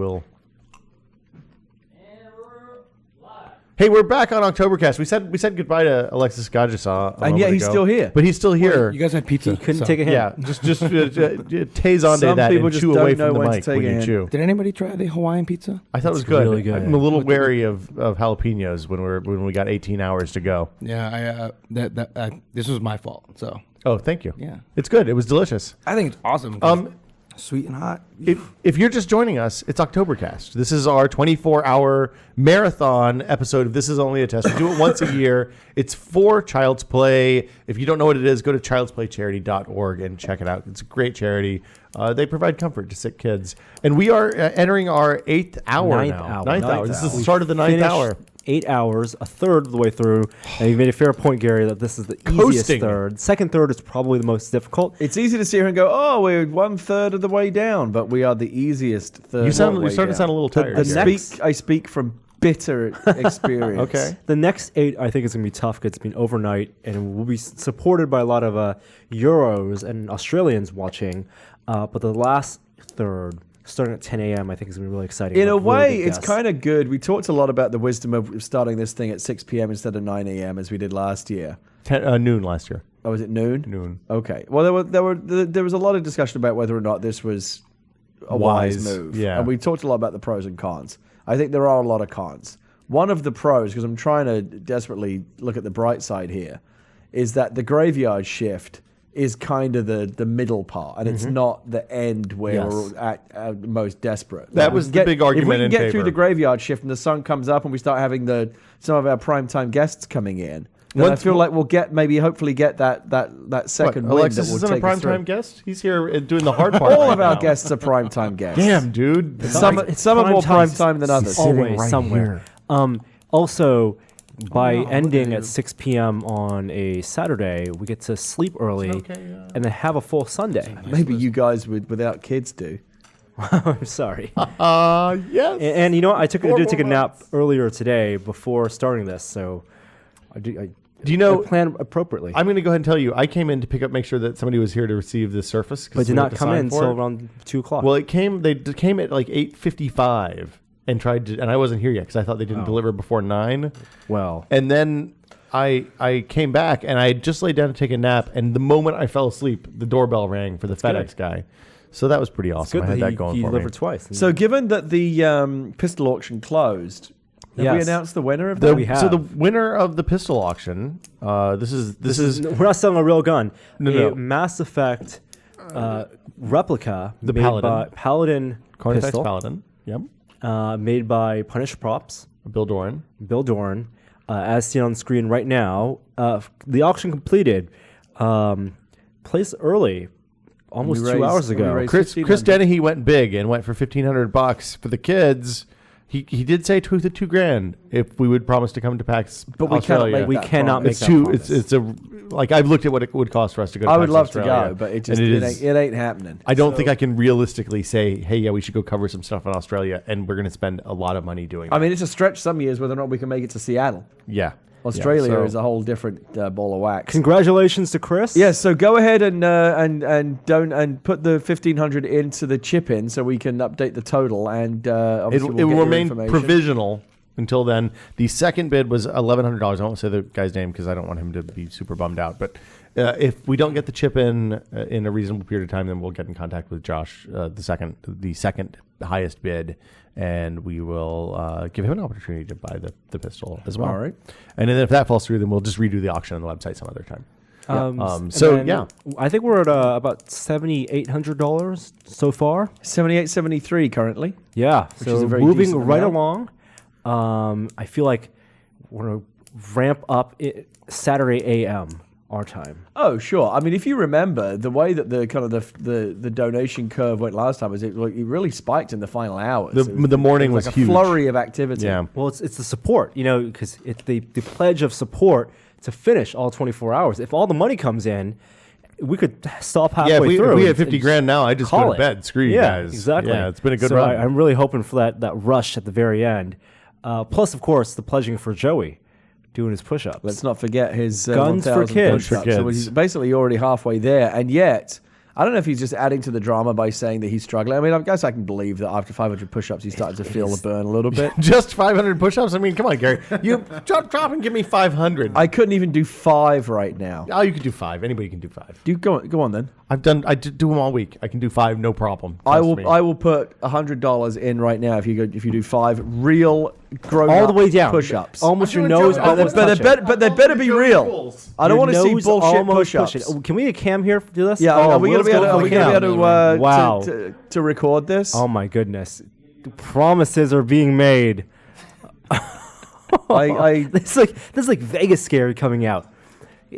will. Hey, we're back on OCTOBERKAST. We said goodbye to Alexis Gallisa, and yet he's still here. But he's still here. Wait, you guys had pizza. He couldn't take a hint. Yeah, just tase onto Some that people and just chew don't away know from the when to mic take when a you hint. chew. Did anybody try the Hawaiian pizza? I thought it was good. really good. I'm a little wary of jalapenos when we got 18 hours to go. Yeah, this was my fault. So Oh, thank you. Yeah. It's good. It was delicious. I think it's awesome. Sweet and hot. If you're just joining us, it's OCTOBERKAST. This is our 24-hour marathon episode of This Is Only a Test. We do it once a year. It's for Child's Play. If you don't know what it is, go to childsplaycharity.org and check it out. It's a great charity. They provide comfort to sick kids. And we are entering our 8th hour now. Ninth hour. This is the start of the 9th hour. 8 hours, a third of the way through, and you made a fair point, Gary, that this is the easiest third. Second third is probably the most difficult. It's easy to sit here and go, "Oh, we're 1/3 of the way down," but we are the easiest third. You're starting to sound a little tired. I speak from bitter experience. Okay. The next 8, I think, is going to be tough because it's been overnight, and we'll be supported by a lot of Euros and Australians watching. But the last third, starting at 10 a.m., I think is going to be really exciting. In a way, it's kind of good. We talked a lot about the wisdom of starting this thing at 6 p.m. instead of 9 a.m. as we did last year. Noon last year. Oh, was it noon? Noon. Okay. Well, there was a lot of discussion about whether or not this was a wise move. Yeah. And we talked a lot about the pros and cons. I think there are a lot of cons. One of the pros, because I'm trying to desperately look at the bright side here, is that the graveyard shift is kind of the middle part, and it's not the end where we're at most desperate. That was the big argument in favor. If we can get favor. through the graveyard shift and the sun comes up and we start having some of our primetime guests coming in, then I feel like we'll hopefully get that second wind Alexis that will isn't a take us through. primetime guest? He's here doing the hard part. All of our guests are primetime guests. Damn, dude. Some are more primetime than others. Always somewhere. Also, by ending at 6 p.m. on a Saturday, we get to sleep early and then have a full Sunday. Maybe you guys without kids do. I'm sorry. Yes. And you know what? I did take a nap earlier today before starting this, so I plan appropropriately. I'm going to go ahead and tell you, I came in to make sure that somebody was here to receive the Surface. But did not come in until around 2 o'clock. Well, they came at like 8:55 and and I wasn't here yet because I thought they didn't deliver before 9. Well. And then I came back and I just laid down to take a nap, and the moment I fell asleep, the doorbell rang for the FedEx guy. So that was pretty awesome. I had that going for me. He delivered twice. So given that the pistol auction closed, have we announced the winner of that? We have. So the winner of the pistol auction, this is we're not selling a real gun. No. Mass Effect replica, The made Paladin. by Paladin Cornifex pistol, Paladin. Yep. made by Punish Props, Bill Doran. as seen on screen right now. The auction completed, placed early, almost 2 hours ago. Chris Dennehy went big and went for $1,500 for the kids. He did say $2,000 if we would promise to come to PAX But we Australia. cannot make It's that too. promise. It's a like I've looked at what it would cost for us to go to I PAX would love Australia, to go, but it ain't happening. I don't think I can realistically say, hey, yeah, we should go cover some stuff in Australia, and we're going to spend a lot of money doing it. I mean, it's a stretch some years whether or not we can make it to Seattle. Yeah. Australia Yeah, is a whole different ball of wax. Congratulations to Chris. Yes, so go ahead and put the 1,500 into the chip in so we can update the total, and obviously It we'll will get your remain information. provisional until then. The second bid was $1,100. I won't say the guy's name because I don't want him to be super bummed out. But if we don't get the chip in a reasonable period of time, then we'll get in contact with Josh, the second highest bid, and we will give him an opportunity to buy the pistol as well. All right. And then if that falls through, then we'll just redo the auction on the website some other time. I think we're at about $7,800 so far. 78.73 currently. Yeah, Which so is a very moving decent right amount. along. I feel like we're gonna ramp up Saturday a.m. our time. Oh, sure. I mean, if you remember, the way that the kind of the donation curve went last time was it really spiked in the final hours. The morning was like huge. a flurry of activity. Yeah. Well, it's the support, because it's the pledge of support to finish all 24 hours. If all the money comes in, we could stop halfway through. If we had $50,000 now, I just go to bed. Screw you guys. Exactly. Yeah, it's been a good so run. I'm really hoping for that rush at the very end. Plus, of course, the pledging for Joey doing his push-ups. Let's not forget his Guns for 1,000 kids. push-ups. So he's basically already halfway there, and yet I don't know if he's just adding to the drama by saying that he's struggling. I mean, I guess I can believe that after 500 push-ups, he's starting to feel the burn a little bit. Just 500 push-ups? I mean, come on, Gary. You drop and give me 500. I couldn't even do 5 right now. Oh, you can do 5. Anybody can do 5. Go on then. I do them all week. I can do 5, no problem. I Trust me. will put $100 in right now if you do 5 real grown all the way down push-ups. Almost your I'm doing nose, Joe's but they better be real. I don't want to see bullshit push-ups. Oh, can we get Cam here to do this? Yeah, oh, are we gonna be able wow. to record this? Oh my goodness, promises are being made. This is like Vegas scary coming out.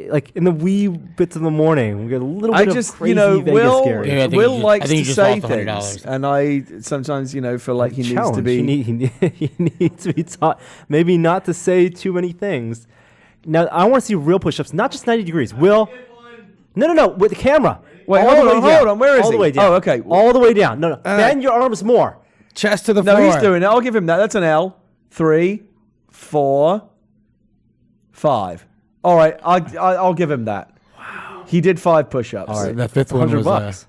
Like in the wee bits of the morning, we get a little bit of crazy Vegas scary. Yeah, Will likes to say lost things, $100. and I sometimes feel like he needs to be. He needs to be taught maybe not to say too many things. Now I want to see real push-ups, not just 90 degrees. Will, no, with the camera. Wait, all hold the way on. down. Where is all he? the way down. Oh, okay. All the way down. No. Bend your arms more. Chest to the No, floor. he's doing it. I'll give him that. That's an L. 3, 4, 5. All right, I'll give him that. Wow. He did 5 push-ups. All right, that fifth one was $100.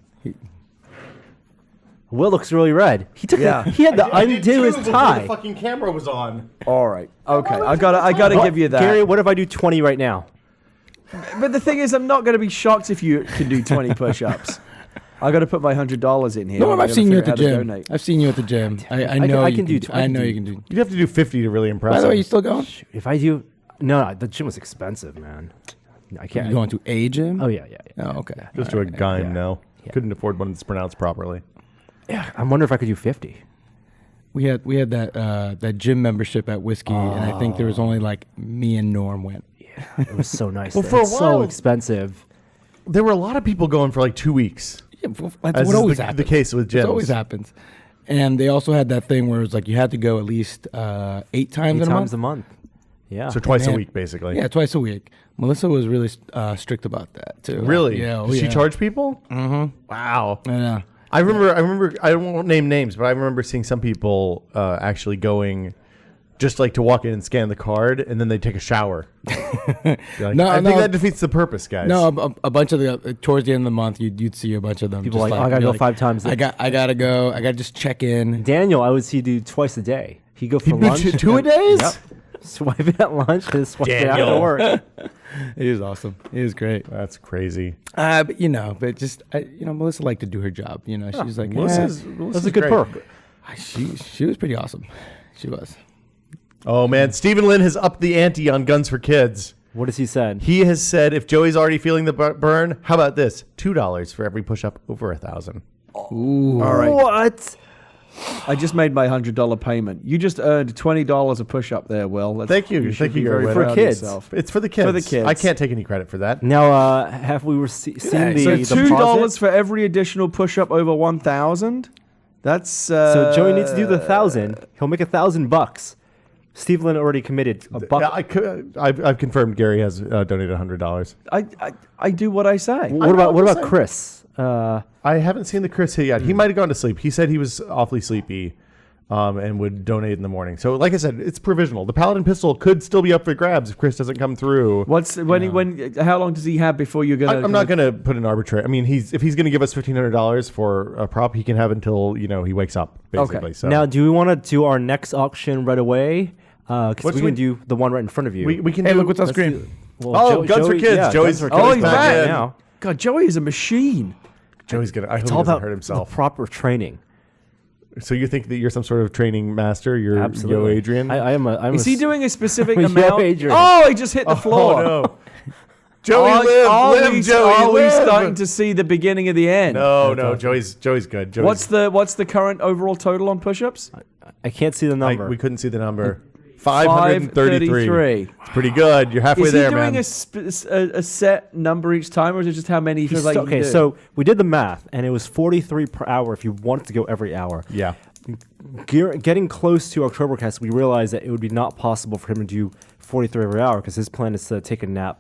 Will looks really red. He took. Yeah. He had to undo his tie. The fucking camera was on. All right. Okay. I gotta give you that. Gary, what if I do 20 right now? But the thing is, I'm not going to be shocked if you can do 20 push-ups. I got to put my $100 in here. No, I've seen you at the figure out how to gym. donate. I know I you can do. I know you can do. You'd have to do 50 to really impress By the way, him. you still going? If I do, no, the gym was expensive, man. I can't. You going to a gym? Oh yeah. Oh, okay. Just to a guy, Yeah. no. Yeah. Couldn't afford one that's pronounced properly. Yeah, I'm wondering if I could do 50. We had that gym membership at Whiskey, and I think there was only like me and Norm went. Yeah, it was so nice. Well, there. for a It's so while- expensive. There were a lot of people going for like 2 weeks. Yeah, that's As what is always the happens. case with gyms. It always happens. And they also had that thing where it was like you had to go at least 8 times 8 in a month. times a month. Yeah. So twice a Man. week, basically. Yeah, twice a week. Melissa was really strict about that too. Really? Yeah. Oh, Did she yeah. charge people? Mm-hmm. Wow. I know. I remember. I won't name names, but I remember seeing some people actually going, just like to walk in and scan the card, and then they take a shower. Like, No, I no. think that defeats the purpose, guys. No, a bunch of the towards the end of the month, you'd see a bunch of them. People just like, oh, I gotta be go 5 times. I gotta go. I gotta just check in. Daniel, I would see do twice a day. He'd go for He'd do lunch. two a days? Yep. Swipe it at lunch and swipe it after Daniel. work. It is awesome. It is great. That's crazy. But Melissa liked to do her job. She's like, Melissa's That's a good great. perk. she was pretty awesome. She was. Oh man, Stephen Lin has upped the ante on Guns for Kids. What has he said? He has said if Joey's already feeling the burn, how about this? $2 for every push-up over 1,000. Ooh. All right. What? I just made my $100 payment. You just earned $20 a push-up there, Will. Thank you. should Thank be you, very Gary. proud For of kids. yourself. It's for the kids. For the kids. I can't take any credit for that. Now, have we seen the So $2 for every additional push-up over 1,000. That's So Joey needs to do the 1,000. He'll make $1,000. Steve Lynn already committed a buck. Yeah, I've confirmed Gary has donated $100. I do what I say. What about Chris? I haven't seen the Chris hit yet. He might have gone to sleep. He said he was awfully sleepy and would donate in the morning. So, like I said, it's provisional. The Paladin pistol could still be up for grabs if Chris doesn't come through. How long does he have before you're gonna? I'm not going to put an arbitrary. I mean, if he's going to give us $1,500 for a prop, he can have until he wakes up. Basically. Okay. So Now, do we want to do our next auction right away? Because What's we can do the one right in front of you. we can. Hey, do, look what's on let's screen. do- Well, Guns for Kids. yeah, Joey's- Guns for oh, Kids he's back back. now. God, Joey is a machine. Joey's gonna. I hope It's he all doesn't about hurt himself. the proper training. So you think that you're some sort of training master? You're Absolutely. Yo Adrian. I am a. I'm Is a he doing a specific Yo, amount? Adrian. Oh, he just hit the floor. Oh no. Joey, Are live, we, Joey, are we live. starting to see the beginning of the end? No, Joey's good. Joey's, What's the current overall total on push-ups? I can't see the number. we couldn't see the number. 533. 533. It's pretty good. You're halfway Is he there, doing man. a set number each time, or is it just how many he feels like he can okay, do? so we did the math, and it was 43 per hour if you wanted to go every hour. Yeah. Getting close to Oktoberkast, we realized that it would be not possible for him to do 43 every hour because his plan is to take a nap,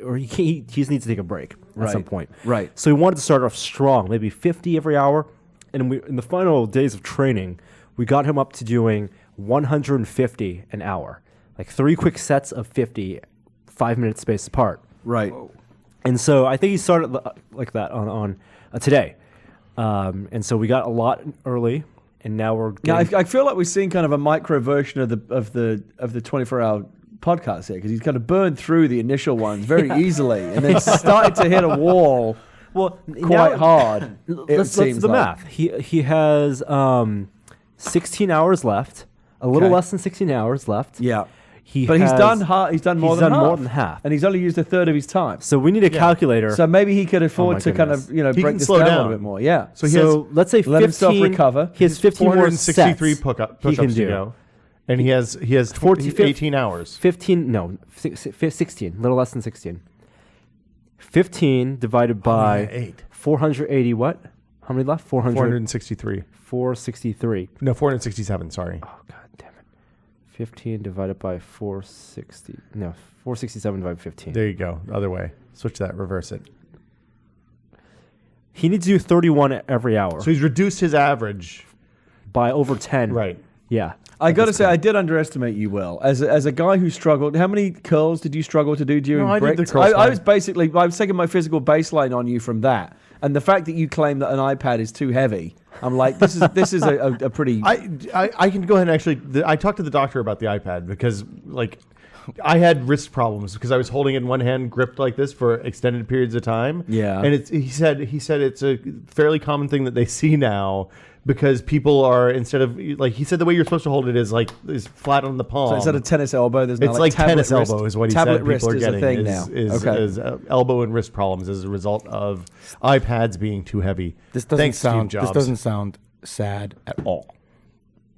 or he just needs to take a break at some point. Right. So we wanted to start off strong, maybe 50 every hour, and in the final days of training, we got him up to doing 150 an hour, like 3 quick sets of 50, 5 minute space apart. Right. And so I think he started like that on today. And so we got a lot early, and now we're getting, I feel like we're seeing kind of a micro version of the 24-hour podcast here, because he's kind of burned through the initial ones very easily, and then started to hit a wall. well Quite hard. Let's do the math. He has 16 hours left, a little Okay. less than 16 hours left. Yeah. He's But he's done more than more than half. and he's only used a third of his time. So we need a calculator. So maybe he could afford my to kind goodness. of, you know, He break can this slow down a down. little bit more. Yeah. So he has let's say 15. Let himself recover. He has 15 more 463 sets push-ups he can to do. go. And he has 18 hours. 15, no, 16, a little less than 16. 15 divided by 8. 480 what? How many left? 463. 463. No, 467, sorry. Oh, God damn it. 15 divided by 460. No, 467 divided by 15. There you go. Other way. Switch that. Reverse it. He needs to do 31 every hour So he's reduced his average. by over 10. Right. Yeah. I got to say, I did underestimate you, Will. As a guy who struggled, how many curls did you struggle to do during No, I did bricks? the curls I fine. I was taking my physical baseline on you from that. And the fact that you claim that an iPad is too heavy, I'm like, this is a pretty... I can go ahead and actually... I talked to the doctor about the iPad because, like, I had wrist problems because I was holding it in one hand gripped like this for extended periods of time. Yeah. And he said it's a fairly common thing that they see now because people are, instead of, like, he said the way you're supposed to hold it is flat on the palm. So instead of tennis elbow, there's now It's like tablet tennis wrist. elbow is what he tablet said wrist people are is getting a thing now. Okay. elbow and wrist problems as a result of iPads being too heavy. This doesn't Thanks, Steve sound. Jobs. This doesn't sound sad at all.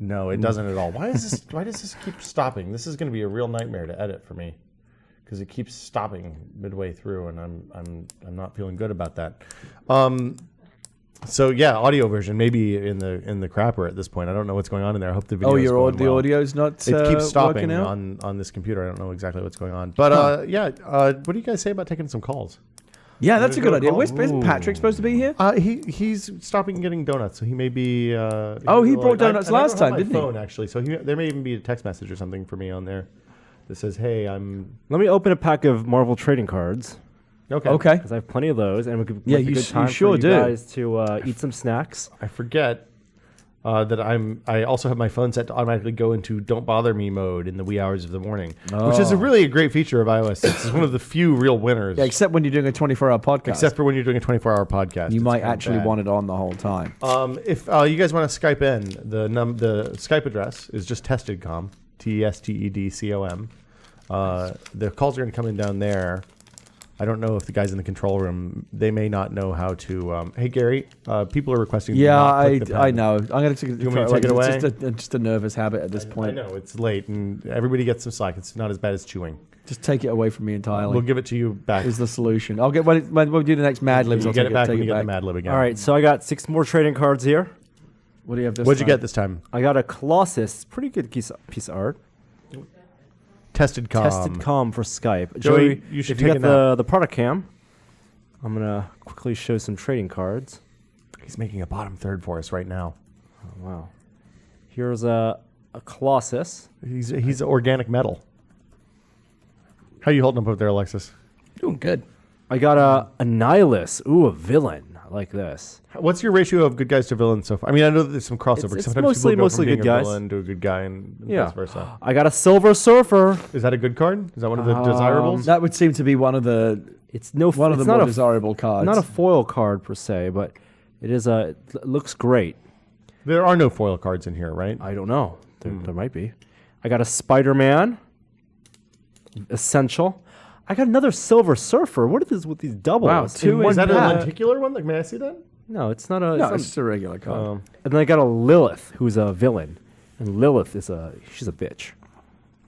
No, it doesn't at all. Why does this keep stopping? This is going to be a real nightmare to edit for me because it keeps stopping midway through, and I'm not feeling good about that. So yeah, audio version maybe in the crapper at this point. I don't know what's going on in there. I hope the video. Oh, the audio's not. It keeps stopping working out? on this computer. I don't know exactly what's going on. But what do you guys say about taking some calls? Yeah, that's a good idea. Ooh. Isn't Patrick supposed to be here? He's stopping getting donuts, so he may be. He brought donuts last time, didn't he? Phone actually, so there may even be a text message or something for me on there that says, "Hey, I'm." Let me open a pack of Marvel trading cards Okay. because I have plenty of those, and we could Yeah, make a you good time sure for you do. guys to eat some snacks. I forget that I also have my phone set to automatically go into "Don't bother me" mode in the wee hours of the morning, which is a great feature of iOS 6. It's one of the few real winners. Yeah, except when you're doing a 24-hour podcast. Except for when you're doing a 24-hour podcast, you it's might kind of actually bad. want it on the whole time. If you guys want to Skype in, the Skype address is just testedcom, TESTEDCOM. The calls are going to come in down there. I don't know if the guys in the control room, they may not know how to. Hey Gary, people are requesting. Yeah, not click the pen. I know. I'm going to You want me to take it away? It's just a nervous habit at this I point. know it's late and everybody gets some slack. It's not as bad as chewing. Just take it away from me entirely. We'll give it to you back. is the solution. I'll get when we do the next Mad Libs. You I'll get take it back take when you it get the back. Mad Lib again. All right, so I got 6 more trading cards here. What do you have this What'd you time? get this time? I got a Colossus, pretty good piece of art. Testedcom. Tested com for Skype. Joey, Joey, you should if you take got the product cam, I'm gonna quickly show some trading cards. He's making a bottom third for us right now. Oh, wow. Here's a Colossus. He's organic metal. How you holding up over there, Alexis? Doing good. I got a Nihilus. Ooh, a villain. I like this. What's your ratio of good guys to villains so far? I mean, I know that there's some crossover. It's Sometimes mostly- people go mostly from being good a guys. villain to a good guy and Yeah. vice versa. I got a Silver Surfer. Is that a good card? Is that one of the desirables? That would seem to be one of the It's no one of the it's more not a desirable cards. not a foil card per se, but it is it looks great. There are no foil cards in here, right? I don't know. There might be. I got a Spider-Man. Essential. I got another Silver Surfer. What is this with these doubles? Wow, two In Is that a pack? lenticular one? Like, may I see that? No, it's not a. no, it's it's just a regular card. Um, and then I got a Lilith, who's a villain, and Lilith she's a bitch.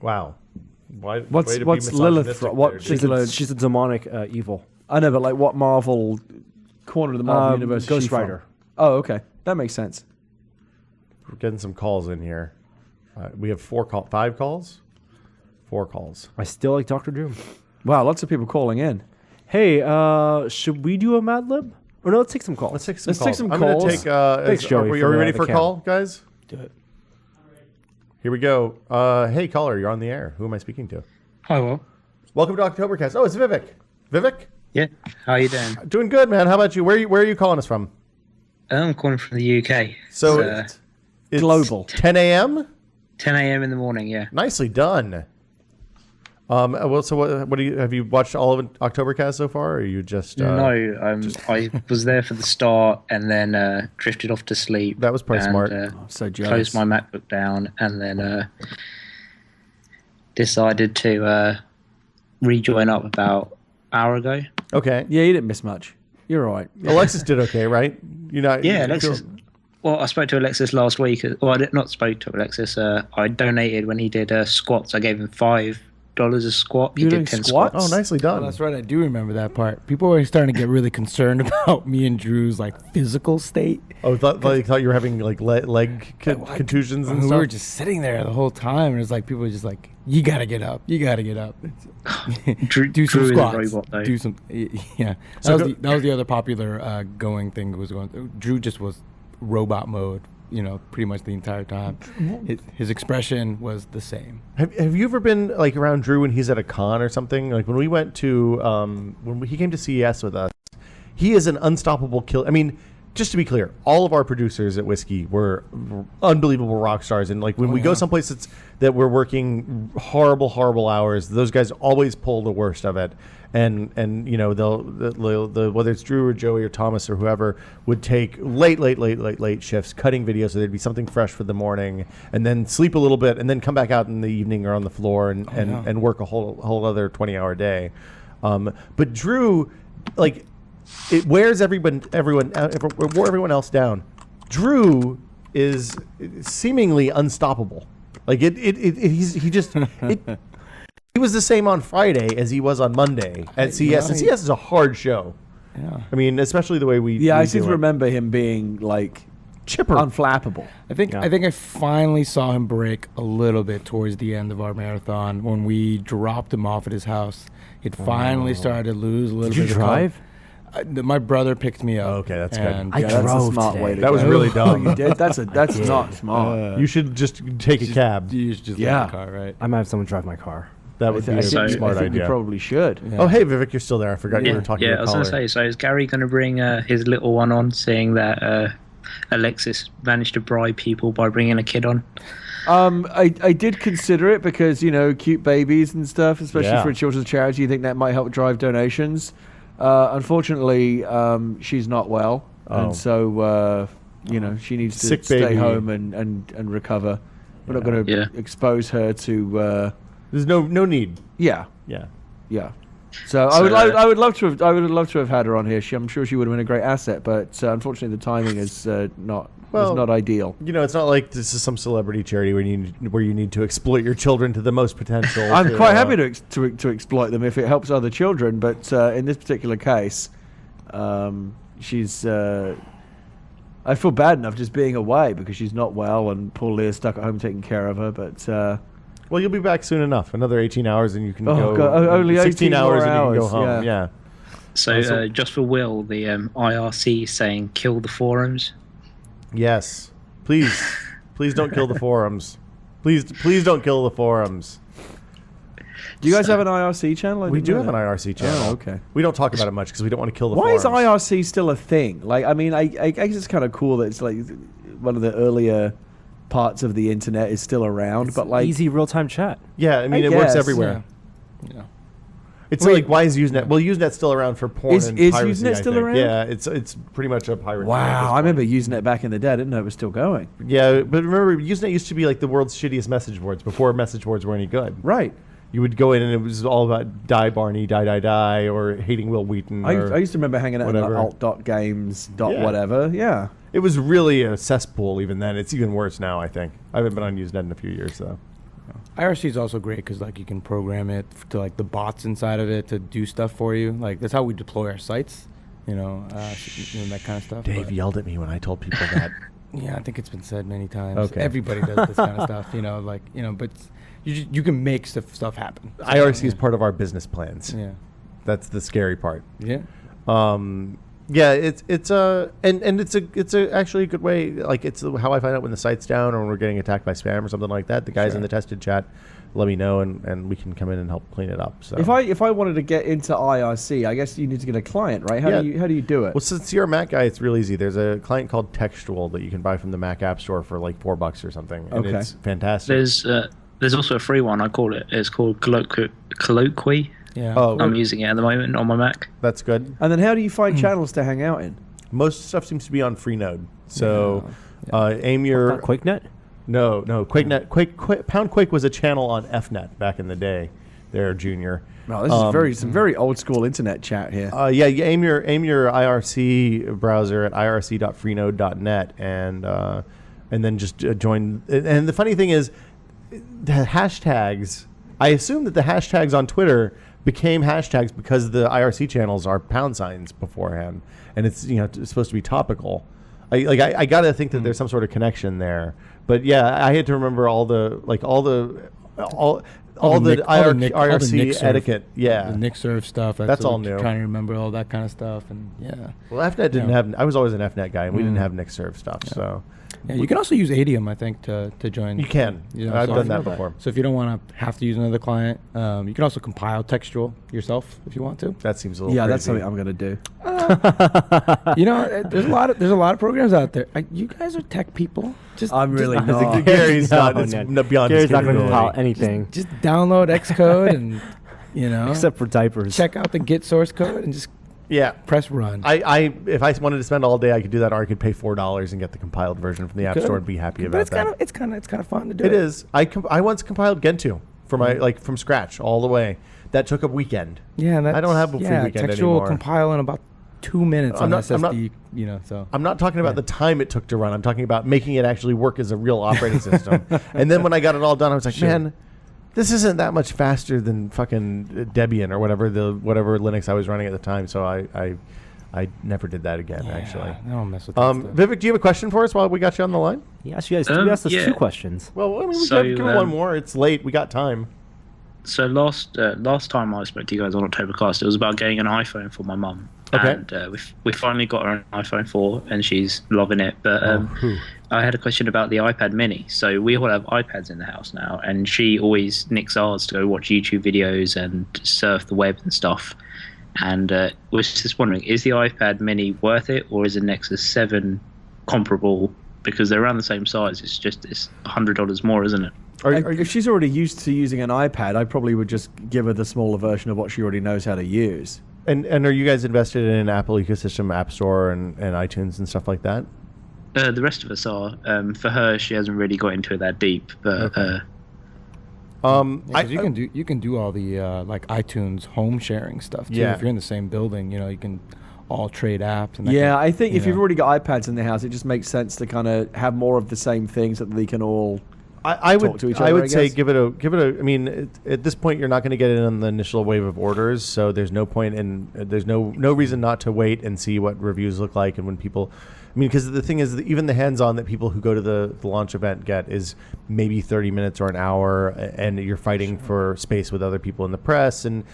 wow. Why, What's- way to be what's Lilith misogynistic from- what there, she's dude. She's a demonic evil. I know, but like what Marvel corner of the Marvel universe? is she Ghost from? Rider. Oh, okay, that makes sense. We're getting some calls in here. We have 5 calls? 4 calls. I still like Dr. Doom. Wow, lots of people calling in. Hey, should we do a Mad Lib? Or no, let's take some calls. Let's take some Let's calls. take some I'm going calls. to take. Thanks, Joey, Are we for ready the for a cam. call, guys? Do it. Here we go. Hey, caller, you're on the air. Who am I speaking to? Hello. Welcome to Oktoberkast. Oh, it's Vivek. Vivek? Yeah. How are you doing? Doing good, man. How about you? Where are you calling us from? I'm calling from the UK. So It's, it's global. 10 a.m. 10 a.m. in the morning. Yeah. Nicely done. Well, so what do you have? You watched all of Oktoberkast so far, or are you just No, I was there for the start and then drifted off to sleep. That was probably and, smart. So jealous. Closed my MacBook down and then decided to rejoin up about an hour ago. Okay. Yeah, you didn't miss much. You're all right. Alexis did okay, right? You know. Yeah, Alexis. Well, I spoke to Alexis last week. Well, I did not spoke to Alexis. I donated when he did squats. I gave him $5 a squat. He You're did doing 10 squats? squats. Oh, nicely done. Oh, that's right. I do remember that part. People were starting to get really concerned about me and Drew's like physical state. Oh, thought you were having like leg contusions and We stuff. were just sitting there the whole time, and it's like people were just like, "You gotta get up. You gotta get up. Drew, Do some Drew squats. is a robot, though. Do some. Yeah. So That was the other popular going thing was going. Drew just was robot mode. You know, pretty much the entire time. His expression was the same. Have you ever been like around Drew when he's at a con or something? Like when we went to he came to CES with us, he is an unstoppable killer. I mean, just to be clear, all of our producers at Whiskey were unbelievable rock stars, and like when we go someplace that we're working horrible hours, those guys always pull the worst of it. And you know they'll whether it's Drew or Joey or Thomas or whoever would take late shifts cutting videos so there'd be something fresh for the morning, and then sleep a little bit and then come back out in the evening or on the floor and work a whole other 20-hour day. But Drew, like, it wears everyone else down. Drew is seemingly unstoppable. Like he was the same on Friday as he was on Monday at CES. And CES is a hard show. Yeah. I mean, especially the way we. Yeah, we I seem do to it. remember him being like Chipper. unflappable. I think I finally saw him break a little bit towards the end of our marathon when we dropped him off at his house. It finally started to lose a little bit. Did you drive? My brother picked me up. Oh, okay, that's good. and, I Yeah, that's a drove smart today. way to That go. was really dumb. You did? That's not smart. You should just take a cab. You should just Yeah. let the car, right? I might have someone drive my car. That would be a I think smart you idea. probably should. Yeah. Oh, hey, Vivek, you're still there. I forgot you were talking yeah, to I was caller. going to say, so is Gary going to bring his little one on, saying that Alexis managed to bribe people by bringing a kid on? I did consider it because, you know, cute babies and stuff, especially Yeah. for a children's charity, you think that might help drive donations. Unfortunately, she's not well. Oh. And so, you know, she needs to Sick stay baby. home and recover. We're not going to Yeah. expose her to, There's no need. yeah. Yeah. So I So, would love to have had her on here. I'm sure she would have been a great asset, but unfortunately the timing is not ideal. You know, it's not like this is some celebrity charity where you need to exploit your children to the most potential. I'm quite happy to exploit them if it helps other children, but in this particular case, she's. I feel bad enough just being away because she's not well, and poor Leah's stuck at home taking care of her. But Well, you'll be back soon enough. Another 18 hours and you can Oh, go. God, only 16 18 hours more and you can go hours, home. yeah. So just for Will, the IRC saying kill the forums. Yes. Please don't kill the forums. Please don't kill the forums. do you guys have an IRC channel? I We didn't do know have an that. IRC channel. Oh, okay. We don't talk about it much because we don't want to kill the Why is forums. IRC still a thing? Like, I mean, I guess it's kind of cool that it's like one of the earlier parts of the internet is still around, but like, Easy real-time chat. Yeah, I mean, I it works guess, everywhere. Yeah. It's like, why is Usenet? Well, Usenet's still around for porn Is and Usenet piracy, I still think. around? Yeah, it's pretty much a pirate. wow, I remember using it back in the day. I didn't know it was still going. Yeah, but remember, Usenet used to be like the world's shittiest message boards before message boards were any good. Right. You would go in and it was all about die Barney, die, or hating Will Wheaton. I or used to remember hanging out whatever. in alt.games, Yeah. whatever. Yeah. It was really a cesspool even then. It's even worse now, I think. I haven't been on Usenet in a few years, though. IRC is also great because like you can program it to like the bots inside of it to do stuff for you. Like that's how we deploy our sites. You know, that kind of stuff. Dave But, yelled at me when I told people that. yeah, I think it's been said many times. Okay. Everybody does this kind of stuff. You know, like but you can make stuff happen. IRC is part of our business plans. Yeah. That's the scary part. Yeah. Yeah, it's actually a good way. Like, it's how I find out when the site's down or when we're getting attacked by spam or something like that. The guys in the tested chat let me know, and we can come in and help clean it up. So If I wanted to get into IRC, I guess you need to get a client, right? How do you do it? Well, since you're a Mac guy, it's real easy. There's a client called Textual that you can buy from the Mac App Store for like $4 or something, and Okay. it's fantastic. There's also a free one. I call it. It's called Colloquy. Yeah. Oh, I'm using it at the moment on my Mac. that's good. And then how do you find channels to hang out in? Most stuff seems to be on Freenode. So aim your Not QuakeNet? no QuakeNet. Pound Quake was a channel on FNet back in the day. There, Junior. No, this is some very old school internet chat here. Yeah, you aim your IRC browser at irc.freenode.net and then just join. And the funny thing is, the hashtags. I assume that the hashtags on Twitter became hashtags because the IRC channels are pound signs beforehand, and it's it's supposed to be topical. I gotta think that there's some sort of connection there. But yeah, I had to remember all the IRC etiquette. Yeah, The Nick Serve stuff. That's all what new. Trying to remember all that kind of stuff, and yeah. Well, FNet didn't have. I was always an FNet guy, and we didn't have Nick Serve stuff. So Yeah, you can also use Adium, I think, to join. you can. I've so done if- that before. So if you don't want to have to use another client, you can also compile textual yourself if you want to. That seems a little. Yeah, crazy. that's something I'm gonna do. There's a lot of programs out there. You guys are tech people. Just I'm really not. Gary's not. No, It's no. beyond. Gary's his not going to capability. compile anything just download Xcode and except for diapers. check out the Git source code and just Yeah. press run. If I wanted to spend all day, I could do that, or I could pay $4 and get the compiled version from the App Good. Store and be happy But about it's that. kind of fun to do. It is. I once compiled Gentoo for my from scratch all the way. That took a weekend. Yeah, and I don't have a free weekend textual anymore. compile in about 2 minutes I'm on not- I'm not- SSD. So I'm not talking about the time it took to run. I'm talking about making it actually work as a real operating system. And then when I got it all done, I was like, man, this isn't that much faster than fucking Debian or whatever Linux I was running at the time. So I never did that again. Actually. I don't mess with that stuff. Vivek, do you have a question for us while we got you on the line? Yes, you guys. You asked us yeah. 2 questions. Well, I mean, we So, got give it one more. It's late. We got time. So last time I spoke to you guys on OCTOBERKAST, it was about getting an iPhone for my mum. Okay. And we finally got her an iPhone 4, and she's loving it. But I had a question about the iPad Mini. So we all have iPads in the house now, and she always nicks ours to go watch YouTube videos and surf the web and stuff. And was just wondering, is the iPad Mini worth it, or is the Nexus 7 comparable? Because they're around the same size. It's $100 more, isn't it? If she's already used to using an iPad, I probably would just give her the smaller version of what she already knows how to use. And are you guys invested in an Apple ecosystem, App Store, and iTunes and stuff like that? The rest of us are. For her, she hasn't really got into it that deep. But You can do all the like iTunes home sharing stuff too. Yeah. If you're in the same building, you can all trade apps. And that Yeah, kind I think if you you've know. already got iPads in the house, it just makes sense to kind of have more of the same things that they can all. I talk would to each I other, would I say guess. give it a. I mean, at this point, you're not going to get it on the initial wave of orders, so there's no point in. There's no reason not to wait and see what reviews look like and when people. I mean, because the thing is, that even the hands-on that people who go to the launch event get is maybe 30 minutes or an hour, and you're fighting for space with other people in the press. And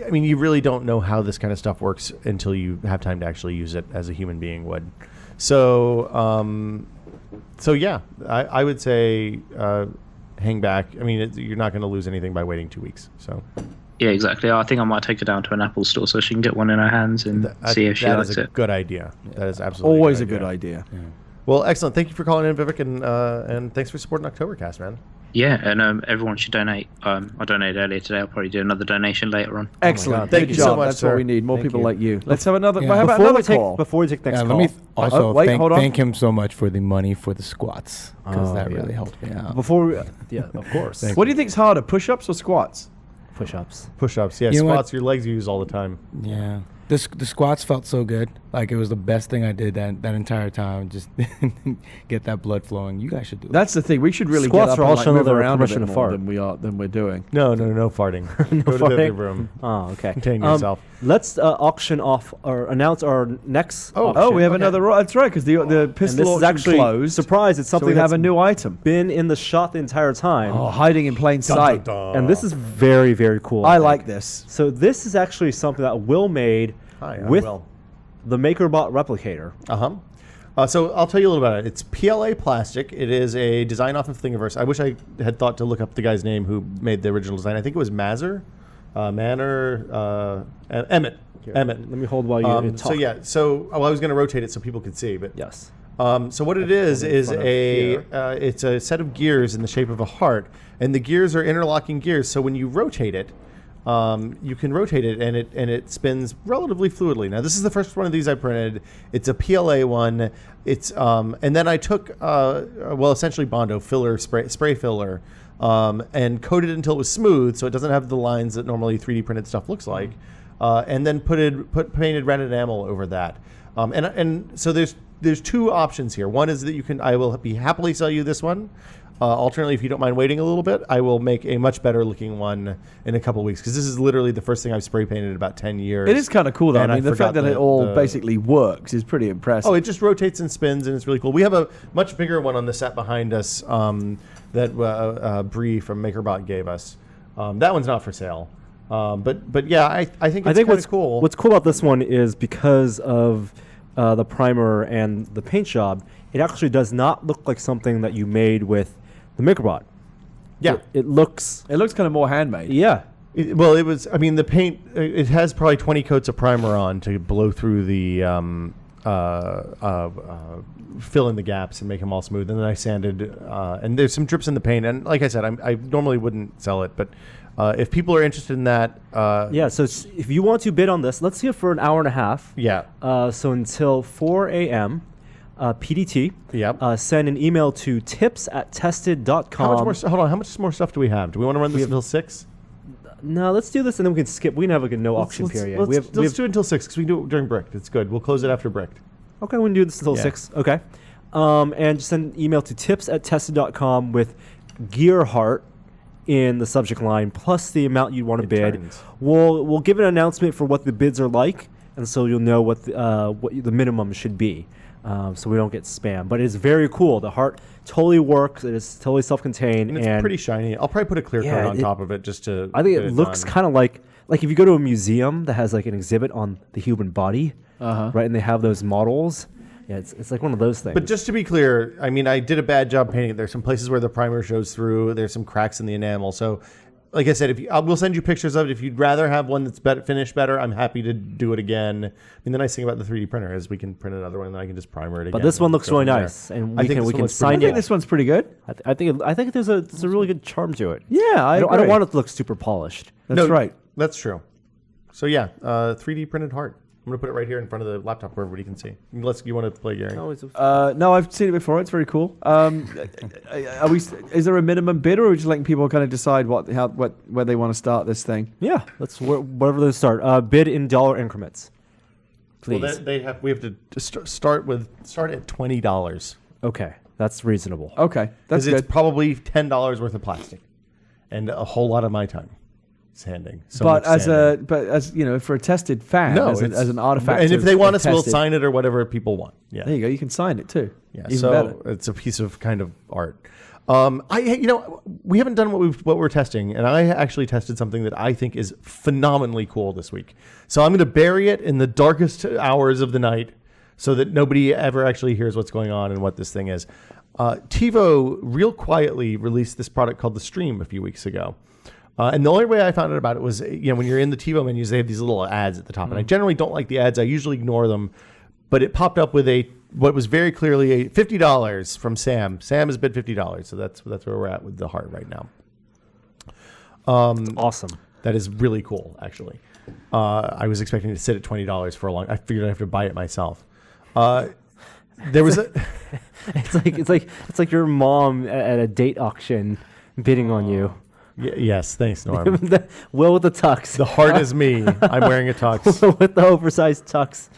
I mean, you really don't know how this kind of stuff works until you have time to actually use it as a human being would. So, yeah, I would say hang back. I mean, you're not going to lose anything by waiting 2 weeks. So yeah, exactly. I think I might take her down to an Apple store so she can get one in her hands and see if she that likes is a it. good idea. That is absolutely Always a good idea. Well, excellent. Thank you for calling in, Vivek, and thanks for supporting OCTOBERKAST, man. Yeah, and everyone should donate. I donated earlier today. I'll probably do another donation later on. Excellent. God. Thank Thank you you so so much, That's sir. what we need. More Thank people you. like you. Let's have another. Yeah. How about Before another we take call? before we take next Yeah, call. let me also wait, hold on. thank him so much for the money for the squats because Oh, that yeah. really helped me out. Before we, yeah, of course. Thank What do you think's harder, push-ups or squats? Push-ups. Push-ups, yeah, You know what? squats. Your legs you use all the time. Yeah. The squats felt so good. Like it was the best thing I did that entire time. Just get that blood flowing. You guys should do it. That's the thing. We should really Squats get up are and also move another around a permission bit to more fart. than we're doing. No farting. Go to the farting? other room. Oh, okay. Contain yourself. Let's auction off or announce our next. Oh, auction. Oh, we have another. That's right, because the And pistol this is auction actually closed. surprise. It's So something we have that's a new item. been in the shot the entire time, Oh, hiding in plain sight. and this is very very cool. I think. like this. So this is actually something that Will made Hi, I'm with Will. the MakerBot Replicator. So I'll tell you a little about it. It's PLA plastic. It is a design off of Thingiverse. I wish I had thought to look up the guy's name who made the original design. I think it was Emmett. Emmett. Let me hold while you talk. I was going to rotate it so people could see, but Yes. so what it is it's a set of gears in the shape of a heart, and the gears are interlocking gears. So when you rotate it, you can rotate it, and it spins relatively fluidly. Now this is the first one of these I printed. It's a PLA one. It's and then I took essentially Bondo filler spray filler, and coated it until it was smooth, so it doesn't have the lines that normally 3D printed stuff looks like, and then painted red enamel over that. And so there's two options here. One is that I will be happily sell you this one. Alternately, if you don't mind waiting a little bit, I will make a much better looking one in a couple of weeks, because this is literally the first thing I've spray painted in about 10 years. It is kind of cool, though. And I mean, the fact that it all basically works is pretty impressive. Oh, it just rotates and spins, and it's really cool. We have a much bigger one on the set behind us that Bree from MakerBot gave us. That one's not for sale. But yeah, I think it's kind of cool. What's cool about this one is because of the primer and the paint job, it actually does not look like something that you made with the MakerBot. Yeah. It looks kind of more handmade. Yeah. The paint, it has probably 20 coats of primer on to blow through the, fill in the gaps and make them all smooth. And then I sanded, and there's some drips in the paint. And like I said, I normally wouldn't sell it, but if people are interested in that. So if you want to bid on this, let's see it for an hour and a half. Yeah. So until 4 a.m. PDT. Yep. Send an email to tips@tested.com. How much more stuff do we have? Do we want to run this until 6? No, let's do this and then we can skip. We can have like a no auction period. Let's do it until 6 because we can do it during Bricked. It's good. We'll close it after Bricked. Okay, we can do this until 6. Okay. And just send an email to tips@tested.com with gear heart in the subject line plus the amount you want to bid. We'll give an announcement for what the bids are like, and so you'll know what the minimum should be. So we don't get spam. But it's very cool. The heart totally works. It is totally self-contained. And it's pretty shiny. I'll probably put a clear coat on top of it just to... I think it looks kind of like if you go to a museum that has like an exhibit on the human body, right? And they have those models. Yeah, it's like one of those things. But just to be clear, I mean, I did a bad job painting it. There's some places where the primer shows through. There's some cracks in the enamel. So... Like I said, we'll send you pictures of it. If you'd rather have one that's finished better, I'm happy to do it again. I mean, the nice thing about the 3D printer is we can print another one, and then I can just primer it again. But this one looks really nice, and we can sign it. I think this one's pretty good. I think there's a really good charm to it. Yeah, I don't want it to look super polished. That's right. That's true. So yeah, 3D printed heart. I'm gonna put it right here in front of the laptop where everybody can see. Unless you want to play, Gary. No, I've seen it before. It's very cool. Is there a minimum bid, or are we just letting people kind of decide where they want to start this thing? Yeah, wherever they start. Bid in dollar increments, please. Well, we have to start at $20. Okay, that's reasonable. Okay, that's good. It's probably $10 worth of plastic, and a whole lot of my time. Sanding. But as you know, for a tested fan, as an artifact, and if they want us, we'll sign it or whatever people want. Yeah, there you go. You can sign it too. Yeah, even better. It's a piece of kind of art. We haven't done what we're testing, and I actually tested something that I think is phenomenally cool this week. So I'm going to bury it in the darkest hours of the night, so that nobody ever actually hears what's going on and what this thing is. TiVo real quietly released this product called the Stream a few weeks ago. And the only way I found out about it was, when you're in the TiVo menus, they have these little ads at the top. And I generally don't like the ads. I usually ignore them. But it popped up with what was very clearly a $50 from Sam. Sam has bid $50. So that's where we're at with the heart right now. Awesome. That is really cool, actually. I was expecting to sit at $20 for a long... I figured I'd have to buy it myself. There was it's like your mom at a date auction bidding on you. Yes, thanks, Norm. Will with the tux. The heart is me. I'm wearing a tux. With the oversized tux.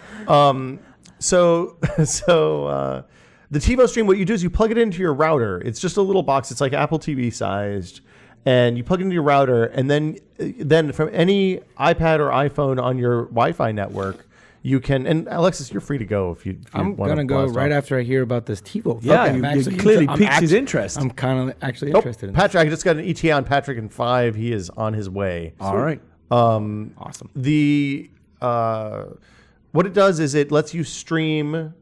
So the TiVo Stream, what you do is you plug it into your router. It's just a little box. It's like Apple TV sized. And you plug it into your router, and then from any iPad or iPhone on your Wi-Fi network, you can, and Alexis, you're free to go if you I'm going to go right after I hear about this TiVo. Yeah, you clearly piqued his interest. I'm kind of actually interested in Patrick, I just got an ETA on Patrick in 5. He is on his way. All right. Awesome. what it does is it lets you stream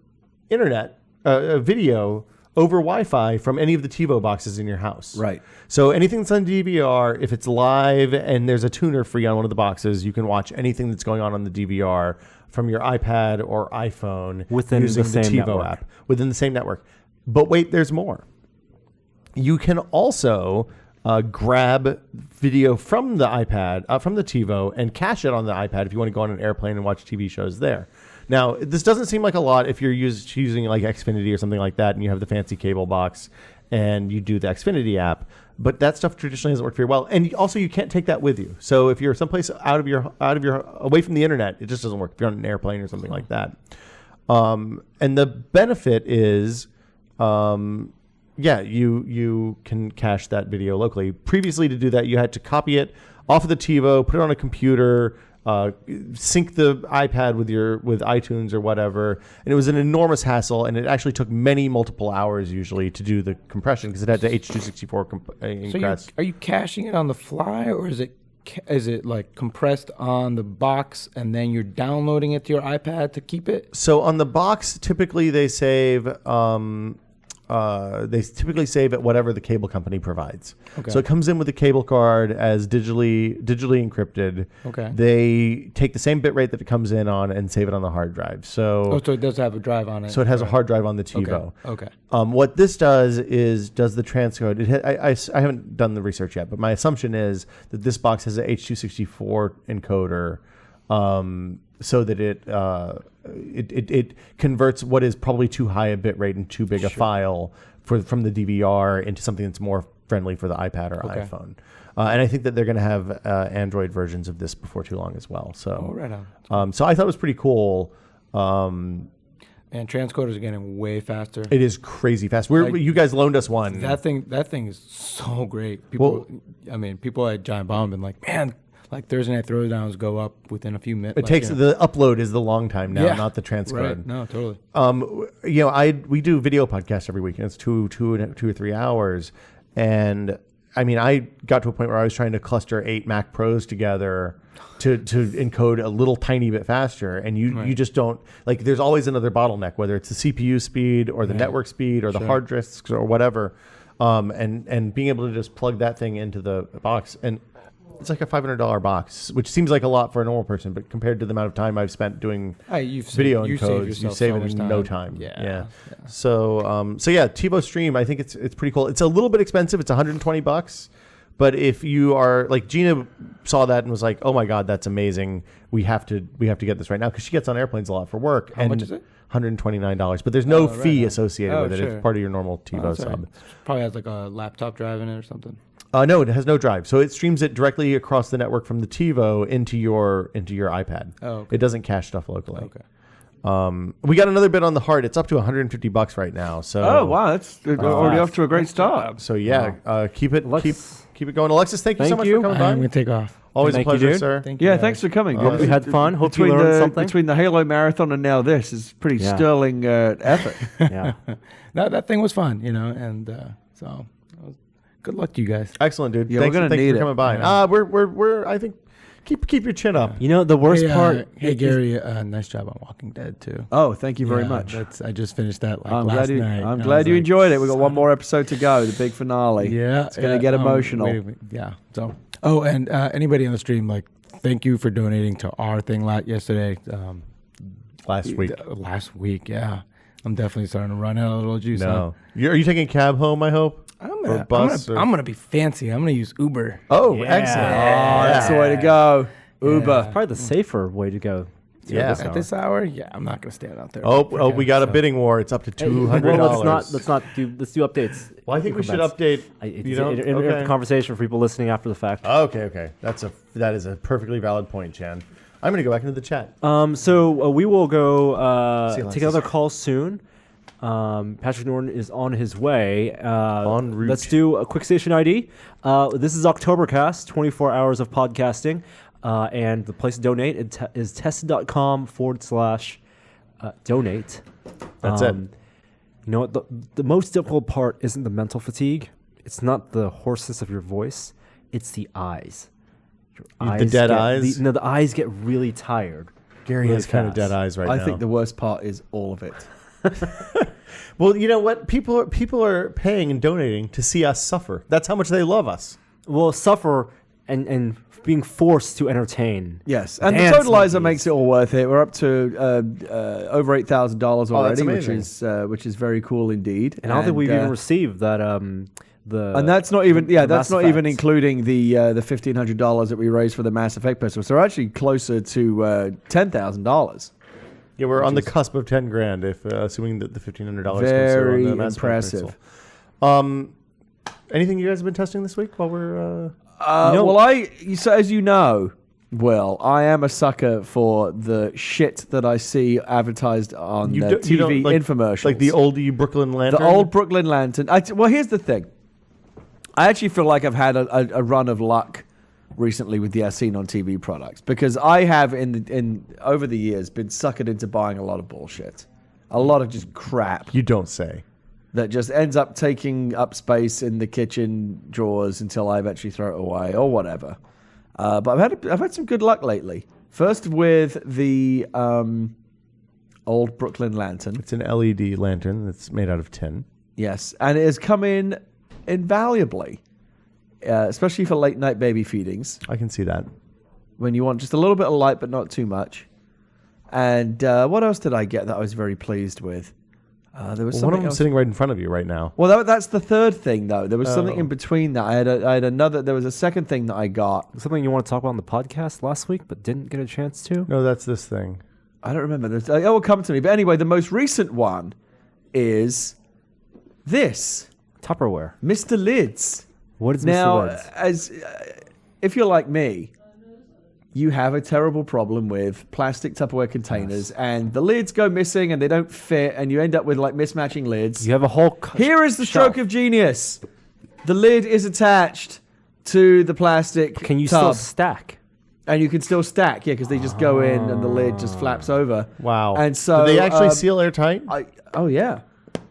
internet video over Wi-Fi from any of the TiVo boxes in your house. Right. So anything that's on DVR, if it's live and there's a tuner free on one of the boxes, you can watch anything that's going on the DVR from your iPad or iPhone Within using the same TiVo network. app within the same network. But wait, there's more. You can also grab video from the iPad, from the TiVo, and cache it on the iPad if you want to go on an airplane and watch TV shows there. Now, this doesn't seem like a lot if you're using like Xfinity or something like that, and you have the fancy cable box and you do the Xfinity app. But that stuff traditionally doesn't work very well, and also you can't take that with you. So if you're someplace away from the internet, it just doesn't work. If you're on an airplane or something like that, and the benefit is, you can cache that video locally. Previously, to do that, you had to copy it off of the TiVo, put it on a computer, sync the iPad with iTunes or whatever, and it was an enormous hassle. And it actually took multiple hours usually to do the compression because it had the H.264 compress. So are you caching it on the fly, or is it like compressed on the box and then you're downloading it to your iPad to keep it? So on the box, typically they save. They typically save at whatever the cable company provides. Okay. So it comes in with a cable card as digitally encrypted. Okay. They take the same bit rate that it comes in on and save it on the hard drive. So So it does have a drive on it. so it has a hard drive on the TiVo. Okay. What this does the transcode. I haven't done the research yet, but my assumption is that this box has a H.264 encoder, so that it converts what is probably too high a bit rate and too big a file from the DVR into something that's more friendly for the iPad or iPhone. And I think that they're going to have Android versions of this before too long as well. So, right on. So I thought it was pretty cool. And transcoders are getting way faster. It is crazy fast. You guys loaned us one. That thing is so great. People at Giant Bomb have been like, man, like Thursday night throwdowns go up within a few minutes. It takes the upload is the long time now, not the transcode. Right. No, totally. We do video podcasts every week, and it's 2 or 3 hours. And I mean, I got to a point where I was trying to cluster 8 Mac Pros together to encode a little tiny bit faster, and you just don't like. There's always another bottleneck, whether it's the CPU speed or the network speed or the hard disks or whatever. And being able to just plug that thing into the box, and it's like a $500 box, which seems like a lot for a normal person, but compared to the amount of time I've spent doing video encodes, you save it in no time. Yeah. So TiVo Stream, I think it's pretty cool. It's a little bit expensive. It's $120, but if you are like Gina saw that and was like, "Oh my God, that's amazing. We have to get this right now," because she gets on airplanes a lot for work. How much is it? $129, but there's no fee associated with it. Sure. It's part of your normal TiVo sub. Right. Probably has like a laptop drive in it or something. No, it has no drive. So it streams it directly across the network from the TiVo into your iPad. Oh, okay. It doesn't cache stuff locally. Okay. We got another bit on the heart. It's up to $150 right now. So Oh wow, that's already off to a great start. So keep it going. Alexis, thank you so much for coming by. I'm gonna take off. Always Thank a pleasure, you, dude. sir. Thank you. Yeah, guys. thanks for coming. Hope you had fun. Hope you Between learned something. Between the Halo Marathon and now this is pretty sterling effort. Yeah. that thing was fun, and so good luck to you guys. Excellent, dude. Yeah, Thanks, we're gonna thank you need for it. coming by. Yeah. We're I think keep your chin up. You know, the worst part. Hey Gary, nice job on Walking Dead too. Oh, thank you very Yeah, much. I just finished that I'm last glad you. night. I'm I glad was you like, enjoyed it. We got one more episode to go, the big finale. Yeah, it's gonna get emotional. Yeah. So, and anybody on the stream, thank you for donating to our thing yesterday. Last week. Last week, yeah. I'm definitely starting to run out of a little juice. No. Are you taking a cab home, I hope? I'm Or bus? I'm gonna be fancy. I'm gonna use Uber. Oh, excellent. That's the way to go. Uber. Probably the safer way to go. Yeah. At this hour, I'm not gonna stand out there. Oh, we got a bidding war. It's up to $200. Well, let's do updates. Well, I think we should update. In conversation for people listening after the fact. Okay. That is a perfectly valid point, Chan. I'm going to go back into the chat. So we will go See you, take another call soon. Patrick Norton is on his way. En route. Let's do a quick station ID. This is Oktoberkast, 24 hours of podcasting. And the place to donate is tested.com/donate. That's it. You know what? The most difficult part isn't the mental fatigue. It's not the hoarseness of your voice. It's the eyes. The dead eyes? The eyes get really tired Gary really has kind of fast. dead eyes right I now. think the worst part is all of it. Well, you know what? People are paying and donating to see us suffer. That's how much they love us. Well, suffer and being forced to entertain. Yes, and Dance the totalizer monkeys. makes it all worth it. We're up to over $8,000 that's already, amazing. which is very cool indeed. And I don't think we've even received that. And that's not even that's Mass not even Effect. including the $1,500 that we raised for the Mass Effect pencil. So we're actually closer to $10,000. Yeah, we're on the cusp of $10,000, if assuming that the $1,500 comes through Very on the Mass Effect impressive. pencil. Anything you guys have been testing this week while we're? So as you know, Will, I am a sucker for the shit that I see advertised on TV infomercials. Like the old Brooklyn Lantern? The old Brooklyn Lantern. Well, here's the thing. I actually feel like I've had a run of luck recently with the seen on TV products, because I have in over the years been suckered into buying a lot of bullshit, a lot of just crap You don't say. that just ends up taking up space in the kitchen drawers until I eventually throw it away or whatever. But I've had some good luck lately. First with the old Brooklyn Lantern. It's an LED lantern that's made out of tin. Yes, and it has come in invaluably, especially for late night baby feedings, I can see that. when you want just a little bit of light but not too much. And what else did I get that I was very pleased with? There was One something of them else. sitting right in front of you right now. Well, that's the third thing though. There was something Oh. in between that. I had another. There was a second thing that I got. Something you want to talk about on the podcast last week, but didn't get a chance to. No, that's this thing. I don't remember. It will come to me. But anyway, the most recent one is this Tupperware. Mr. Lids. What is Now, Mr. Lids? if you're like me, you have a terrible problem with plastic Tupperware containers, and the lids go missing and they don't fit, and you end up with like mismatching lids. You have a whole. Here is the stroke of genius. The lid is attached to the plastic Can you tub, still stack? and you can still stack, yeah, because they just go in and the lid just flaps over. Wow. And so Did they actually seal airtight? Oh yeah,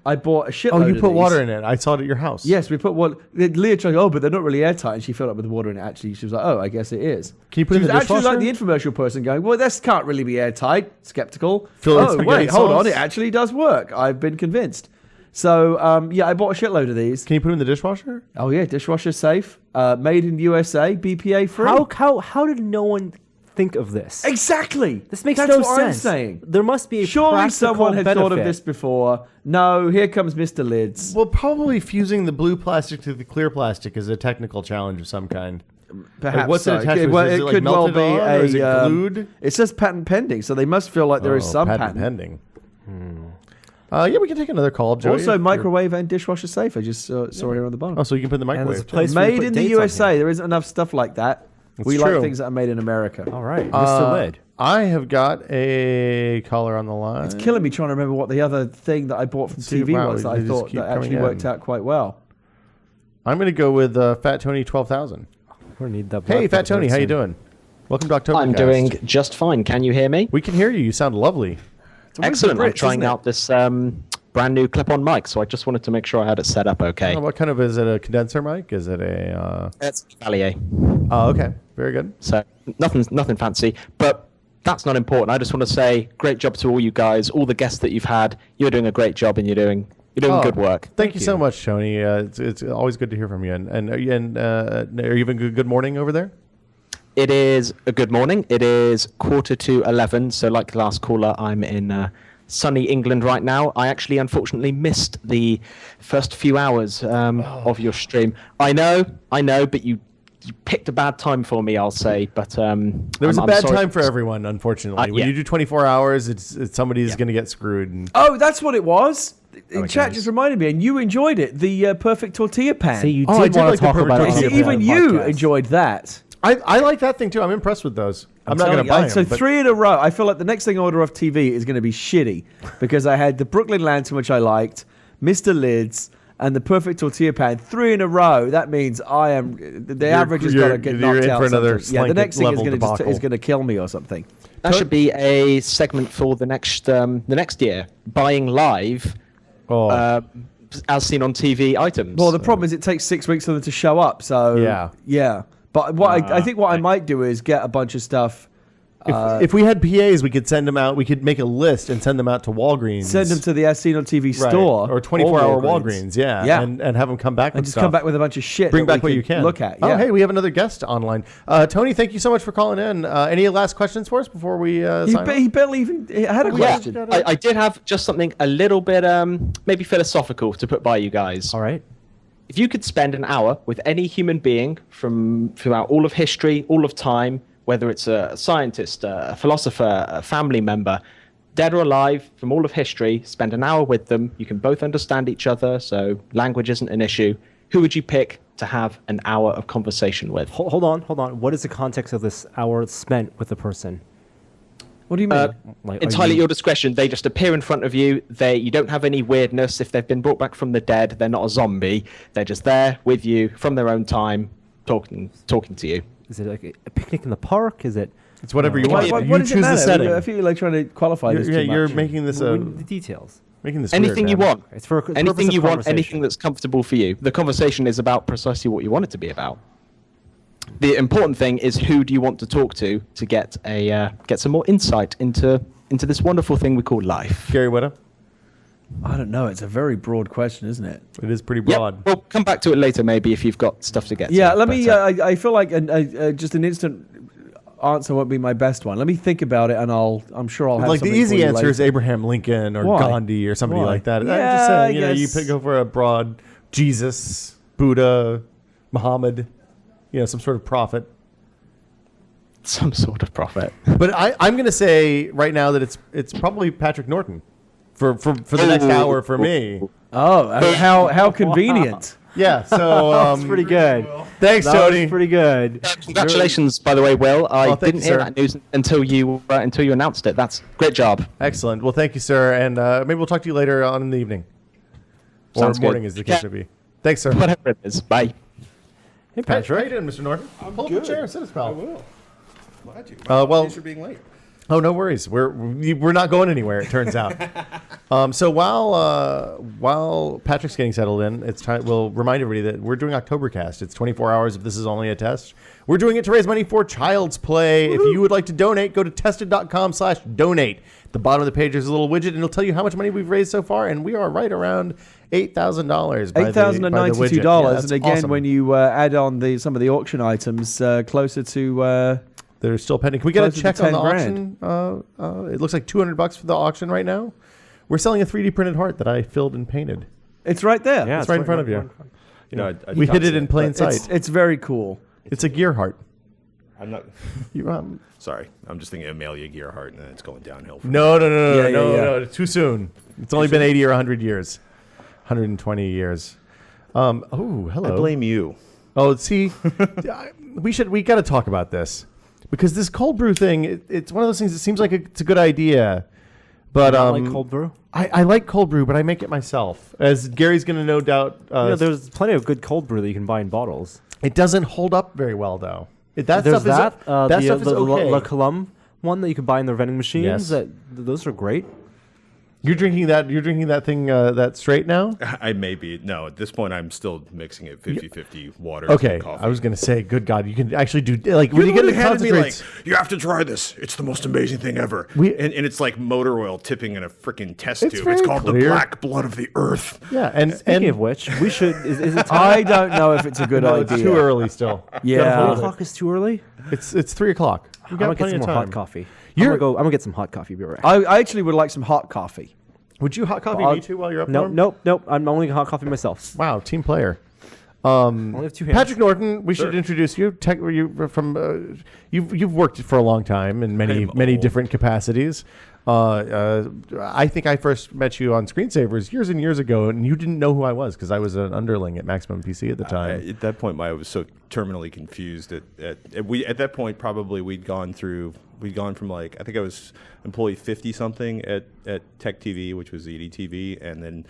I bought a shitload. Oh, you of put these. water in it. I saw it at your house. Yes, we put what Leah tried. Oh, but they're not really airtight, and she filled up with water. And actually, she was like, "Oh, I guess it is." Can you put she it in was the actually like dishwasher? the infomercial person going, "Well, this can't really be airtight." Skeptical. Fill it with Oh, spaghetti wait, hold sauce? on, it actually does work. I've been convinced. So yeah, I bought a shitload of these. Can you put it in the dishwasher? Oh yeah, dishwasher safe, made in USA, BPA free. How did no one think of this? Exactly. This makes That's no what sense. I'm saying. There must be a Surely practical someone had thought of benefit. this before. No, here comes Mr. Lids. Well, probably fusing the blue plastic to the clear plastic is a technical challenge of some kind. Perhaps what's it so. attached with? Well, Is it it, like, could well melted be on, or is it glued? It says patent pending, so they must feel like there is some patent. pending. Yeah, we can take another call, Joey. Also, if you're- microwave and dishwasher safe. I just saw here on the bottom. Oh, so you can put it in the And there's microwave. a too. place where you Made put in the dates on USA. here. There isn't enough stuff like that. We It's like true. things that are made in America. All right, Mr. Lid. I have got a caller on the line. It's killing me trying to remember what the other thing that I bought from See, TV wow, was that they I just thought keep that actually coming worked in. out quite well. I'm going to go with Fat Tony 12,000. We need that. Hey, black Fat Tony, how you soon. doing? Welcome to October. I'm doing just fine. Can you hear me? We can hear you. You sound lovely. Excellent. I'm Brits, trying isn't it? out this brand new clip-on mic, so I just wanted to make sure I had it set up okay. What kind of, is it a condenser mic? Is it a... It's Valier, Oh, okay. Very good. so nothing fancy, but that's not important. I just want to say great job to all you guys, all the guests that you've had. You're doing a great job, and you're doing Oh, good work. Thank you so much, Tony. It's always good to hear from you. And are you having a good morning over there? It is a good morning. It is 11:45, so like the last caller, I'm in sunny England right now. I actually, unfortunately, missed the first few hours of your stream. I know, but you picked a bad time for me, I'll say. But There was a bad time for everyone, unfortunately. When yeah. you do 24 hours, it's somebody's going to get screwed. And Oh, that's what it was. my Chat goodness. just reminded me, and you enjoyed it. The perfect tortilla pan. See, you Oh, I did did want like to the talk perfect about it. on tortilla the even you podcast. enjoyed that. I like that thing too. I'm impressed with those. I'm not going to telling buy you, them. So but 3 in a row. I feel like the next thing I order off TV is going to be shitty because I had the Brooklyn Lantern, which I liked, Mr. Lids, and the perfect tortilla pan. 3 in a row. That means I am the average has got to get you're knocked in out. for another something. Yeah, the slank next thing is level going debacle. to kill me or something. That should be a segment for the next year. Buying live, as seen on TV items. Well, the problem is it takes 6 weeks for them to show up. So Yeah. yeah. But what I think what I might do is get a bunch of stuff If we had PAs, we could send them out. We could make a list and send them out to Walgreens. Send them to the As Seen on TV Right. store or 24-hour Walgreens. Yeah. And have them come back and with just stuff. come back with a bunch of shit. Bring that back we what you could can. look at. Oh, Yeah. hey, we have another guest online. Tony, thank you so much for calling in. Any last questions for us before we sign off? He barely even had a question. Yeah, I did have just something a little bit maybe philosophical to put by you guys. All right. If you could spend an hour with any human being from throughout all of history, all of time, whether it's a scientist, a philosopher, a family member, dead or alive, from all of history, spend an hour with them. You can both understand each other, so language isn't an issue. Who would you pick to have an hour of conversation with? Hold on. What is the context of this hour spent with the person? What do you mean? Like, Entirely at your discretion. They just appear in front of you. You don't have any weirdness. If they've been brought back from the dead, they're not a zombie. They're just there with you from their own time, talking to you. Is it like a picnic in the park? Is it? It's whatever you want. What You does it choose the matter? setting. I feel you're like trying to qualify this too You're much. making this We need the details. making this Anything weird, you man. want. It's for the purpose Anything of you want. conversation. Anything that's comfortable for you. The conversation is about precisely what you want it to be about. The important thing is who do you want to talk to get some more insight into this wonderful thing we call life. Gary Whitta? I don't know. It's a very broad question, isn't it? It is pretty Yeah, broad. we'll come back to it later maybe if you've got stuff to get Yeah, to. let But, me. I feel like just an instant answer won't be my best one. Let me think about it, and I'm sure I'll have Like the something easy for you answer is later. Abraham Lincoln or Why? Gandhi or somebody Why? like that. I'm Yeah, just saying, I you guess. go for a broad Jesus, Buddha, Muhammad, some sort of prophet. some sort of prophet. But I'm going to say right now that it's probably Patrick Norton for the next hour for me. Oh, how convenient. Yeah, so That's pretty good. thanks, That Tony. was pretty good. Congratulations, by the way, Will. I thank didn't you, hear sir. that news until you announced it. That's great job. Excellent. Well, thank you, sir, and maybe we'll talk to you later on in the evening. Sounds or morning, good. as the case may be. Thanks, sir. Whatever it is. Bye. Hey, How you Patrick. doing, Mr. Norton? Pull up good. the chair and sit us, pal. I will. Glad to. Well- Thanks for being late. Oh, no worries. We're not going anywhere. It turns out. So while Patrick's getting settled in, it's time. We'll remind everybody that we're doing Oktoberkast. It's 24 hours. If this is only a test, we're doing it to raise money for Child's Play. If you would like to donate, go to tested.com/donate. At the bottom of the page, there's a little widget, and it'll tell you how much money we've raised so far, and we are right around $8,000. $8,092, and again, awesome. when you add on some of the auction items, closer to They're still pending. Can we get a Closer to check on the 10 auction? It looks like $200 for the auction right now. We're selling a 3D printed heart that I filled and painted. it's right there. Yeah, It's right in front of you. You know, I We hid it can't in say plain sight. It's very cool. It's a gear heart. I'm not. You, Sorry, I'm just thinking Amelia Gearhart, and then it's going downhill. No. Yeah, yeah. No. Too soon. It's only been 80 or 100 years. 120 years. Oh, hello. I blame you. Oh, see, we got to talk about this because this cold brew thing. It's one of those things. It seems like it's a good idea, but I like cold brew. I like cold brew, but I make it myself. As Gary's going to no doubt. There's plenty of good cold brew that you can buy in bottles. It doesn't hold up very well, though. That There's stuff is that stuff is the okay. La Colombe one that you can buy in their vending machines. Yes. Those are great. You're drinking that thing that straight now. I may be. No, at this point, I'm still mixing it 50-50 water Okay, and coffee. I was gonna say, good God, you can actually do like when You're you the get one into who handed me, like, concentrates. you have to try this. It's the most amazing thing ever. And it's like motor oil tipping in a freaking test It's tube. very It's called the clear. black blood of the earth. Yeah, and Speaking of which, we should. Is it time? I don't know if it's a good no, it's idea. too early still. Yeah. 4 o'clock is too early. It's 3 o'clock. We I'm got gonna get plenty some of more time. hot coffee. You're- I'm gonna get some hot coffee. Be right. I actually would like some hot coffee. Would you hot coffee I'll- me too while you're up? Nope, Norm? nope. I'm only hot coffee myself. Wow, team player. Only have 2 hands. Patrick Norton, we should introduce you. You've worked for a long time in many old. different capacities. I think I first met you on Screensavers years and years ago, and you didn't know who I was because I was an underling at Maximum PC at the time. At that point, I was so terminally confused. At that point, probably we'd gone from like, I think I was employee 50 something at Tech TV, which was EDTV, and then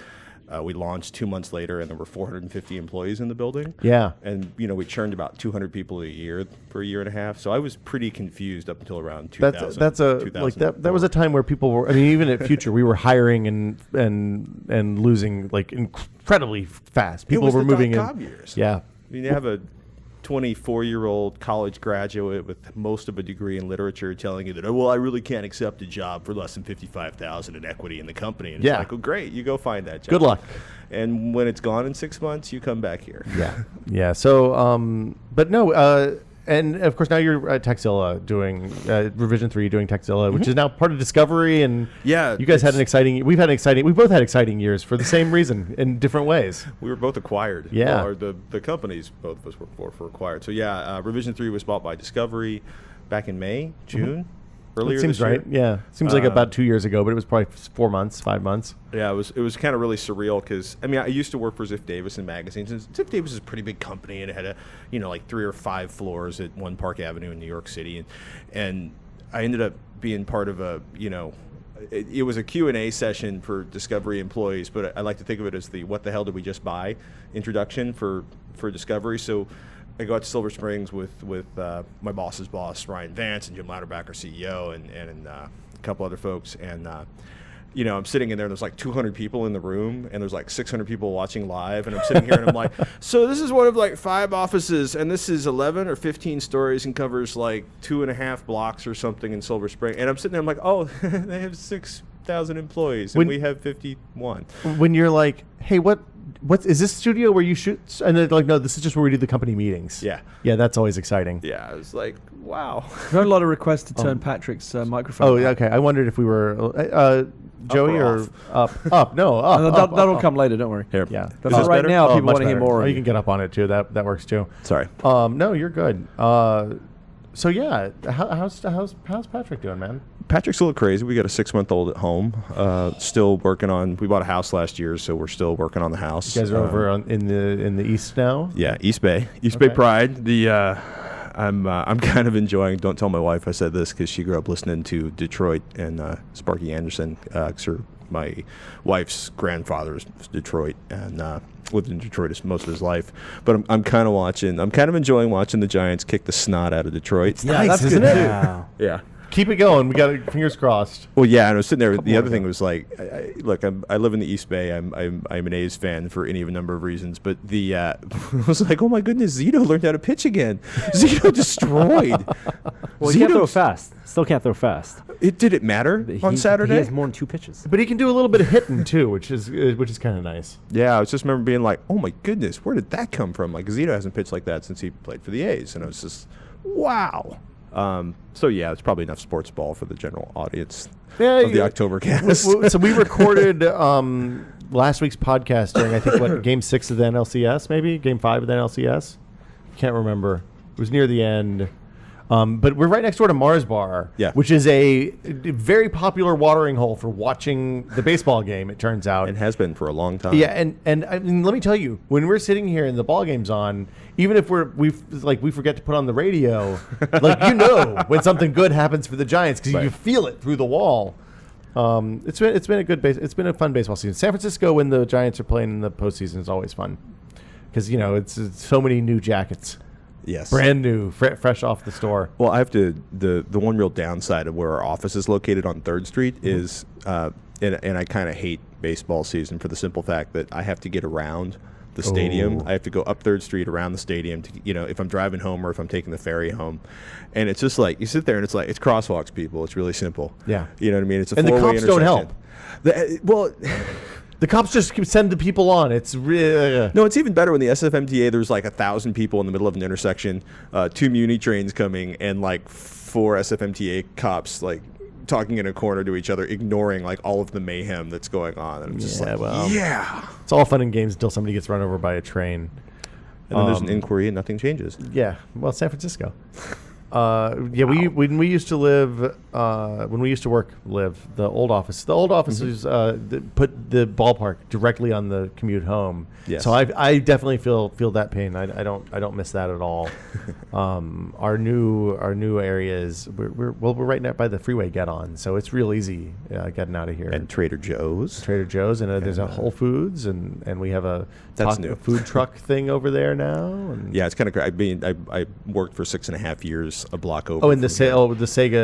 we launched 2 months later, and there were 450 employees in the building. Yeah. And we churned about 200 people a year for a year and a half. So I was pretty confused up until around 2000. That was a time where people were. I mean, even at Future, we were hiring and losing like incredibly fast. People it was were the moving dot-com in. years. Yeah. I mean, you have a 24-year-old college graduate with most of a degree in literature telling you that, oh, well, I really can't accept a job for less than $55,000 in equity in the company. And it's like, oh, great, you go find that job. Good luck. And when it's gone in 6 months, you come back here. Yeah. Yeah. So, but no, and of course now you're at Texilla doing Revision 3, doing Texilla, which is now part of Discovery. And Yeah, you guys had an exciting. We both had exciting years for the same reason in different ways. We were both acquired. Yeah. Or the companies both of us were acquired. So yeah, Revision 3 was bought by Discovery back in May, June. Earlier It seems this year. right. Yeah. Seems like about 2 years ago, but it was probably 4 months, 5 months. Yeah, it was kind of really surreal because I mean I used to work for Ziff Davis in magazines, and Ziff Davis is a pretty big company, and it had like 3 or 5 floors at One Park Avenue in New York City, and I ended up being part of a it was a Q&A session for Discovery employees, but I like to think of it as the what the hell did we just buy introduction for Discovery. So I go out to Silver Springs with my boss's boss, Ryan Vance, and Jim Louderback, our CEO, and a couple other folks. And, I'm sitting in there, and there's like 200 people in the room, and there's like 600 people watching live. And I'm sitting here, and I'm like, so this is one of like 5 offices, and this is 11 or 15 stories and covers like 2.5 blocks or something in Silver Spring. And I'm sitting there, I'm like, oh, they have 6,000 employees, and we have 51. When you're like, hey, what is this studio where you shoot? And they're like, no, this is just where we do the company meetings. Yeah. Yeah, that's always exciting. Yeah, I was like, wow. I've had a lot of requests to turn Patrick's microphone. Oh, on. yeah, okay. I wondered if we were Joey or or up. No, up. No, up, that'll up, come later. Don't worry. Here. Yeah. But Is for this right better? now, people much want to hear better. more. Oh, of you can get up on it too. That works too. Sorry. No, you're good. So yeah, how's Patrick doing, man? Patrick's a little crazy. We got a 6-month-old at home. Still working on. We bought a house last year, so we're still working on the house. You guys are over in the east now. Yeah, East Bay Pride. I'm kind of enjoying. Don't tell my wife I said this because she grew up listening to Detroit and Sparky Anderson. My wife's grandfather's Detroit and lived in Detroit most of his life. But I'm kind of watching. I'm kind of enjoying watching the Giants kick the snot out of Detroit. Yeah, nice, that's isn't good it? Yeah. Yeah. Keep it going. We got it, fingers crossed. Well, yeah, and I was sitting there. The more other thing ago. was like, look, I live in the East Bay. I'm an A's fan for any of a number of reasons. But I was like, oh my goodness, Zito learned how to pitch again. Zito destroyed. Well, he can't throw Zito's- fast. Still can't throw fast. Did it matter on Saturday? He has more than 2 pitches. But he can do a little bit of hitting too, which is kind of nice. Yeah, I was just remember being like, oh my goodness, where did that come from? Like, Zito hasn't pitched like that since he played for the A's, and I was just, wow. So yeah, it's probably enough sports ball for the general audience of the OCTOBERKAST. So we recorded last week's podcast during I think Game 6 of the NLCS, maybe Game 5 of the NLCS. Can't remember. It was near the end. But we're right next door to Mars Bar, which is a very popular watering hole for watching the baseball game, it turns out. It has been for a long time. Yeah, and I mean, let me tell you, when we're sitting here and the ball game's on, even if we forget to put on the radio, when something good happens for the Giants because you feel it through the wall. It's been a fun baseball season. San Francisco, when the Giants are playing in the postseason, is always fun because it's so many new jackets. Yes. Brand new, fresh off the store. Well, I have to. The one real downside of where our office is located on 3rd Street is, and I kind of hate baseball season for the simple fact that I have to get around the stadium. I have to go up 3rd Street around the stadium to, if I'm driving home or if I'm taking the ferry home. And it's just like, you sit there and it's like, it's crosswalks, people. It's really simple. Yeah. You know what I mean? It's a And the four-way cops don't intersection. help. The cops just send the people on. It's really No, it's even better when the SFMTA, there's like 1,000 people in the middle of an intersection, 2 Muni trains coming, and like 4 SFMTA cops like talking in a corner to each other, ignoring like all of the mayhem that's going on. And I'm just it's all fun and games until somebody gets run over by a train. And then there's an inquiry and nothing changes. Yeah, well, San Francisco. When we used to live, the old office. The old office was put the ballpark directly on the commute home. Yes. So I definitely feel that pain. I don't miss that at all. Our new area is we're right now by the freeway get on, so it's real easy getting out of here. And Trader Joe's, and there's a Whole Foods, and we have a new food truck thing over there now. And yeah, it's kind of great. I worked for 6.5 years a block over. Oh, and the Sega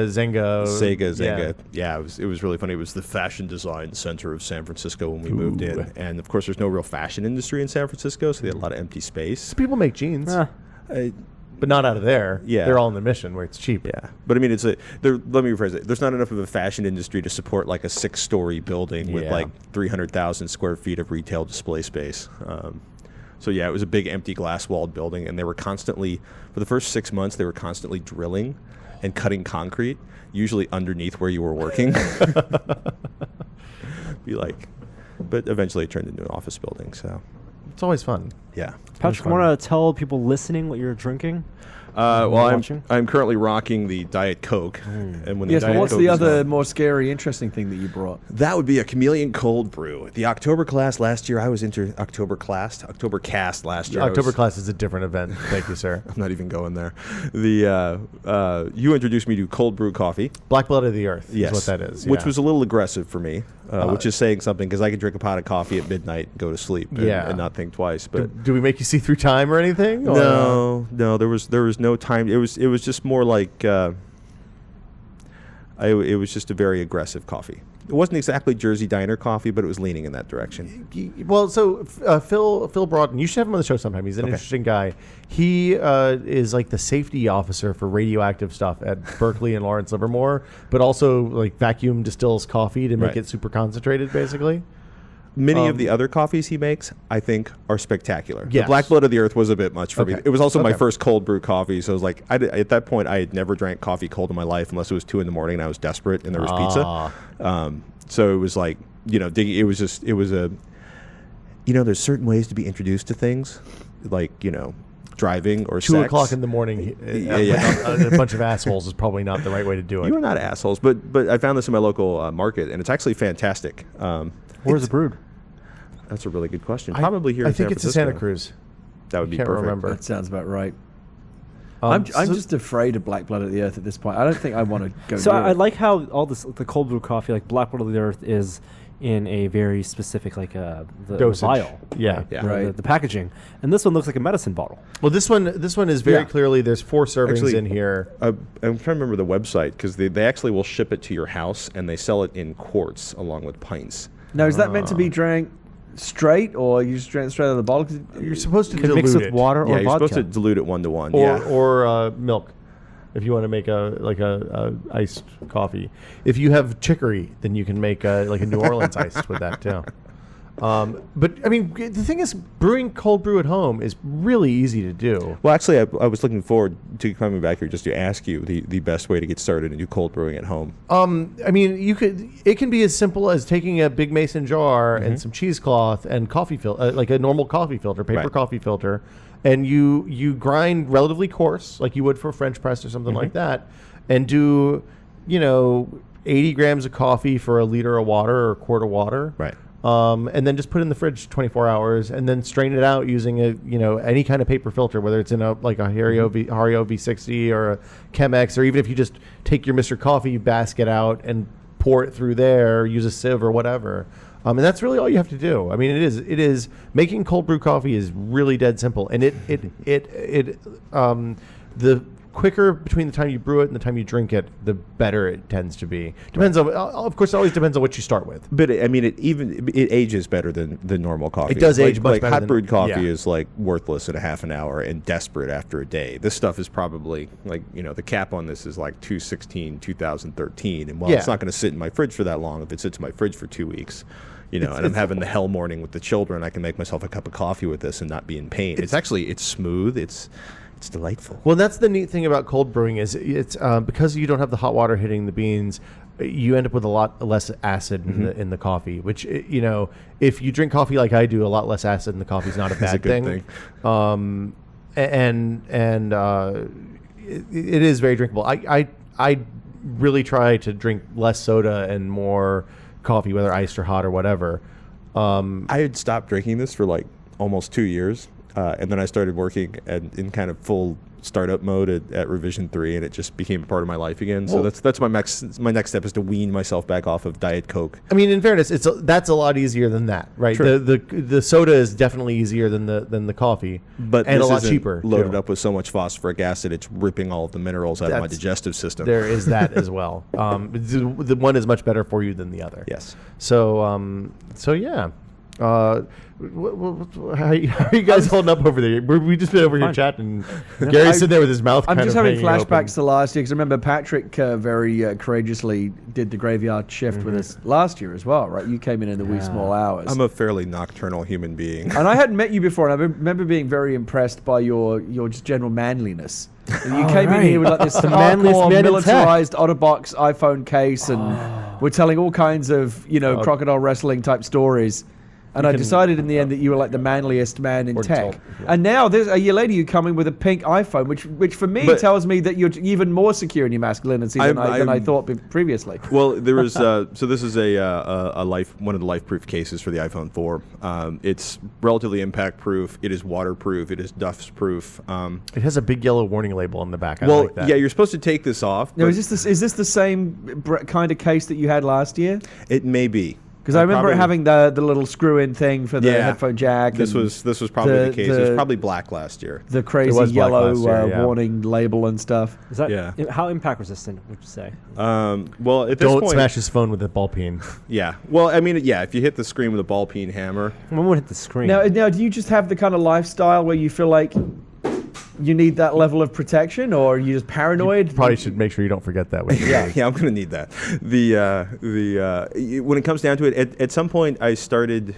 Zenga. Yeah, it was really funny. It was the fashion design center of San Francisco when we moved in, and of course, there's no real fashion industry in San Francisco, so they had a lot of empty space. People make jeans. but not out of there. Yeah. They're all in the Mission where it's cheap. Yeah, but I mean, let me rephrase it. There's not enough of a fashion industry to support like a 6-story building with like 300,000 square feet of retail display space. So yeah, it was a big empty glass-walled building, and they were constantly, for the first 6 months, they were constantly drilling and cutting concrete, usually underneath where you were working. But eventually it turned into an office building. So It's always fun. yeah. Patrick, want to tell people listening what you're drinking? Well, I'm currently rocking the Diet Coke, and when the Yes, but Diet what's Coke the is other gone- more scary, interesting thing that you brought? That would be a chameleon cold brew. The Oktoberkast last year, I was into Oktoberkast last year. Oktoberkast is a different event. Thank you, sir. I'm not even going there. You introduced me to cold brew coffee. Black Blood of the Earth Yes, is what that is. which yeah. was a little aggressive for me, which is saying something because I could drink a pot of coffee at midnight and go to sleep and not think twice. But Do we make you see through time or anything? Or, no, there was no time. It was just more like it was just a very aggressive coffee. It wasn't exactly Jersey Diner coffee, but it was leaning in that direction. Well, so Phil Broughton, you should have him on the show sometime. He's an interesting guy. He is like the safety officer for radioactive stuff at Berkeley and Lawrence Livermore, but also like vacuum distills coffee to make it super concentrated, basically. Many of the other coffees he makes, I think, are spectacular. Yes. The Black Blood of the Earth was a bit much for me. Okay. It was also my Okay. first cold brew coffee, so I was like, at that point, I had never drank coffee cold in my life unless it was 2 a.m. and I was desperate and there was pizza. So it was like, there's certain ways to be introduced to things, like, driving or 2 sex. o'clock in the morning, a bunch of assholes is probably not the right way to do it. You are not assholes, but I found this in my local market, and it's actually fantastic. Where's it brewed? That's a really good question. Probably here I in think San it's in Francisco. Santa Cruz. That would be Can't perfect. remember. That sounds about right. I'm so- just afraid of Black Blood of the Earth at this point. I don't think I want to go. So near I it. like how all this the cold brew coffee, like Black Blood of the Earth, is in a very specific the Dosage. vial. Yeah. Yeah. The- Right. The packaging, and this one looks like a medicine bottle. Well, this one is very Yeah. clearly there's 4 servings Actually, in here. I'm trying to remember the website because they actually will ship it to your house and they sell it in quarts along with pints. Now, is that meant to be drank straight, or you just drank straight out of the bottle? 'Cause You're supposed to Can dilute mix with it. water Yeah, or you're vodka. supposed to dilute it 1-to-1. or milk if you want to make a iced coffee. If you have chicory, then you can make a New Orleans iced with that too. But I mean, the thing is, brewing cold brew at home is really easy to do. Well, actually, I was looking forward to coming back here just to ask you the best way to get started and do cold brewing at home. I mean, it can be as simple as taking a big mason jar and some cheesecloth and coffee filter, like a normal coffee filter, paper Right. coffee filter, and you grind relatively coarse, like you would for a French press or something like that, and do 80 grams of coffee for a liter of water or a quart of water. Right. And then just put it in the fridge 24 hours, and then strain it out using any kind of paper filter, whether it's in a Hario V60 or a Chemex, or even if you just take your Mr. Coffee basket out and pour it through there, use a sieve or whatever. And that's really all you have to do. I mean, it is making cold brew coffee is really dead simple, and the quicker between the time you brew it and the time you drink it, the better it tends to be. Depends on, of course, it always depends on what you start with. But I mean, it ages better than normal coffee. It does age much like better hot than- brewed coffee yeah. is like worthless in a half an hour and desperate after a day. This stuff is probably like the cap on this is like 2013, and while Yeah. it's not going to sit in my fridge for that long, if it sits in my fridge for 2 weeks. And I'm having the hell morning with the children, I can make myself a cup of coffee with this and not be in pain. It's smooth. It's delightful. Well, that's the neat thing about cold brewing is it's because you don't have the hot water hitting the beans, you end up with a lot less acid in the coffee. Which if you drink coffee like I do, a lot less acid in the coffee is not a bad good thing. It is very drinkable. I really try to drink less soda and more coffee, whether iced or hot or whatever. I had stopped drinking this for like almost 2 years, and then I started working in kind of full startup mode at Revision 3, and it just became a part of my life again. So that's my next step is to wean myself back off of Diet Coke. I mean, in fairness, that's a lot easier than that, right? Sure. The soda is definitely easier than the coffee, But and this a lot isn't cheaper. loaded too. up with so much phosphoric acid, it's ripping all of the minerals out of my That's- digestive system. There is that as well. The one is much better for you than the other. Yes. So yeah. How are you guys holding up over there? We just been over here chatting. Gary's sitting there with his mouth. I'm kind just of having hanging flashbacks open. to last year because I remember Patrick very courageously did the graveyard shift with us last year as well, right? You came in the wee small hours. I'm a fairly nocturnal human being. And I hadn't met you before, and I remember being very impressed by your just general manliness. And you came in here with like this manliest hardcore, man in tech. militarized Otterbox iPhone case, and we're telling all kinds of crocodile wrestling type stories. And I decided in the end that you were like the manliest man in tech. And now there's a year later you come in with a pink iPhone, which for me tells me that you're even more secure in your masculinity than I thought previously. Well, there was so this is one of the life-proof cases for the iPhone 4. It's relatively impact-proof. It is waterproof. It is dust-proof. It has a big yellow warning label on the back. I Well, like that. yeah, you're supposed to take this off. Now, but is this the same kind of case that you had last year? It may be. Because I remember it having the little screw-in thing for the headphone jack. This and was probably the case. It was probably black last year. The crazy was black yellow last year, yeah. warning label and stuff. Is that Yeah. how impact resistant would you say? Well, at this Don't point, smash his phone with a ball peen. Yeah. Well, I mean, yeah. If you hit the screen with a ball peen hammer, When would hit the screen? Now, do you just have the kind of lifestyle where you feel like you need that level of protection, or are you just paranoid? Probably should make sure you don't forget that. When you yeah, I'm gonna need that. When it comes down to it, at some point I started.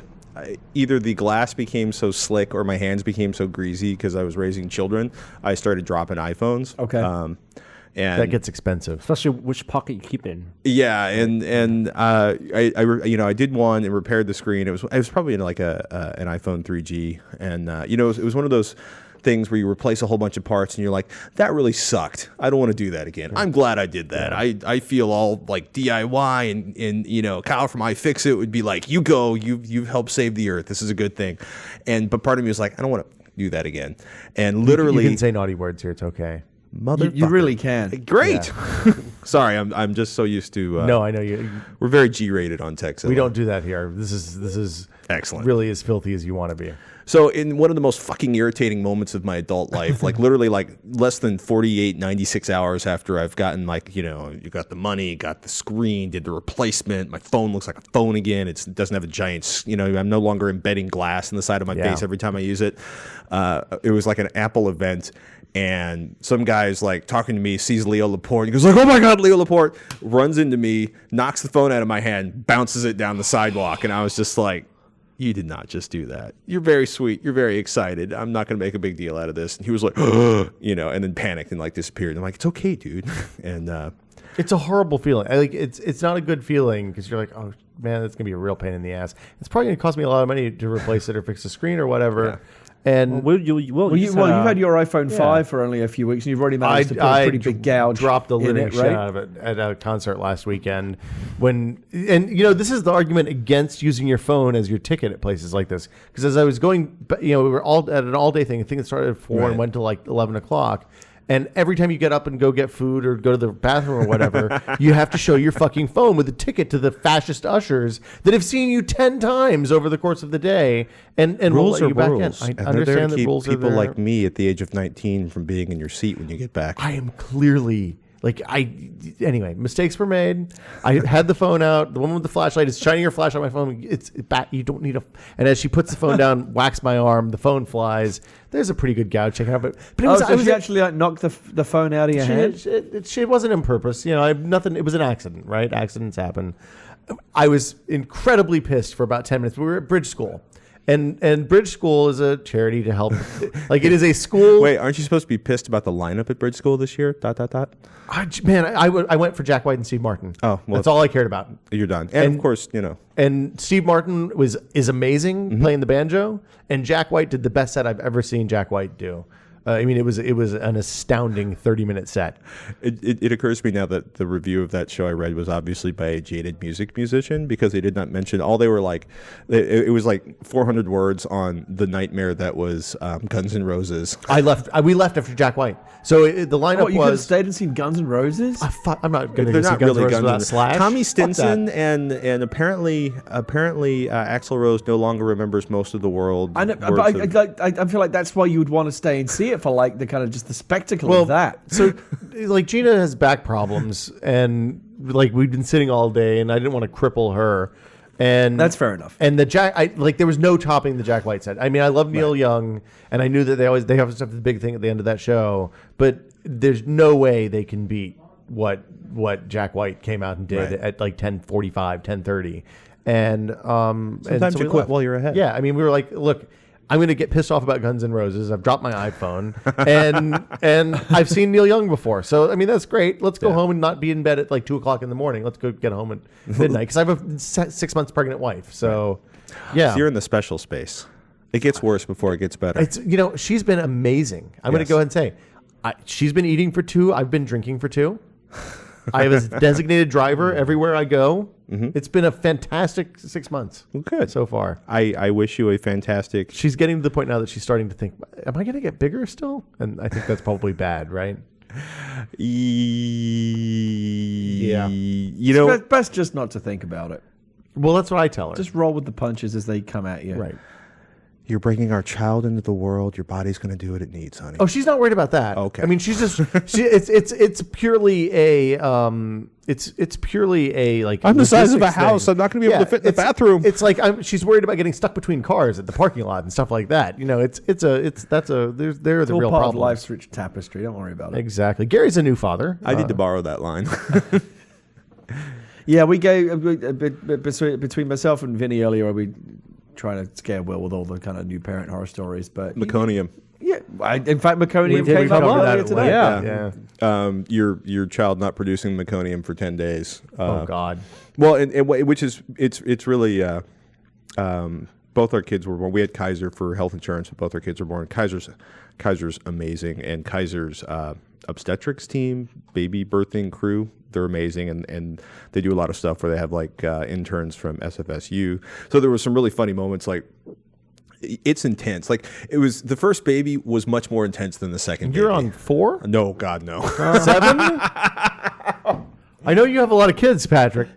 Either the glass became so slick or my hands became so greasy because I was raising children. I started dropping iPhones. Okay. And that gets expensive. Especially which pocket you keep in. yeah, and I did one and repaired the screen. It was probably in like an iPhone 3G, and it was one of those things where you replace a whole bunch of parts and you're like, that really sucked. I don't want to do that again. I'm glad I did that. I feel all like DIY and Kyle from iFixit would be like, you go, you've helped save the earth. This is a good thing. But part of me was like, I don't want to do that again. And literally, you can say naughty words here. It's okay. Motherfucker. You really can. Great. Sorry, I'm just so used to. No, I know you. We're very G-rated on Texas. We don't do that here. This is Excellent. Really as filthy as you want to be. So in one of the most fucking irritating moments of my adult life, like literally like less than 48, 96 hours after I've gotten you got the money, got the screen, did the replacement, my phone looks like a phone again. It doesn't have a giant, I'm no longer embedding glass in the side of my face every time I use it. It was like an Apple event. And some guy's like talking to me, sees Leo Laporte. He goes like, "Oh my God, Leo Laporte!" Runs into me, knocks the phone out of my hand, bounces it down the sidewalk, and I was just like, "You did not just do that. You're very sweet. You're very excited. I'm not going to make a big deal out of this." And he was like, and then panicked and like disappeared. And I'm like, "It's okay, dude." And it's a horrible feeling. It's not a good feeling because you're like, oh man, that's gonna be a real pain in the ass. It's probably gonna cost me a lot of money to replace it or fix the screen or whatever. Yeah. And you've had your iPhone 5 for only a few weeks, and you've already managed to put a pretty big gouge. Dropped the living in it, shit right? out of it at a concert last weekend. This is the argument against using your phone as your ticket at places like this. Because as I was going, we were all at an all-day thing. I think it started at 4 and went to like 11 o'clock. And every time you get up and go get food or go to the bathroom or whatever, you have to show your fucking phone with a ticket to the fascist ushers that have seen you 10 times over the course of the day and rules will let are you back rules. in. I and understand to the keep rules people are there. like me at the age of 19 from being in your seat when you get back. I am clearly anyway, mistakes were made. I had the phone out. The woman with the flashlight is shining her flashlight on my phone. It's back. You don't need and as she puts the phone down, whacks my arm. The phone flies. There's a pretty good gouge checking out. But it was, so she actually knocked the phone out of your hand? She wasn't on purpose. Nothing. It was an accident, right? Accidents happen. I was incredibly pissed for about 10 minutes. We were at Bridge School. And Bridge School is a charity to help. It is a school. Wait, aren't you supposed to be pissed about the lineup at Bridge School this year? ... I went for Jack White and Steve Martin. Oh, well, that's all I cared about. You're done. And of course, And Steve Martin is amazing playing the banjo. And Jack White did the best set I've ever seen Jack White do. It was an astounding 30-minute set. It occurs to me now that the review of that show I read was obviously by a jaded music musician because they did not mention all they were like. It was like 400 words on the nightmare that was Guns N' Roses. We left after Jack White. So the lineup you could have stayed and seen Guns N' Roses? I'm not going to They're see not Guns N' really Roses without Guns N' Slash. Tommy Stinson and apparently Axl Rose no longer remembers most of the world. I know, but I feel like that's why you would want to stay and see it for like the kind of just the spectacle of that. So Gina has back problems and we've been sitting all day and I didn't want to cripple her. And That's fair enough. And the there was no topping the Jack White set. I mean, I love Neil Young, and I knew that they have stuff the big thing at the end of that show, but there's no way they can beat what Jack White came out and did at like 10:45, 10:30. And Sometimes you quit while you're ahead. Yeah, I mean, we were like, look, I'm going to get pissed off about Guns N' Roses. I've dropped my iPhone, and I've seen Neil Young before. So, I mean, that's great. Let's go home and not be in bed at like 2 o'clock in the morning. Let's go get home at midnight because I have a 6 months pregnant wife. So, yeah. So you're in the special space. It gets worse before it gets better. It's she's been amazing. I'm going to go ahead and say, she's been eating for 2. I've been drinking for 2. I have a designated driver everywhere I go. Mm-hmm. It's been a fantastic 6 months. Well, good so far. I wish you a fantastic. She's getting to the point now that she's starting to think, am I going to get bigger still? And I think that's probably bad, right? Yeah. It's best just not to think about it. Well, that's what I tell her. Just roll with the punches as they come at you. Right. You're bringing our child into the world. Your body's going to do what it needs, honey. Oh, she's not worried about that. Okay. I mean, she's just it's purely a it's purely a like. I'm the size of a logistics house. thing. I'm not going to be able to fit in the bathroom. It's like she's worried about getting stuck between cars at the parking lot and stuff like that. They're the all real part problem. of life's rich tapestry. Don't worry about it. Exactly. Gary's a new father. I need to borrow that line. Yeah, we go between myself and Vinny earlier. We trying to scare Will with all the kind of new parent horror stories, but Meconium. Yeah, in fact, Meconium came up earlier today. Yeah. Your child not producing meconium for 10 days. Oh God. Well, and which is it's really both our kids were born. We had Kaiser for health insurance, but both our kids were born. Kaiser's amazing, and Kaiser's obstetrics team, baby birthing crew, they're amazing, and they do a lot of stuff where they have like interns from SFSU. So there was some really funny moments. Like, it's intense. Like, it was the first baby was much more intense than the second. You're baby. on 4? No, God, no. 7? I know you have a lot of kids, Patrick.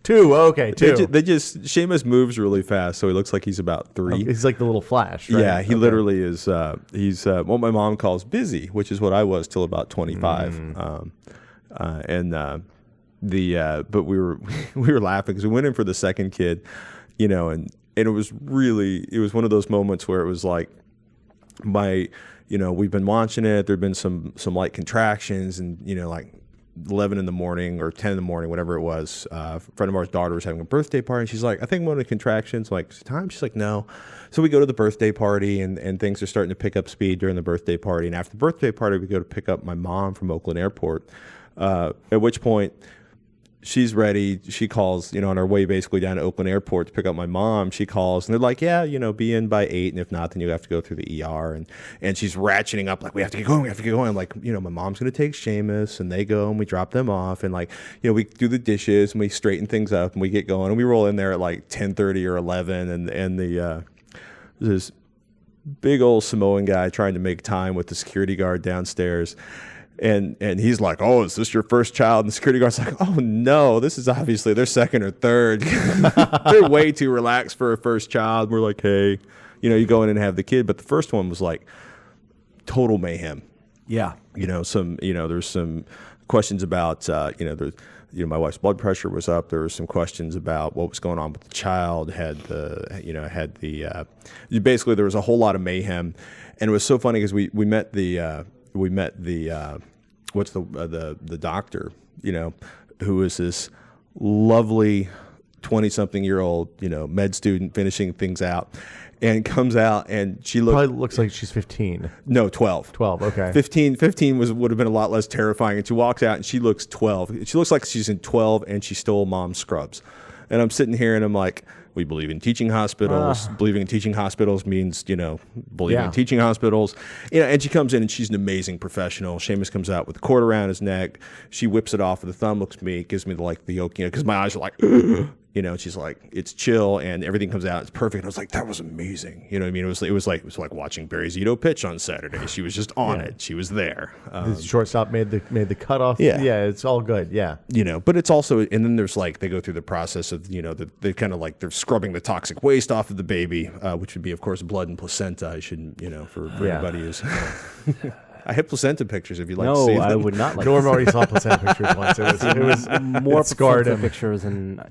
2. Okay, 2. They just Seamus moves really fast, so he looks like he's about 3. He's like the little Flash, right? Yeah, he literally is. He's what my mom calls busy, which is what I was till about 25. But we were laughing because we went in for the second kid, and it was one of those moments where it was like we've been watching it. There'd been some light contractions, and like 11 in the morning or 10 in the morning, whatever it was. A friend of ours' daughter was having a birthday party, and she's like, I think I'm going to contractions. I'm like, is it time? She's like, no. So we go to the birthday party, and things are starting to pick up speed during the birthday party. And after the birthday party, we go to pick up my mom from Oakland Airport, at which point she's ready. She calls, on our way basically down to Oakland Airport to pick up my mom. She calls, and they're like, yeah, be in by 8, and if not, then you have to go through the ER. And she's ratcheting up, like, we have to get going. I'm like, my mom's going to take Seamus, and they go, and we drop them off, and we do the dishes, and we straighten things up, and we get going, and we roll in there at like 10:30 or 11, and this big old Samoan guy trying to make time with the security guard downstairs. And he's like, oh, is this your first child? And the security guard's like, oh, no, this is obviously their second or third. They're way too relaxed for a first child. We're like, hey, you go in and have the kid. But the first one was like total mayhem. Yeah. There's some questions about, my wife's blood pressure was up. There were some questions about what was going on with the child. Basically there was a whole lot of mayhem. And it was so funny because we met the doctor, who was this lovely 20-something-year-old, med student finishing things out, and comes out, and she probably looks like she's 15. No, 12. 12, okay. 15 would have been a lot less terrifying, and she walks out, and she looks 12. She looks like she's in 12, and she stole mom's scrubs. And I'm sitting here, and I'm like, we believe in teaching hospitals. Believing in teaching hospitals means, believing in teaching hospitals. And she comes in, and she's an amazing professional. Seamus comes out with a cord around his neck. She whips it off with a thumb, looks at me, gives me the yoke, because my eyes are like, she's like, it's chill, and everything comes out. It's perfect. And I was like, that was amazing. You know what I mean? It was like watching Barry Zito pitch on Saturday. She was just on it. She was there. The shortstop made the cutoff. Yeah. Yeah, it's all good. Yeah. But it's also, and then there's they go through the process of, they kind of they're scrubbing the toxic waste off of the baby, which would be, of course, blood and placenta. I shouldn't, for everybody who's. I have placenta pictures if you'd like to see them. No, I would not like Norm already saw placenta pictures once. It was more scarred him. pictures and.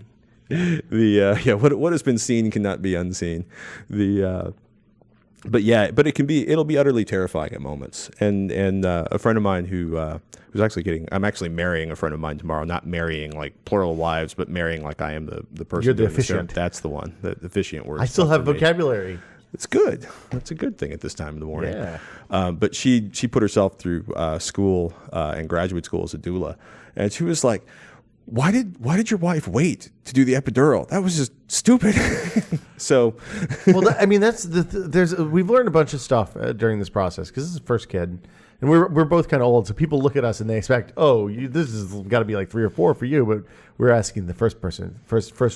What has been seen cannot be unseen. But it'll be utterly terrifying at moments. And a friend of mine I'm actually marrying a friend of mine tomorrow, not marrying like plural wives, but marrying like I am the person. You're the doing officiant. That's the one, the officiant word. I still have vocabulary. It's good. That's a good thing at this time of the morning. Yeah. But she put herself through school and graduate school as a doula, and she was like, why did your wife wait to do the epidural? That was just stupid. So, well, we've learned a bunch of stuff during this process because this is the first kid, and we're both kind of old, so people look at us and they expect, this has got to be like 3 or 4 for you, but we're asking the first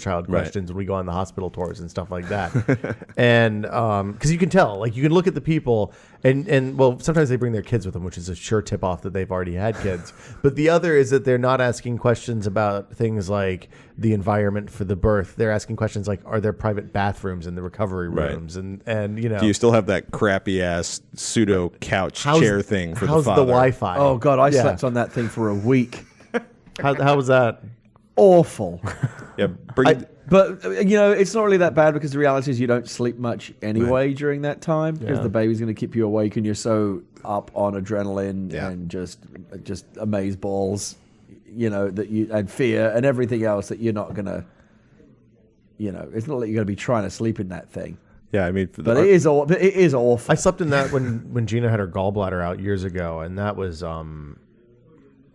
child questions when we go on the hospital tours and stuff like that, and because you can tell, like you can look at the people, and well, sometimes they bring their kids with them, which is a sure tip off that they've already had kids, but the other is that they're not asking questions about things like the environment for the birth. They're asking questions like, are there private bathrooms in the recovery rooms, and do you still have that crappy ass pseudo couch chair thing for the father? How's the Wi-Fi? Oh God, I slept on that thing for a week. How was that? Awful. Yeah, but it's not really that bad because the reality is you don't sleep much anyway during that time because the baby's going to keep you awake and you're so up on adrenaline and just amaze balls, that you and fear and everything else that you're not gonna, it's not like you're gonna be trying to sleep in that thing. Yeah, I mean, but it is awful. I slept in that when Gina had her gallbladder out years ago, and that was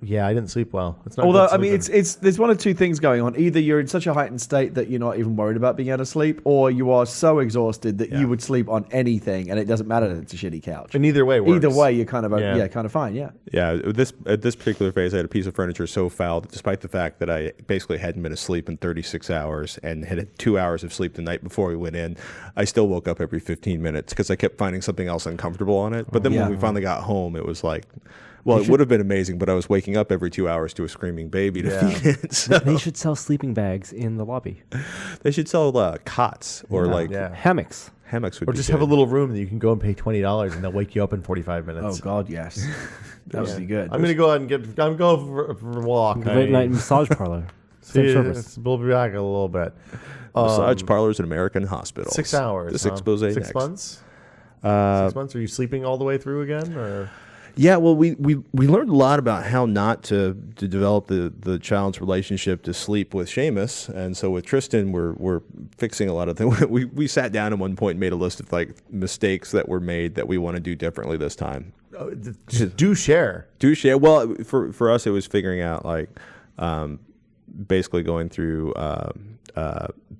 I didn't sleep well. It's not. Although I mean, it's there's one of two things going on. Either you're in such a heightened state that you're not even worried about being able to sleep, or you are so exhausted that you would sleep on anything, and it doesn't matter that it's a shitty couch. And either way works. Either way, you're kind of kind of fine. Yeah. Yeah. At this particular phase, I had a piece of furniture so foul that despite the fact that I basically hadn't been asleep in 36 hours and had 2 hours of sleep the night before we went in, I still woke up every 15 minutes because I kept finding something else uncomfortable on it. But then when we finally got home, it was like, well, it would have been amazing, but I was waking up every 2 hours to a screaming baby to feed it. So. They should sell sleeping bags in the lobby. They should sell cots or hammocks. Hammocks would or be just good. have a little room that you can go and pay $20 and they'll wake you up in 45 minutes. Oh God, yes. That would be good. I'm gonna go out and I'm going for a walk. Late night massage parlor. Same service. We'll be back in a little bit. Massage parlors in American hospitals. 6 hours. This expose 6 next. months. 6 months. Are you sleeping all the way through again, or? Yeah, well, we learned a lot about how not to develop the child's relationship to sleep with Seamus, and so with Tristan, we're fixing a lot of things. We sat down at one point and made a list of like mistakes that were made that we want to do differently this time. Do share. Well, for us, it was figuring out like basically going through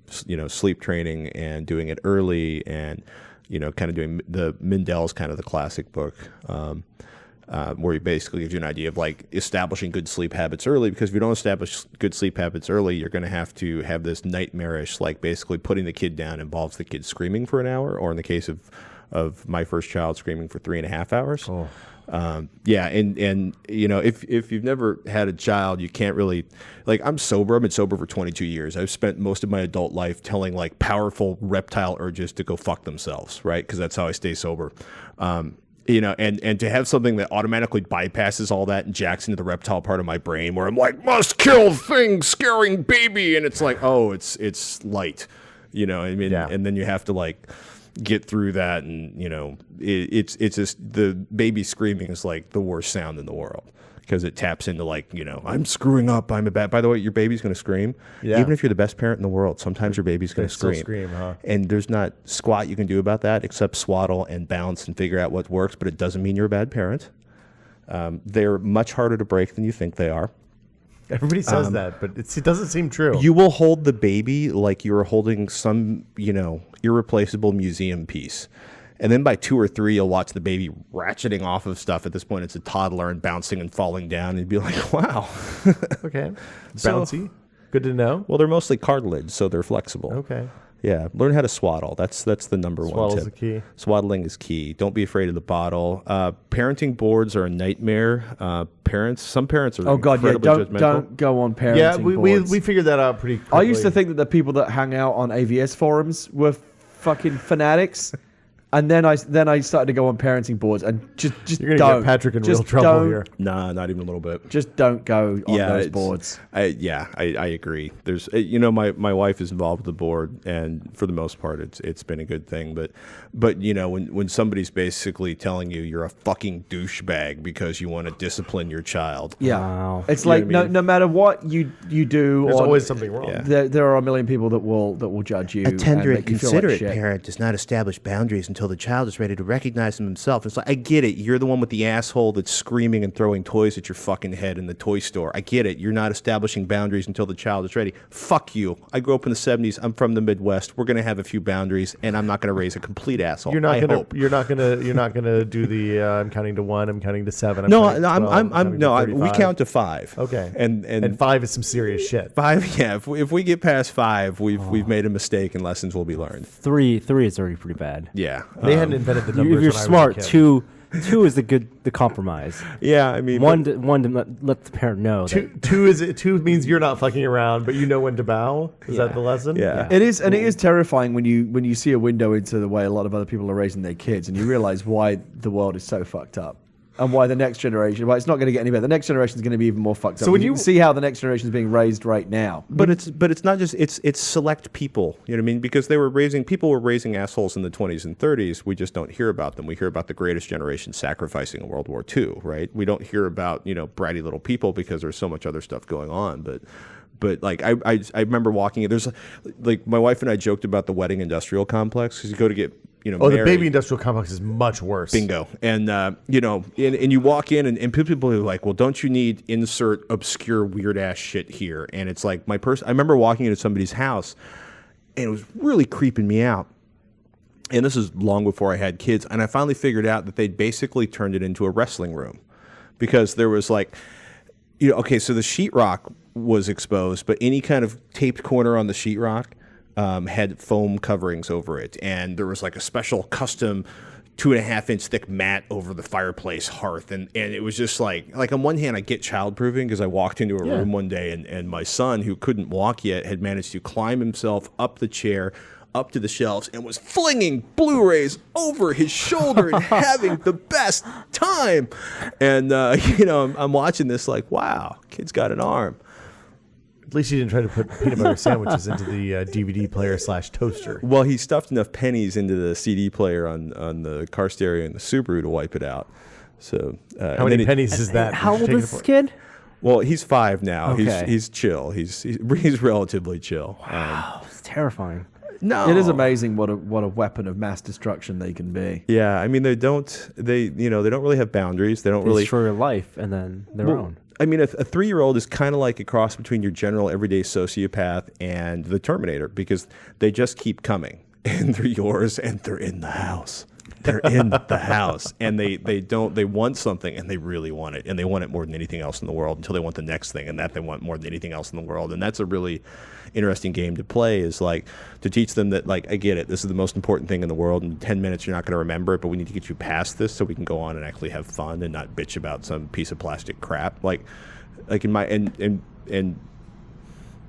sleep training and doing it early, and kind of doing the Mendel's kind of the classic book. Where he basically gives you an idea of like establishing good sleep habits early, because if you don't establish good sleep habits early, you're going to have this nightmarish, like basically putting the kid down involves the kid screaming for an hour, or in the case of my first child, screaming for 3.5 hours. Oh. And if you've never had a child, you can't really, like, I've been sober for 22 years. I've spent most of my adult life telling like powerful reptile urges to go fuck themselves, right? Because that's how I stay sober. And to have something that automatically bypasses all that and jacks into the reptile part of my brain where I'm like, must kill thing, scaring baby, and it's like, oh, it's light, and then you have to like get through that, and it's just the baby screaming is like the worst sound in the world. Because it taps into like, I'm screwing up. I'm a bad. By the way, your baby's going to scream. Yeah. Even if you're the best parent in the world, sometimes your baby's going to scream. Huh? And there's not squat you can do about that except swaddle and bounce and figure out what works. But it doesn't mean you're a bad parent. They're much harder to break than you think they are. Everybody says that, but it doesn't seem true. You will hold the baby like you're holding some, irreplaceable museum piece. And then by 2 or 3, you'll watch the baby ratcheting off of stuff. At this point, it's a toddler and bouncing and falling down. And you'd be like, wow. Okay. Bouncy. Good to know. Well, they're mostly cartilage, so they're flexible. Okay. Yeah. Learn how to swaddle. That's the number one Swaddle's tip. the key. Swaddling is key. Don't be afraid of the bottle. Parenting boards are a nightmare. Some parents are incredibly judgmental. Don't go on parenting boards. we figured that out pretty quickly. I used to think that the people that hang out on AVS forums were fucking fanatics. And then I started to go on parenting boards and just You're gonna don't. get Patrick in Just real trouble don't- here. Nah, not even a little bit. Just don't go on those it's- boards. I agree. There's, my wife is involved with the board, and for the most part, it's been a good thing. But when somebody's basically telling you you're a fucking douchebag because you want to discipline your child, Yeah, Wow. it's You know like what I mean? no matter what you do, There's or always something wrong. Yeah. there are a million people that will judge you. a tender and make you feel like considerate shit. parent does not establish boundaries until the child is ready to recognize them himself. It's like, I get it. You're the one with the asshole that's screaming and throwing toys at your fucking head in the toy store. I get it. You're not establishing boundaries until the child is ready. Fuck you. I grew up in the 70s. I'm from the Midwest. We're going to have a few boundaries, and I'm not going to raise a complete asshole. You're not I gonna. hope. You're not gonna do the. I'm counting to 1. I'm counting to 7. No, counting to 12, I'm no. counting to We 35. count to 5. Okay. And 5 is some serious shit. 5. Yeah. If we get past 5, we've made a mistake, and lessons will be learned. Three is already pretty bad. Yeah. They hadn't invented the numbers. If you're when I was a smart, kid. two is the compromise. Yeah. I mean, One to let the parent know. Two means you're not fucking around, but you know when to bow. Is that the lesson? Yeah. It is, and it is terrifying when you see a window into the way a lot of other people are raising their kids, and you realize why the world is so fucked up, and why the next generation, why it's not going to get any better. The next generation is going to be even more fucked up. So when you you can see how the next generation is being raised right now. But it's not just it's select people. You know what I mean? Because people were raising assholes in the 20s and 30s. We just don't hear about them. We hear about the greatest generation sacrificing in World War II, right? We don't hear about bratty little people because there's so much other stuff going on. But like I remember walking. There's like my wife and I joked about the wedding industrial complex because you go to get Oh, the married. baby industrial complex is much worse. Bingo. And, and you walk in and people are like, well, don't you need insert obscure weird ass shit here? And it's like I remember walking into somebody's house and it was really creeping me out. And this is long before I had kids. And I finally figured out that they'd basically turned it into a wrestling room because there was like, okay, so the sheetrock was exposed, but any kind of taped corner on the sheetrock had foam coverings over it, and there was like a special custom 2.5-inch thick mat over the fireplace hearth, and it was just like on one hand I get childproofing because I walked into a room one day and my son, who couldn't walk yet, had managed to climb himself up the chair, up to the shelves, and was flinging Blu-rays over his shoulder and having the best time. And I'm watching this like, wow, kid's got an arm. At least you didn't try to put peanut butter sandwiches into the DVD player / toaster. Well, he stuffed enough pennies into the CD player on the car stereo in the Subaru to wipe it out. So How many pennies is that? How Did old you take is it this for- kid? Well, he's 5 now. Okay. He's chill. He's relatively chill. Oh, it's terrifying. No, It is amazing what a weapon of mass destruction they can be. Yeah, I mean they don't really have boundaries. They don't They really. destroy your life and then their Well, own. I mean, a 3-year-old is kind of like a cross between your general everyday sociopath and the Terminator because they just keep coming and they're yours and they're in the house. They're in the house and they want something and they really want it and they want it more than anything else in the world until they want the next thing and that they want more than anything else in the world. And that's a really interesting game to play, is like to teach them that, like, I get it, this is the most important thing in the world. In 10 minutes you're not going to remember it, but we need to get you past this so we can go on and actually have fun and not bitch about some piece of plastic crap. Like in my and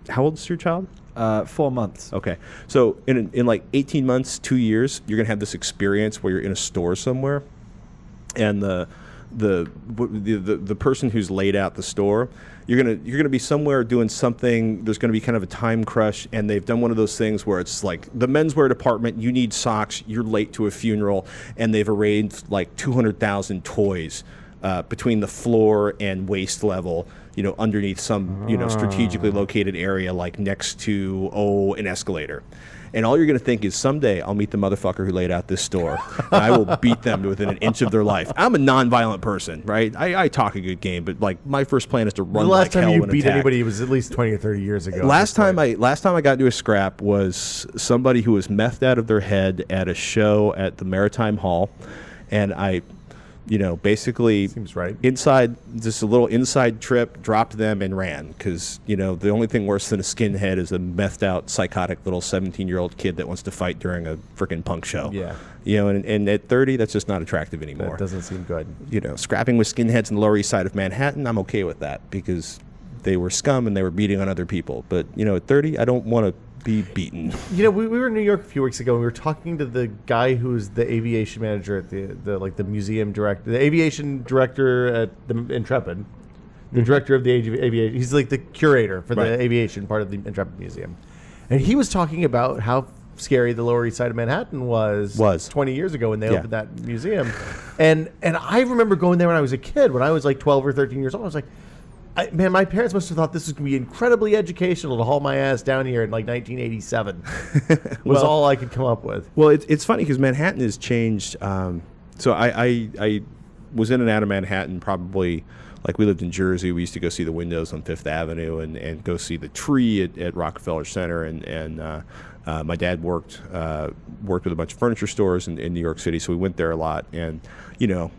how old is your child? 4 months. Okay, so in like 18 months, 2 years, you're gonna have this experience where you're in a store somewhere, and the person who's laid out the store, you're gonna be somewhere doing something. There's gonna be kind of a time crush, and they've done one of those things where it's like the menswear department. You need socks. You're late to a funeral, and they've arranged like 200,000 toys between the floor and waist level, underneath some, strategically located area, like next to, an escalator. And all you're going to think is, someday I'll meet the motherfucker who laid out this store, and I will beat them to within an inch of their life. I'm a nonviolent person, right? I talk a good game, but like my first plan is to run The like last time hell you when beat attacked. anybody was at least 20 or 30 years ago. Last time I got into a scrap was somebody who was methed out of their head at a show at the Maritime Hall, and I, basically Seems right. inside just a little inside trip, dropped them and ran because the only thing worse than a skinhead is a methed out psychotic little 17-year-old kid that wants to fight during a freaking punk show. Yeah. And at 30, that's just not attractive anymore. That doesn't seem good. Scrapping with skinheads in the Lower East Side of Manhattan, I'm okay with that because they were scum and they were beating on other people. But at 30, I don't want to be beaten. You know, we were in New York a few weeks ago. And we were talking to the guy who's the aviation manager at the museum director, the aviation director at the Intrepid, the director of the aviation. He's like the curator for the aviation part of the Intrepid Museum, and he was talking about how scary the Lower East Side of Manhattan was 20 years ago when they opened that museum, and I remember going there when I was a kid, when I was like 12 or 13 years old. I was like, man, my parents must have thought this was going to be incredibly educational to haul my ass down here in like 1987. Was all I could come up with. Well, it's funny because Manhattan has changed. So I was in and out of Manhattan probably, like we lived in Jersey. We used to go see the windows on Fifth Avenue and go see the tree at Rockefeller Center. And my dad worked with a bunch of furniture stores in New York City, so we went there a lot. And Junior's.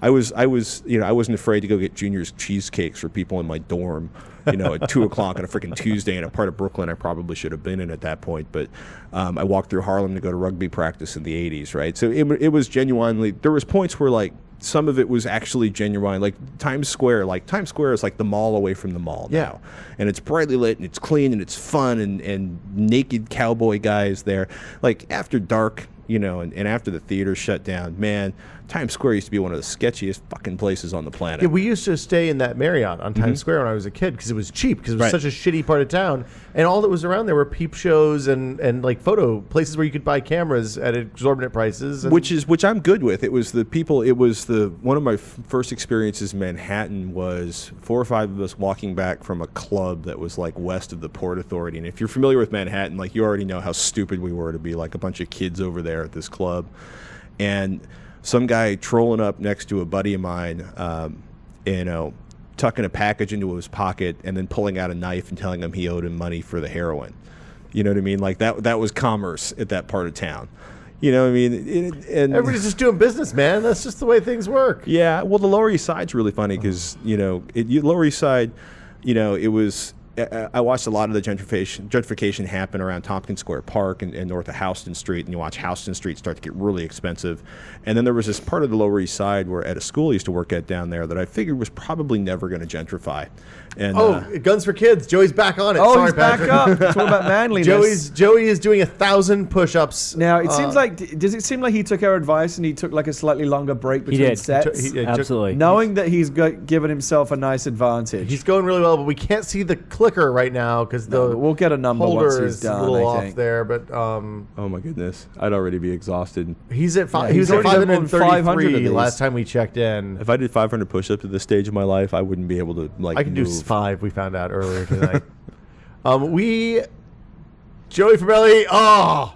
I wasn't afraid to go get Junior's cheesecakes for people in my dorm. At 2:00 on a freaking Tuesday in a part of Brooklyn I probably should have been in at that point. But I walked through Harlem to go to rugby practice in the '80s, right? So it was genuinely. There was points where like some of it was actually genuine, like Times Square. Like Times Square is like the mall away from the mall now, and it's brightly lit and it's clean and it's fun and naked cowboy guys there. Like after dark. And after the theater shut down, man, Times Square used to be one of the sketchiest fucking places on the planet. Yeah, we used to stay in that Marriott on Times Square when I was a kid because it was cheap, because it was such a shitty part of town. And all that was around there were peep shows and like photo places where you could buy cameras at exorbitant prices. Which I'm good with. It was one of my first experiences in Manhattan was 4 or 5 of us walking back from a club that was like west of the Port Authority. And if you're familiar with Manhattan, like you already know how stupid we were to be like a bunch of kids over there at this club. And some guy trolling up next to a buddy of mine, tucking a package into his pocket and then pulling out a knife and telling him he owed him money for the heroin. You know what I mean? Like that was commerce at that part of town. You know what I mean? And everybody's just doing business, man. That's just the way things work. Yeah. Well, the Lower East Side's really funny because, Lower East Side, it was... I watched a lot of the gentrification happen around Tompkins Square Park and north of Houston Street, and you watch Houston Street start to get really expensive. And then there was this part of the Lower East Side where at a school I used to work at down there that I figured was probably never going to gentrify. And, Guns for Kids. Joey's back on it. Oh, Sorry, he's Patrick. back up. It's all about manliness. Joey is doing 1,000 push-ups. Now, it seems like, does it seem like he took our advice and he took like a slightly longer break between sets? Absolutely. Knowing that he's given himself a nice advantage. He's going really well, but we can't see the clicker right now because we'll get a number once holder he's is done, a little I off think. there. But oh my goodness, I'd already be exhausted. He's at Yeah, he was he's at already done more than 533 500 of last time we checked in. If I did 500 push-ups at this stage of my life, I wouldn't be able to I can do move. 5. We found out earlier tonight. Joey Fabelli.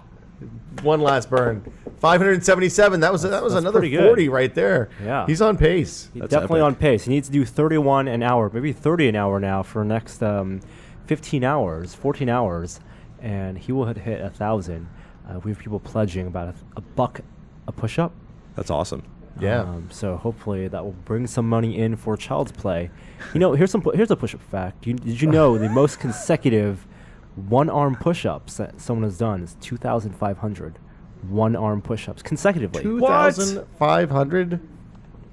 One last burn. 577. That was another pretty good. 40 right there. Yeah. He's on pace. He's That's definitely epic. on pace. He needs to do 31 an hour, maybe 30 an hour now for the next 15 hours, 14 hours, and he will hit 1,000. We have people pledging about $1 a push-up. That's awesome. Yeah. So hopefully that will bring some money in for Child's Play. Here's a push-up fact. Did you know the most consecutive one-arm push-ups that someone has done is 2,500 one-arm push-ups consecutively? 2,500.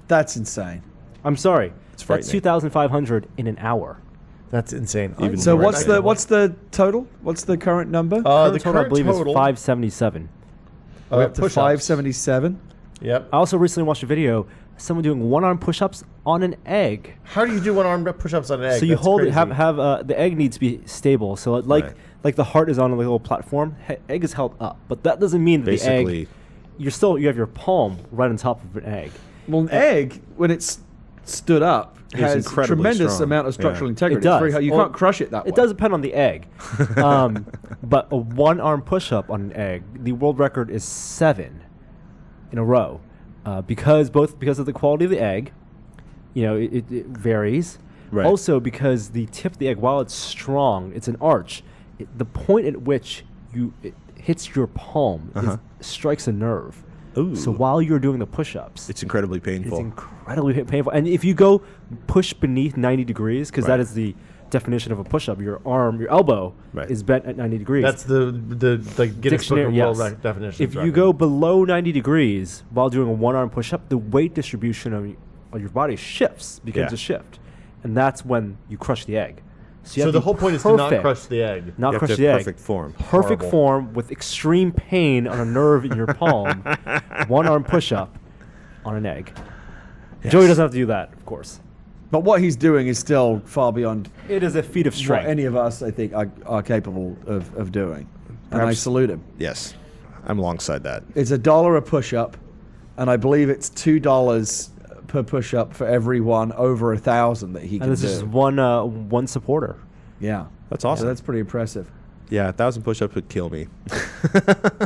That's insane. I'm sorry. It's That's frightening. 2,500 in an hour. That's insane. Even So more what's the total? What's the current number? the Current total, I believe, total is 577. We're up to push-ups. 577. Yep. I also recently watched a video, someone doing one-arm push-ups on an egg. How do you do one-arm push-ups on an egg? So you That's hold it, crazy. have the egg needs to be stable. So like the heart is on a little platform, egg is held up, but that doesn't mean that the Basically, egg. You have your palm right on top of an egg. Well, an egg, when it's stood up, has incredibly tremendous strong. amount of structural Yeah. integrity. It does. It's very hard. You Well, can't crush it that way. It does depend on the egg. But a one-arm push-up on an egg, the world record is 7 in a row, because of the quality of the egg. It varies. Right. Also because the tip of the egg, while it's strong, it's an arch. The point at which it hits your palm strikes a nerve. Ooh. So while you're doing the push-ups, it's incredibly painful. it's incredibly painful. And if you go push beneath 90 degrees, because that is the definition of a push-up, your elbow is bent at 90 degrees. That's the Guinness Book of World definition. If you go below 90 degrees while doing a one-arm push-up, the weight distribution of your body shifts, begins to shift. And that's when you crush the egg. So, you So have the to whole be point is to not perfect. crush the egg. Not You have crush to the have egg. perfect form. Perfect Horrible. form with extreme pain on a nerve in your palm. One arm push-up on an egg. Joey doesn't have to do that, of course. But what he's doing is still far beyond It is a feat of what strength. any of us, I think, are capable of doing. And I Perhaps- salute him. Yes, I'm alongside that. It's $1 a push-up, and I believe it's $2 per push-up for every one over 1,000 that he can And this do. is one supporter. Yeah, That's awesome. So that's pretty impressive. Yeah, 1,000 push-ups would kill me.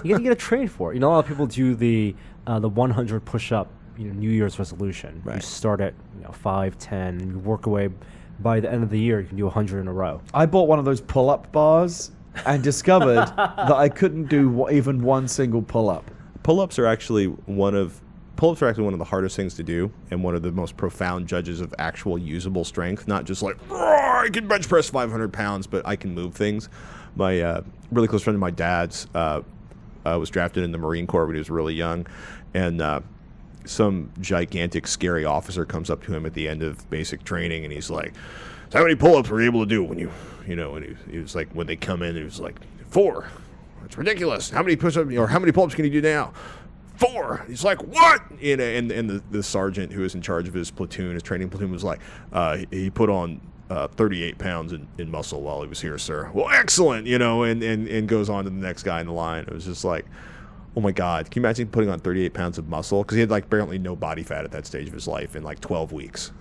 You gotta get a train for it. You know, a lot of people do the 100 push-up, New Year's resolution. You Right. start at 5, 10, and you work away. By the end of the year, you can do 100 in a row. I bought one of those pull-up bars and discovered that I couldn't do even one single pull-up. Pull-ups are actually one of the hardest things to do, and one of the most profound judges of actual usable strength. Not just like, I can bench press 500 pounds, but I can move things. My really close friend of my dad's was drafted in the Marine Corps when he was really young, and some gigantic, scary officer comes up to him at the end of basic training, and he's like, "So how many pull-ups were you able to do when and he was like, when they come in, he was like, 4. It's ridiculous. How many push-ups or how many pull-ups can you do now? 4. He's like, what? And the sergeant who was in charge of his platoon, his training platoon, was like, he put on 38 pounds in muscle while he was here, sir. Well, excellent, and goes on to the next guy in the line. It was just like, oh my God, can you imagine putting on 38 pounds of muscle? Because he had like barely no body fat at that stage of his life in like 12 weeks.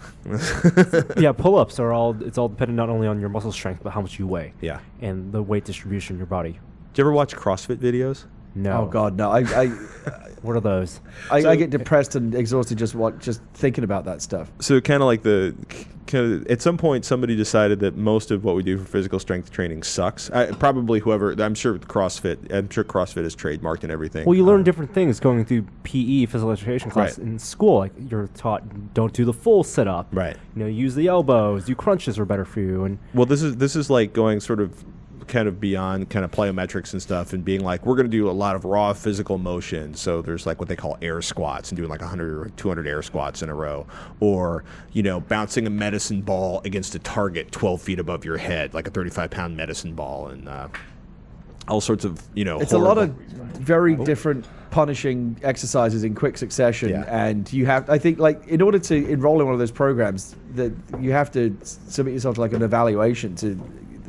Yeah, pull-ups it's all dependent not only on your muscle strength, but how much you weigh. Yeah. And the weight distribution in your body. Do you ever watch CrossFit videos? No. Oh God, no! What are those? I get depressed and exhausted just thinking about that stuff. So kind of like at some point somebody decided that most of what we do for physical strength training sucks. Probably whoever, I'm sure CrossFit is trademarked and everything. Well, you learn different things going through PE, physical education class, Right. in school. Like you're taught, don't do the full sit-up. Right. Use the elbows. Do crunches are better for you. And Well, this is like going sort of kind of beyond kind of plyometrics and stuff, and being like, we're going to do a lot of raw physical motion. So there's like what they call air squats, and doing like 100 or 200 air squats in a row, or bouncing a medicine ball against a target 12 feet above your head, like a 35-pound medicine ball, and all sorts of It's a lot of very different punishing exercises in quick succession, Yeah. and you have, I think, like in order to enroll in one of those programs, that you have to submit yourself to like an evaluation.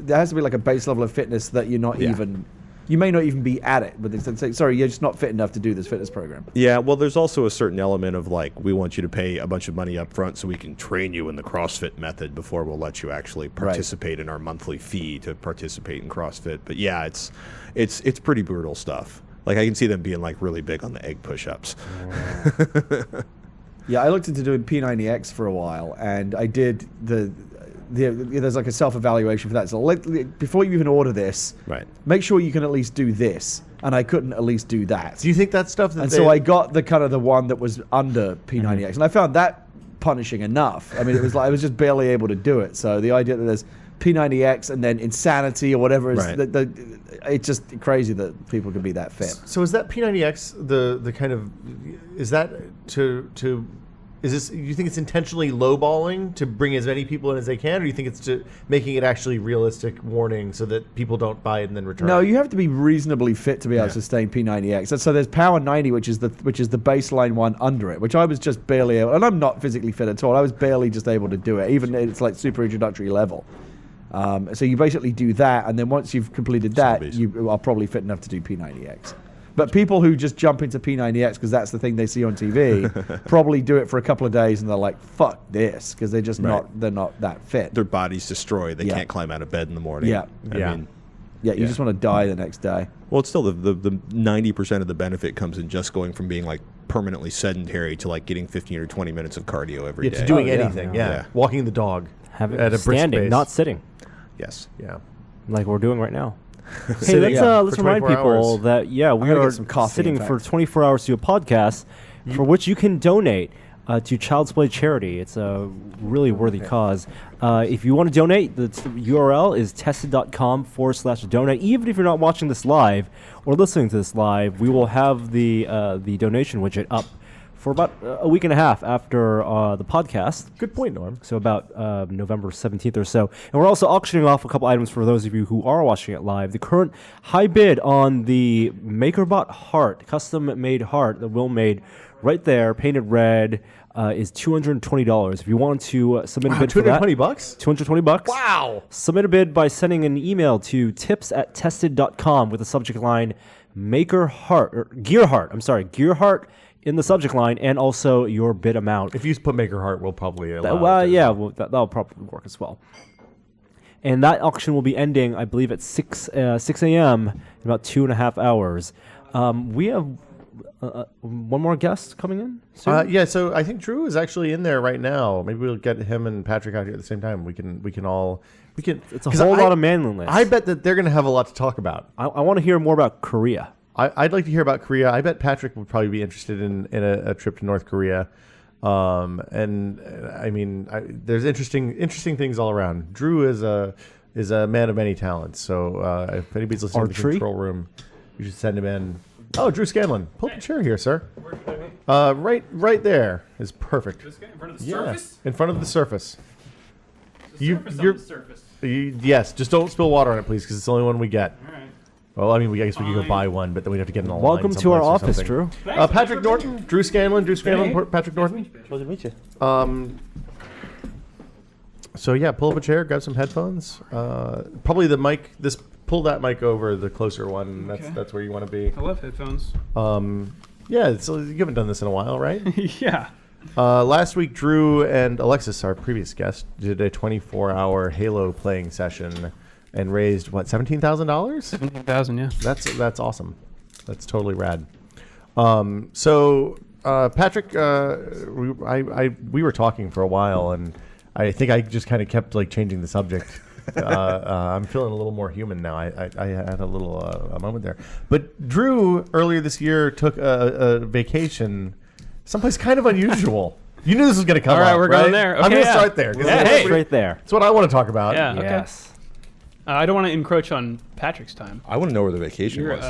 There has to be like a base level of fitness that you're not even. You may not even be at it, but they say, sorry, you're just not fit enough to do this fitness program. Yeah, well, there's also a certain element of like, we want you to pay a bunch of money up front so we can train you in the CrossFit method before we'll let you actually participate in our monthly fee to participate in CrossFit. But yeah, it's pretty brutal stuff. Like I can see them being like really big on the egg push-ups. Yeah, I looked into doing P90X for a while, and I did there's like a self-evaluation for that. So before you even order this, Right. make sure you can at least do this. And I couldn't at least do that. Do you think that stuff that And so I got the one that was under P90X, and I found that punishing enough. I mean, it was like I was just barely able to do it. So the idea that there's P90X and then Insanity or whatever is Right. it's just crazy that people can be that fit. So is that P90X the kind of, is that to is this, you think it's intentionally lowballing to bring as many people in as they can, or do you think it's to making it actually realistic warning so that people don't buy it and then return No, it? you have to be reasonably fit to be able to sustain P90X. And so there's Power 90, which is the baseline one under it, which I was just barely able, and I'm not physically fit at all. I was barely just able to do it, even it's like super introductory level. So you basically do that, and then once you've completed that, Zombies. you are probably fit enough to do P90X. But people who just jump into P90X because that's the thing they see on TV probably do it for a couple of days and they're like, "Fuck this," because they're just they're not that fit. Their body's destroyed. They can't climb out of bed in the morning. Yeah. I mean, you just want to die the next day. well, it's still the 90% of the benefit comes in just going from being like permanently sedentary to like getting 15 or 20 minutes of cardio every day. To doing Oh, yeah. anything, Yeah. walking the dog have it at a brisk standing, pace. not sitting, Yes. Yeah. like we're doing right now. Hey, Sitting, let's for remind 24 people hours. that we gonna are get some coffee, sitting in for fact. 24 hours to a podcast for which you can donate to Child's Play Charity. It's a really worthy cause. If you want to donate, the URL is tested.com/donate. Even if you're not watching this live or listening to this live, we will have the donation widget up for about a week and a half after the podcast. Good point, Norm. So about November 17th or so. And we're also auctioning off a couple items for those of you who are watching it live. The current high bid on the MakerBot heart, custom-made heart that Will made right there, painted red, is $220. If you want to submit a bid for that. $220? $220. Wow. Submit a bid by sending an email to tips@tested.com with the subject line Gear Heart in the subject line, and also your bid amount. If you put Maker Heart, we'll probably allow it. That'll probably work as well. And that auction will be ending, I believe, at 6 a.m. in about 2.5 hours. We have one more guest coming in soon? Yeah, so I think Drew is actually in there right now. Maybe we'll get him and Patrick out here at the same time. We can It's a whole lot of manliness. I bet that they're going to have a lot to talk about. I want to hear more about Korea. I'd like to hear about Korea. I bet Patrick would probably be interested in a trip to North Korea. And I mean, there's interesting things all around. Drew is a man of many talents. So if anybody's listening to the control room, you should send him in. Oh, Drew Scanlon, pull up a chair here, sir. Right there is perfect. This guy in front of the surface? In front of the surface. You're on the surface. Yes, just don't spill water on it, please, because it's the only one we get. All right. Well, I mean, I guess we could go buy one, but then we'd have to get in the line. Welcome to our office, Drew. Patrick Norton, Drew Scanlon, Patrick Norton. Pleasure to meet you. So yeah, pull up a chair, grab some headphones. Probably the mic. Pull that mic over, the closer one. That's where you want to be. I love headphones. Yeah, so you haven't done this in a while, right? Yeah. Last week, Drew and Alexis, our previous guest, did a 24-hour Halo playing session and raised what, $17,000? $17,000, yeah. That's awesome. That's totally rad. So Patrick, we were talking for a while, and I think I just kind of kept like changing the subject. I'm feeling a little more human now. I had a little a moment there. But Drew earlier this year took a vacation someplace kind of unusual. You knew this was going to come up, All right, we're going there. I'm Okay, going to yeah. start there. Right there. That's what I want to talk about. Yeah, okay. Yes. I don't want to encroach on Patrick's time. I want to know where the vacation was.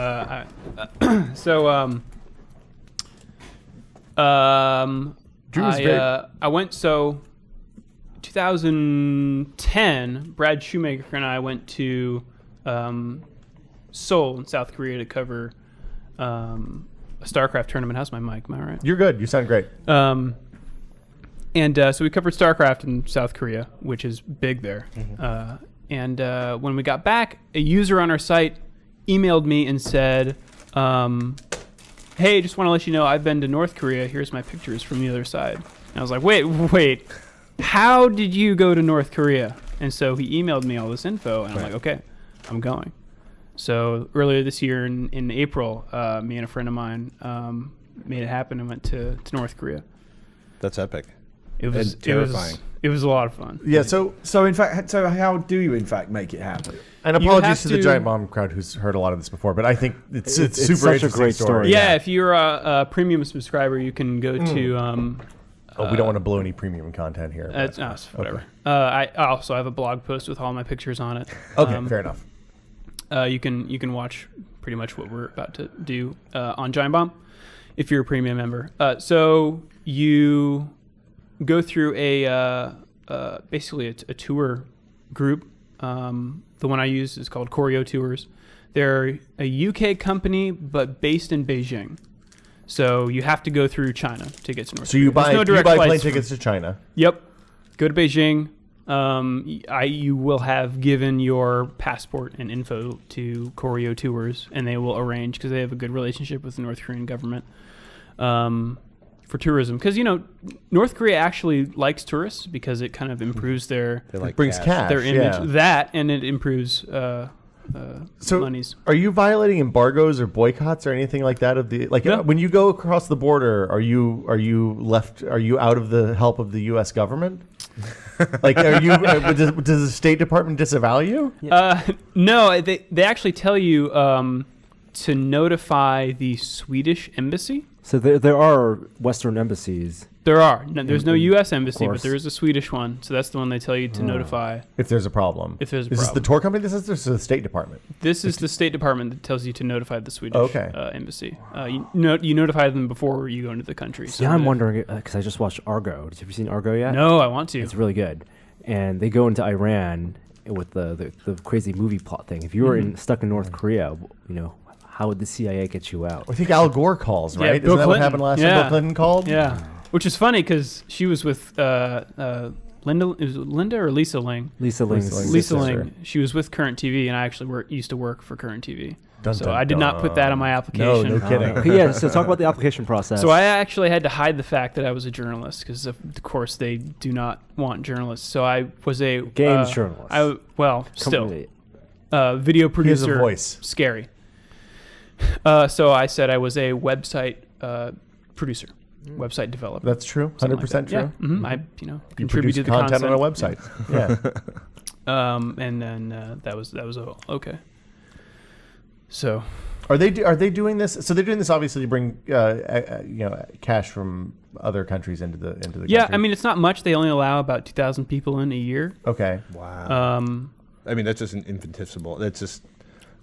Drew was very... I went, 2010, Brad Shoemaker and I went to Seoul in South Korea to cover a StarCraft tournament. How's my mic? Am I all right? You're good. You sound great. So we covered StarCraft in South Korea, which is big there. Mm-hmm. And when we got back, a user on our site emailed me and said, hey, just want to let you know I've been to North Korea. Here's my pictures from the other side. And I was like, wait, how did you go to North Korea? And so he emailed me all this info, and I'm like, okay, I'm going. So earlier this year in April, me and a friend of mine made it happen and went to North Korea. That's epic. It was terrifying. It was a lot of fun. Yeah, so how do you in fact make it happen? and You apologies have to the to- Giant Bomb crowd who's heard a lot of this before, but I think it's super such a interesting great story. Yeah, if you're a premium subscriber, you can go to we don't want to blow any premium content here. but- whatever. I also have a blog post with all my pictures on it. Okay, fair enough. You can watch pretty much what we're about to do on Giant Bomb if you're a premium member. So you go through basically a tour group. The one I use is called Choreo Tours. They're a UK company, but based in Beijing. So you have to go through China to get to North So Korea. you buy There's no direct plane flights tickets to China. Yep. Go to Beijing. You will have given your passport and info to Choreo Tours, and they will arrange, because they have a good relationship with the North Korean government, for tourism. Because, North Korea actually likes tourists because it kind of improves their It brings cash. their image. yeah. That, and it improves So monies. are you violating embargoes or boycotts or anything like that? No. When you go across the border, are you out of the help of the U.S. government? Does the State Department disavow you? No, they actually tell you to notify the Swedish embassy. So there are Western embassies. There are. No, there's no U.S. embassy, but course. there is a Swedish one. So that's the one they tell you to notify. If there's a problem. If there's a Is this problem. the tour company that says this, or the State Department? This is the State Department that tells you to notify the Swedish Okay. embassy. You notify them before you go into the country. Yeah, I'm wondering, because I just watched Argo. Have you seen Argo yet? No, I want to. It's really good. And they go into Iran with the crazy movie plot thing. If you were stuck in North Korea, how would the CIA get you out? I think Al Gore calls, right? Bill Isn't that what Clinton. happened last Yeah. time? Bill Clinton called? Yeah. Which is funny because she was with Linda. Is it Linda or Lisa Ling? Lisa Ling's Lisa sister. Ling. She was with Current TV, and I actually used to work for Current TV. Dun, So dun, I did not put that on my application. No kidding. Okay, yeah, so talk about the application process. So I actually had to hide the fact that I was a journalist because, of course, they do not want journalists. So I was a Games journalist. Still, video producer. voice. Scary. So I said I was a website producer, website developer. That's true. 100% true. Yeah. Mm-hmm. I You contribute produce to the content on a website. Yeah. And then that was all. Okay. So Are they doing this? So they're doing this obviously to bring cash from other countries into the yeah, country. I mean it's not much. They only allow about 2,000 people in a year. Okay. Wow. I mean, that's just an infinitesimal. That's just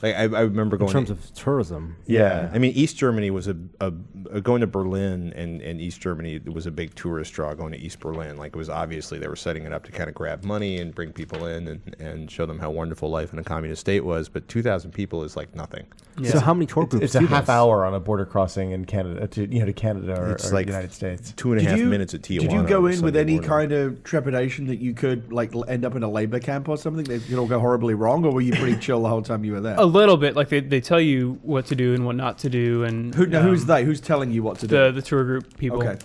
like I remember going in terms of tourism. Yeah. I mean, East Germany was a going to Berlin and East Germany. There was a big tourist draw going to East Berlin. Like it was obviously they were setting it up to kind of grab money and bring people in and show them how wonderful life in a communist state was. But 2,000 people is like nothing. So how many tour groups It's a do half this? hour on a border crossing in Canada to Canada or like the United States. 2.5 minutes at Tijuana. Did you go on a in with Sunday any morning. kind of trepidation that you could like end up in a labor camp or something that could all go horribly wrong, or were you pretty chill the whole time you were there? A little bit, like they tell you what to do and what not to do, and Who's they? Who's telling you what to do? the tour group people. Okay.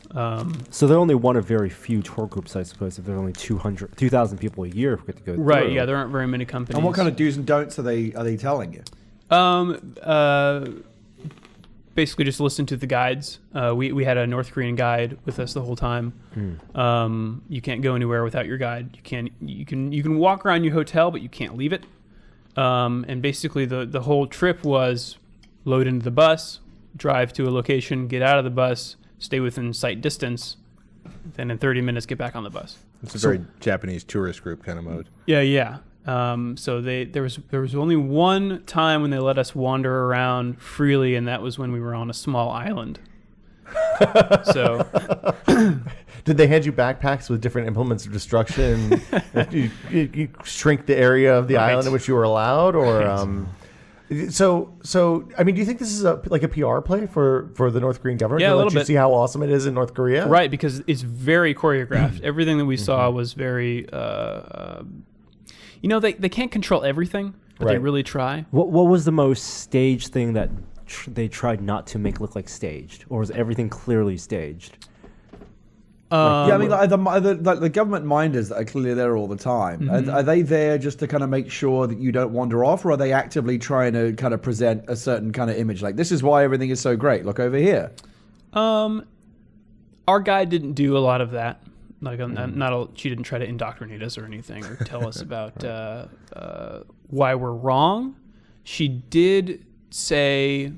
So they're only one of very few tour groups, I suppose, if there are only 2,000 people a year who get to go Right. through. Yeah, there aren't very many companies. And what kind of do's and don'ts are they telling you? Basically just listen to the guides. We had a North Korean guide with us the whole time. You can't go anywhere without your guide. You can walk around your hotel, but you can't leave it. And basically the whole trip was load into the bus, drive to a location, get out of the bus, stay within sight distance, then in 30 minutes get back on the bus. It's a very Japanese tourist group kind of mode. Yeah. So there was only one time when they let us wander around freely, and that was when we were on a small island. So, Did they hand you backpacks with different implements of destruction? you shrink the area of the island in which you were allowed, or so I mean, do you think this is like a PR play for the North Korean government? Yeah, to a let little you bit. see how awesome it is in North Korea, right, because it's very choreographed. Everything that we saw was very. They can't control everything, but they Right. really try. What was the most staged thing that they tried not to make look like staged, or was everything clearly staged? Yeah, I mean, like the government minders that are clearly there all the time. Are they there just to kind of make sure that you don't wander off, or are they actively trying to kind of present a certain kind of image? Like, this is why everything is so great. Look over here. Our guide didn't do a lot of that. Like, she didn't try to indoctrinate us or anything, or tell us about why we're wrong. She did say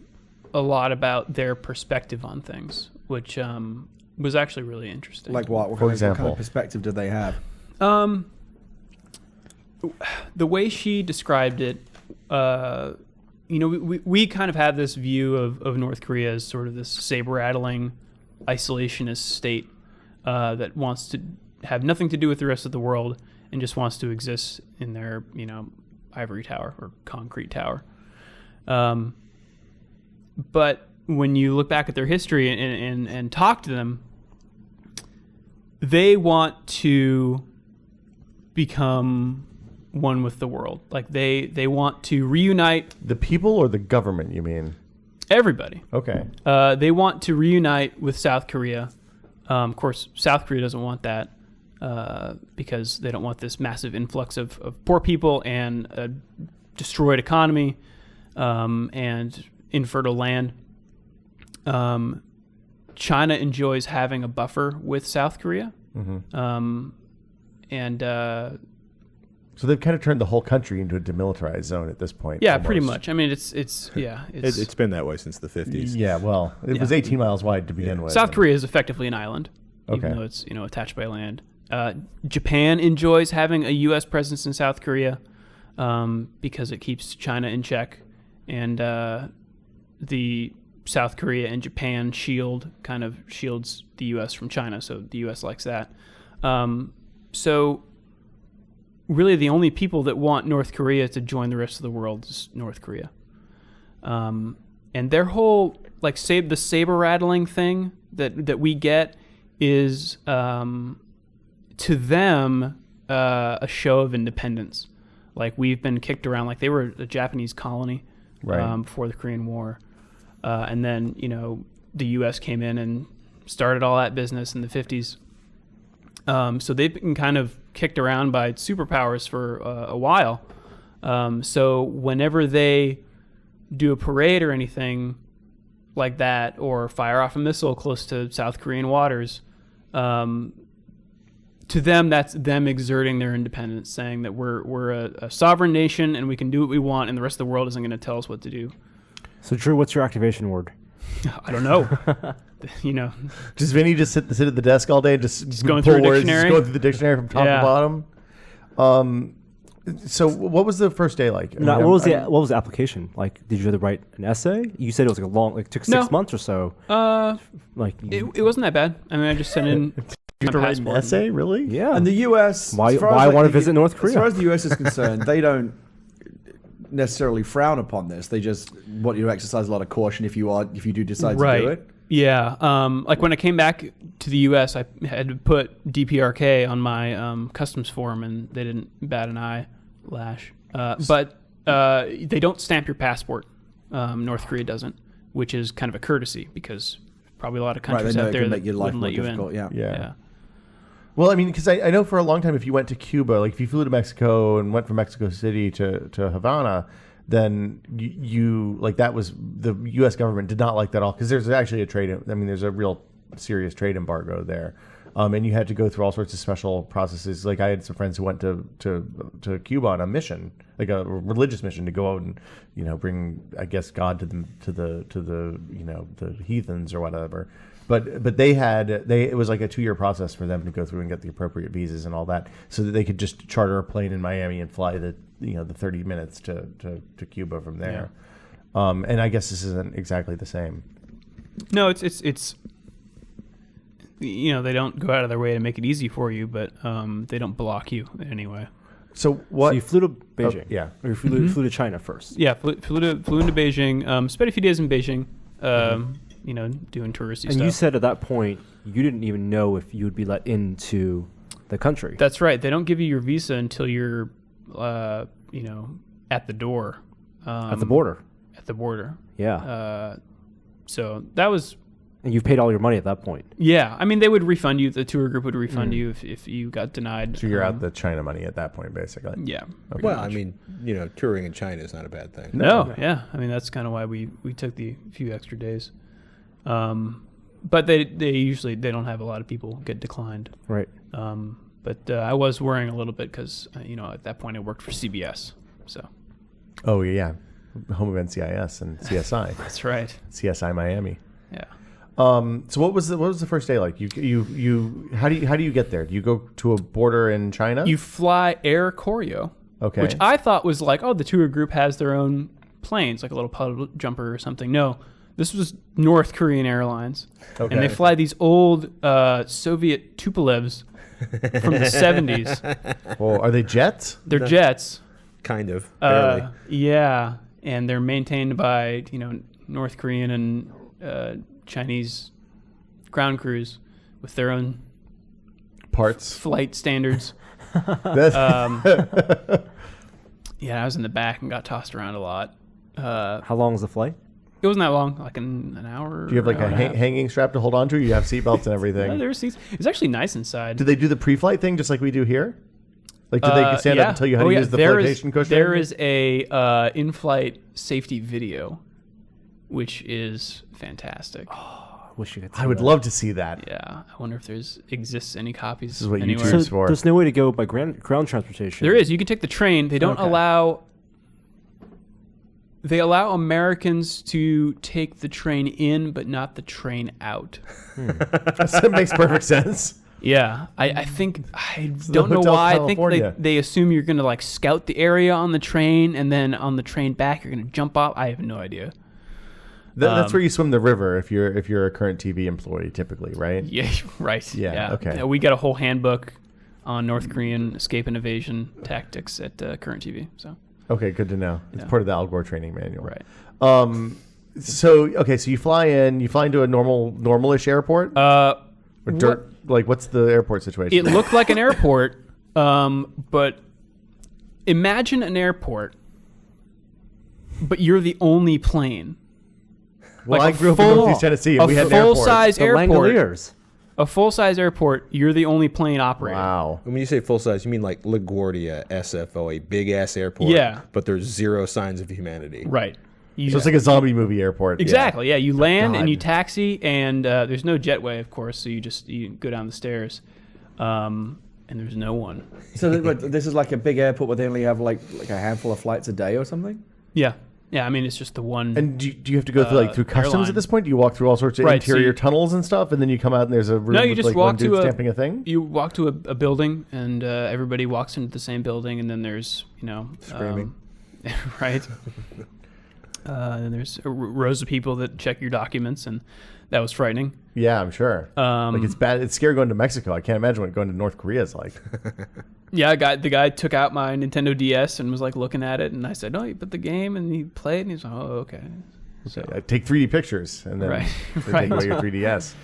a lot about their perspective on things, which was actually really interesting. Like what? What kind of perspective do they have? The way she described it, we kind of have this view of North Korea as sort of this saber-rattling, isolationist state that wants to have nothing to do with the rest of the world and just wants to exist in their, ivory tower or concrete tower. But when you look back at their history and talk to them, they want to become one with the world. Like they want to reunite The people or the government, you mean? everybody. Okay. They want to reunite with South Korea. Of course, South Korea doesn't want that because they don't want this massive influx of poor people and a destroyed economy and infertile land. China enjoys having a buffer with South Korea. And So they've kind of turned the whole country into a demilitarized zone at this point. Yeah, almost. pretty much. I mean, it's It's been that way since the 50s. Yeah, well, it was 18 miles wide to begin with. South Korea is effectively an island, even though it's attached by land. Japan enjoys having a U.S. presence in South Korea because it keeps China in check, and the South Korea and Japan shield kind of shields the U.S. from China, so the U.S. likes that. So really the only people that want North Korea to join the rest of the world is North Korea. And their whole, like, the saber rattling thing that we get is, to them, a show of independence. Like, we've been kicked around, like they were a Japanese colony before the Korean War. And then, the U.S. came in and started all that business in the 50s. So they've been kind of kicked around by superpowers for a while. So whenever they do a parade or anything like that, or fire off a missile close to South Korean waters, to them, that's them exerting their independence, saying that we're a sovereign nation and we can do what we want, and the rest of the world isn't going to tell us what to do. So, Drew, what's your activation word? I don't know. Does Vinny just sit at the desk all day, just going through a words, dictionary? just going through the dictionary from top to bottom? So what was the first day like? What was the application like? Did you have to write an essay? You said it was took 6 months or so. It wasn't that bad. I mean, I just sent in. You have to write an essay, really? Yeah. And the U.S. Why want to visit North Korea? As far as the U.S. is concerned, they don't necessarily frown upon this. They just want you to exercise a lot of caution if you do decide to do it. Yeah. Like when I came back to the U.S., I had to put DPRK on my customs form, and they didn't bat an eyelash. But they don't stamp your passport. North Korea doesn't, which is kind of a courtesy because probably a lot of countries out there that wouldn't let you in. Yeah. Well, I mean, because I know for a long time, if you went to Cuba, like if you flew to Mexico and went from Mexico City to Havana, then you like that was the U.S. government did not like that at all, because there's actually there's a real serious trade embargo there, and you had to go through all sorts of special processes. Like I had some friends who went to Cuba on a mission, like a religious mission, to go out and bring, I guess, God to the the heathens or whatever. But it was like a 2-year process for them to go through and get the appropriate visas and all that, so that they could just charter a plane in Miami and fly the 30 minutes to Cuba from there. Yeah. And I guess this isn't exactly the same. No, it's they don't go out of their way to make it easy for you, but they don't block you in any way. So what? So you flew to Beijing, yeah, or you flew to China first? Yeah, flew into Beijing. Spent a few days in Beijing. Doing touristy stuff. And you said at that point you didn't even know if you would be let into the country. That's right. They don't give you your visa until you're, at the door. At the border. At the border. Yeah. So that was. And you've paid all your money at that point. Yeah, I mean, they would refund you. The tour group would refund you if you got denied. So you're out the China money at that point, basically. Yeah. Well, much. I mean, touring in China is not a bad thing. No, yeah. I mean, that's kind of why we took the few extra days. But they usually don't have a lot of people get declined. Right. But I was worrying a little bit because at that point I worked for CBS. So. Oh yeah, home of NCIS and CSI. That's right. CSI Miami. Yeah. So what was the first day like? You how do you get there? Do you go to a border in China? You fly Air Koryo. Okay. Which I thought was like, the tour group has their own planes, like a little puddle jumper or something. No, this was North Korean Airlines. Okay. And they fly these old Soviet Tupolevs from the 70s. Well, are they jets? They're jets. Kind of. Barely. Yeah, and they're maintained by North Korean and Chinese ground crews with their own parts, flight standards. Yeah, I was in the back and got tossed around a lot. How long was the flight? It wasn't that long, like an hour. Do you have like a hanging strap to hold on to? You have seatbelts and everything. No, there were seats. It was actually nice inside. Did they do the pre-flight thing just like we do here? Like, did they stand up and tell you how to use the flotation cushion? There is a in-flight safety video, which is fantastic. wish you could. I would love to see that. Yeah, I wonder if exists any copies This is what anywhere. YouTube's So for. there's no way to go by ground transportation. There is. You can take the train. They don't Okay. allow. They allow Americans to take the train in, but not the train out. That makes perfect sense. Yeah, I think I the don't know Hotel why. California. I think they assume you're gonna like scout the area on the train, and then on the train back you're gonna jump off. I have no idea. That's where you swim the river if you're a current TV employee, typically, right? Yeah, right. Yeah, okay. Yeah, we got a whole handbook on North Korean escape and evasion tactics at Current TV. So Okay, good to know. It's part of the Al Gore training manual. right. So you fly into a normal-ish airport? Or dirt? Like, what's the airport situation? It looked like an airport, but imagine an airport, but you're the only plane. Well, like I grew up in Northeast Tennessee, and we had an airport. full-size The airport. Langoliers. A full-size airport, you're the only plane operating. Wow. When you say full size, you mean like LaGuardia, SFO, a big ass airport. Yeah. But there's zero signs of humanity. Right. So it's like a zombie movie airport. Exactly. Yeah, you land and God. you taxi, and there's no jetway, of course. So you go down the stairs, and there's no one. So this is like a big airport where they only have like a handful of flights a day or something? Yeah. Yeah. I mean, it's just the one. And do you have to go through customs airline. at this point? Do you walk through all sorts of Right, so interior you- tunnels and stuff, and then you come out and there's a room No, you with just like one walk dude to stamping a thing? You walk to a building, and everybody walks into the same building, and then there's Screaming. right. And there's rows of people that check your documents, and that was frightening. Yeah, I'm sure. Like it's bad. It's scary going to Mexico. I can't imagine what going to North Korea is like. Yeah, the guy took out my Nintendo DS and was like looking at it, and I said, "No, you put the game," and he played, and he's like, "Oh, okay." So I take 3D pictures and then Right, they right. take away your 3DS.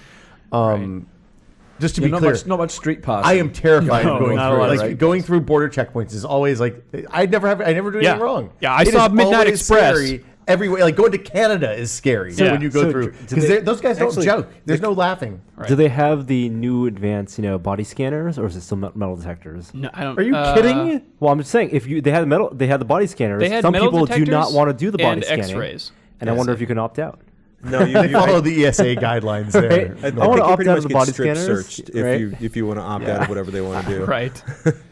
Just to Yeah, be not clear, much street passing. I am terrified No, of going not a through. lot of Like street going through border checkpoints is always like I never do anything wrong. Yeah, I It saw is Midnight always Express. scary everywhere. Like going to Canada is scary Yeah. when you go So through do because they- those guys don't actually, joke. There's no laughing. Right. Do they have the new advanced, body scanners, or is it still metal detectors? No, I don't. Are you kidding? Well, I'm just saying, if they had the body scanners, They had some metal people do not detectors want to do the body and scanning, X-rays. and I wonder if you can opt out. No, They follow the ESA guidelines there. I I think wanna you opt pretty out much of the get body strip scanners, searched right? if you want to opt out of whatever they want to do. Right.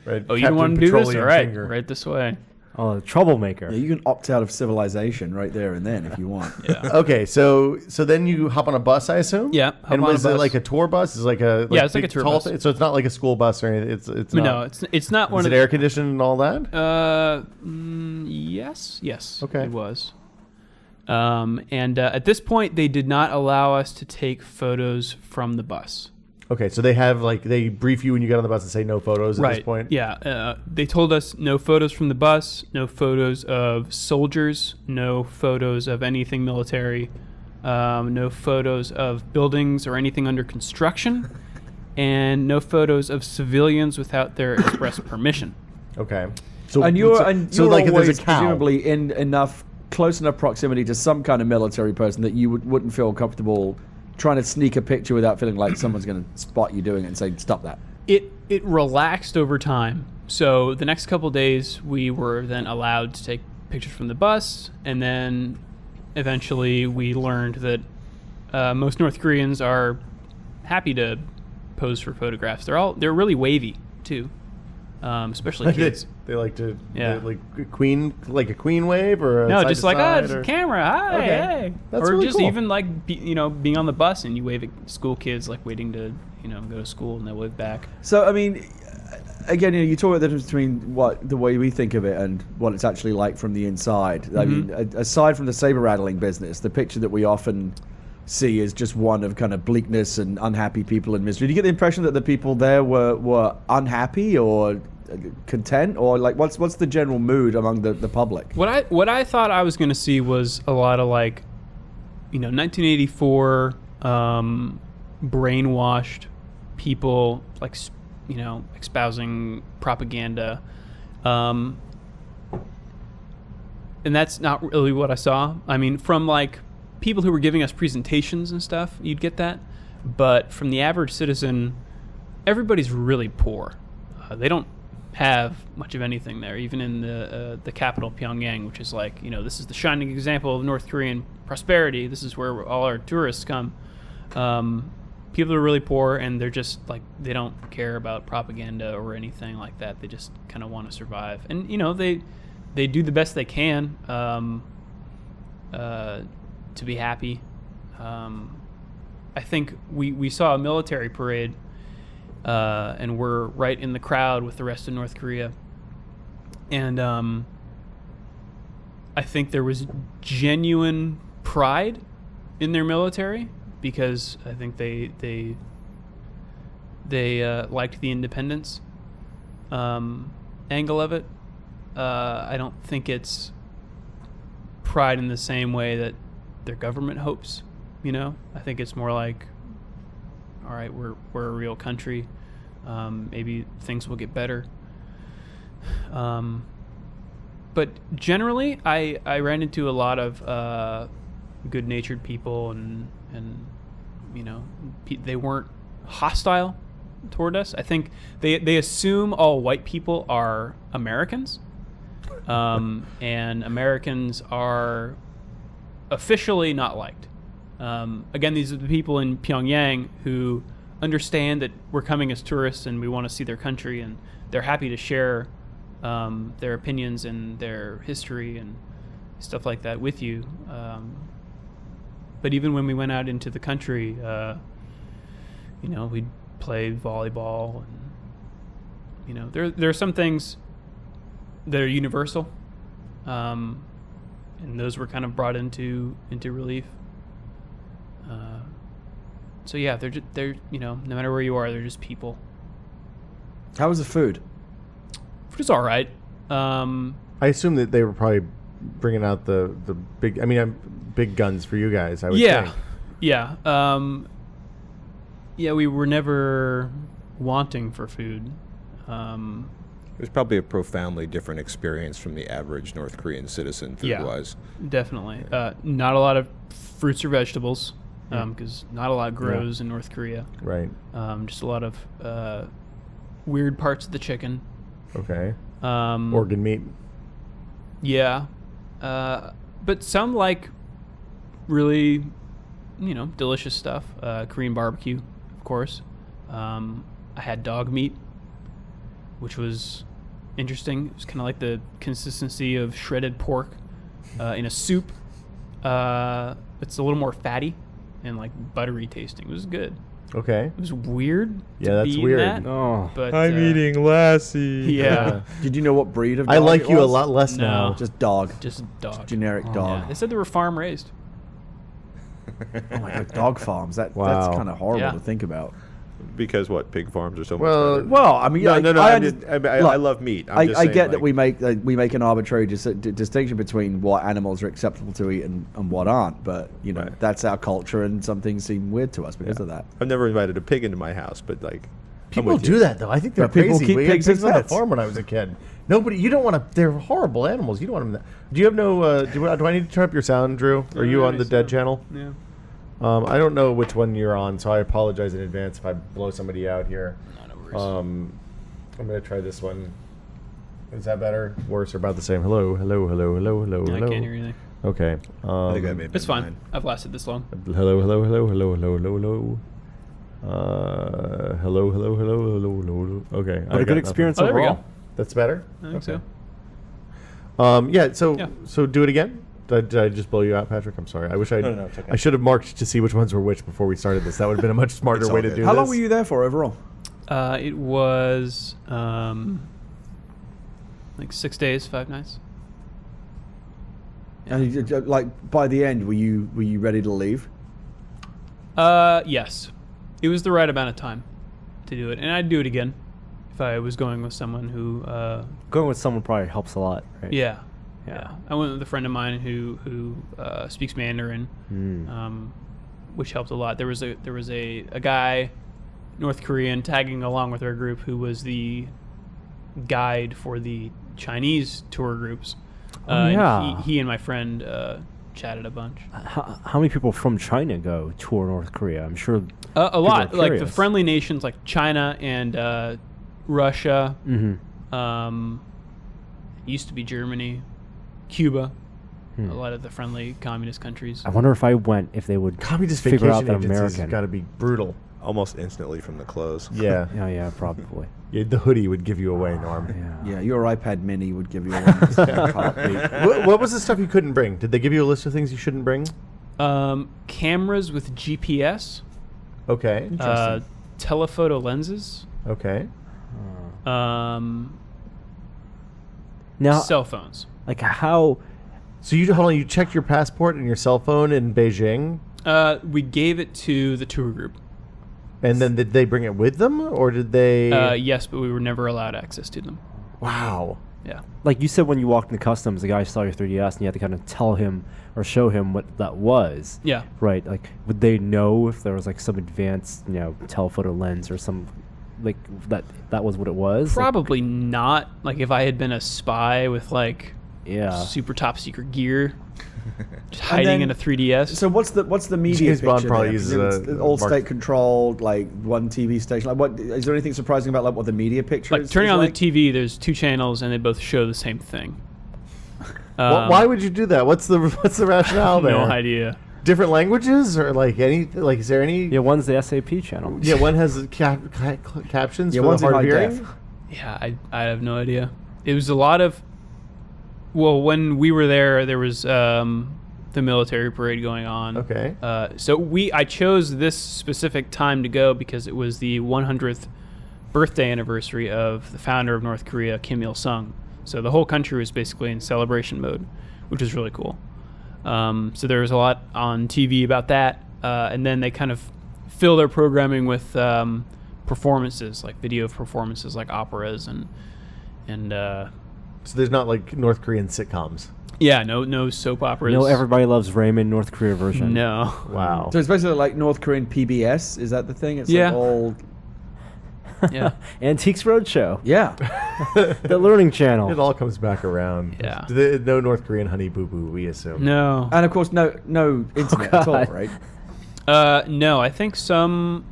Right. Oh, you don't want to do this? All Petroleum right. finger. Right this way. Oh, troublemaker. Yeah, you can opt out of civilization right there and then if you want. Yeah. Okay, so then you hop on a bus, I assume. Yeah, hop And on a was it bus. like a tour bus? Is it like a Yeah, it's like a big, tour tall bus. thing? So it's not like a school bus or anything. It's But not. no, it's not one Is of it the. air conditioned and all that? Yes. Okay. It was. And at this point, they did not allow us to take photos from the bus. Okay, so they brief you when you get on the bus and say no photos at this point. Yeah. They told us no photos from the bus, no photos of soldiers, no photos of anything military, no photos of buildings or anything under construction, and no photos of civilians without their express permission. Okay. So And you're like if always there's a cow. presumably in close enough proximity to some kind of military person that you wouldn't feel comfortable trying to sneak a picture without feeling like someone's going to spot you doing it and say, stop that. It relaxed over time. So the next couple days, we were then allowed to take pictures from the bus, and then eventually we learned that most North Koreans are happy to pose for photographs. They're really wavy too, especially kids. They like to Yeah. like a queen wave or a No, side just to like side it's or- a camera. Hi, Okay. hey. That's or really just cool. even like being on the bus and you wave at school kids like waiting to go to school and they wave back. So, I mean, again, you talk about the difference between the way we think of it and what it's actually like from the inside. I mean, aside from the saber rattling business, the picture that we often see is just one of kind of bleakness and unhappy people and misery. Do you get the impression that the people there were unhappy or content, or like what's the general mood among the public? What I thought I was going to see was a lot of 1984 brainwashed people espousing propaganda, and that's not really what I saw. I mean, from people who were giving us presentations and stuff, you'd get that, but from the average citizen, everybody's really poor. They don't have much of anything there, even in the capital, Pyongyang, which is this is the shining example of North Korean prosperity. This is where all our tourists come. People are really poor, and they're just like, they don't care about propaganda or anything like that. They just kind of want to survive, and they do the best they can to be happy. I think we saw a military parade, and we're right in the crowd with the rest of North Korea, and I think there was genuine pride in their military, because I think they liked the independence angle of it. I don't think it's pride in the same way that their government hopes. I think it's more like, all right, we're a real country. Maybe things will get better. But generally, I ran into a lot of good-natured people, and they weren't hostile toward us. I think they assume all white people are Americans, and Americans are officially not liked. Again, these are the people in Pyongyang who understand that we're coming as tourists and we want to see their country, and they're happy to share their opinions and their history and stuff like that with you. But even when we went out into the country, we'd play volleyball, and there are some things that are universal, and those were kind of brought into relief. So yeah, they're no matter where you are, they're just people. How was the food? Food is all right. I assume that they were probably bringing out the big. I mean, big guns for you guys. I would think. Yeah. We were never wanting for food. It was probably a profoundly different experience from the average North Korean citizen food-wise. Definitely. Not a lot of fruits or vegetables, because not a lot grows in North Korea. Right. Just a lot of weird parts of the chicken. Okay. Organ meat. Yeah. But some like really, delicious stuff. Korean barbecue, of course. I had dog meat, which was interesting. It was kind of like the consistency of shredded pork in a soup. It's a little more fatty and like buttery tasting. It was good. Okay. It was weird. Yeah, that's weird. But I'm eating Lassie. Yeah. Did you know what breed of dog I like it you a was? lot less No. now. Just dog. Just dog. Generic dog. Yeah. They said they were farm raised. Oh my god, dog farms. That's Wow. kind of horrible Yeah. to think about. Because what? Pig farms are so much Well, better. Well, I mean, No, I look, love meat. I'm I just saying, get that like, we make an arbitrary distinction between what animals are acceptable to eat and what aren't, but Right. that's our culture, and some things seem weird to us because of that. I've never invited a pig into my house, but like People do that though. I think they're But people crazy. keep We had pigs as pigs on the pets. farm when I was a kid. Nobody. You don't want to. They're horrible animals. You don't want them. Do you have no? Do I need to turn up your sound, Drew? Are you on the dead channel? Yeah. I don't know which one you're on, so I apologize in advance if I blow somebody out here. No worries. I'm gonna try this one. Is that better? Worse or about the same? Hello. I can't hear anything. Okay. I think that may have It's been fine. mine. I've lasted this long. Hello. Hello. Hello. Okay. But a good experience Oh, there we overall. go. That's better. I think so. Yeah. So Yeah. so do it again. Did I just blow you out, Patrick? I'm sorry. I wish No, it's okay. I should have marked to see which ones were which before we started this. That would have been a much smarter It's way all to good. do How this. long were you there for overall? It was like 6 days, 5 nights. And like by the end, were you ready to leave? Yes. It was the right amount of time to do it, and I'd do it again if I was going with someone who. Going with someone probably helps a lot, right? Yeah. Yeah. I went with a friend of mine who speaks Mandarin, which helped a lot. There was a guy, North Korean, tagging along with our group who was the guide for the Chinese tour groups. yeah. And he and my friend chatted a bunch. How many people from China go tour North Korea? I'm sure A lot, are like the curious. friendly nations like China and Russia. Mm-hmm. Used to be Germany, Cuba. a lot of the friendly communist countries. I wonder if I went, if they would Communist figure vacation out that I'm agencies American. have got to be brutal. Almost instantly from the clothes. Yeah. Yeah, probably. Yeah, the hoodie would give you away, Norm. Yeah, your iPad Mini would give you a What was the stuff you couldn't bring? Did they give you a list of things you shouldn't bring? Cameras with GPS. Okay. Telephoto lenses. Okay. Now, Cell phones. like how... So you checked your passport and your cell phone in Beijing, We gave it to the tour group. and then did they bring it with them, or did they? Yes, but we were never allowed access to them. Wow. Yeah. Like you said, when you walked into customs, the guy saw your 3DS, and you had to kind of tell him or show him what that was. Yeah. Right. Like, would they know if there was like some advanced, telephoto lens or some, like that was what it was? Probably not. Like if I had been a spy with like super top secret gear, just hiding in a 3DS. So what's the media James Bond picture probably there? uses It's a all mark- state controlled, like one TV station. Like, what is there anything surprising about like what the media picture Like is? turning is on like? the TV, there's 2 channels and they both show the same thing. Why would you do that? What's the rationale there? No idea. Different languages, or is there any? Yeah, one's the SAP channel. Yeah, one has captions for one's the in hard of high hearing. def. Yeah, I have no idea. It was a lot of. Well, when we were there was the military parade going on. Okay. So I chose this specific time to go because it was the 100th birthday anniversary of the founder of North Korea, Kim Il-sung. So the whole country was basically in celebration mode, which was really cool. So there was a lot on TV about that, and then they kind of fill their programming with performances, like video performances, like operas and. So there's not like North Korean sitcoms. Yeah, no soap operas. No, Everybody Loves Raymond North Korea version. No. Wow. So it's basically like North Korean PBS. Is that the thing? It's Yeah. like all. Yeah. Antiques Roadshow. Yeah. The Learning Channel. It all comes back around. Yeah. No North Korean Honey Boo Boo, we assume. No. And of course, no internet at all, God. right? No, I think some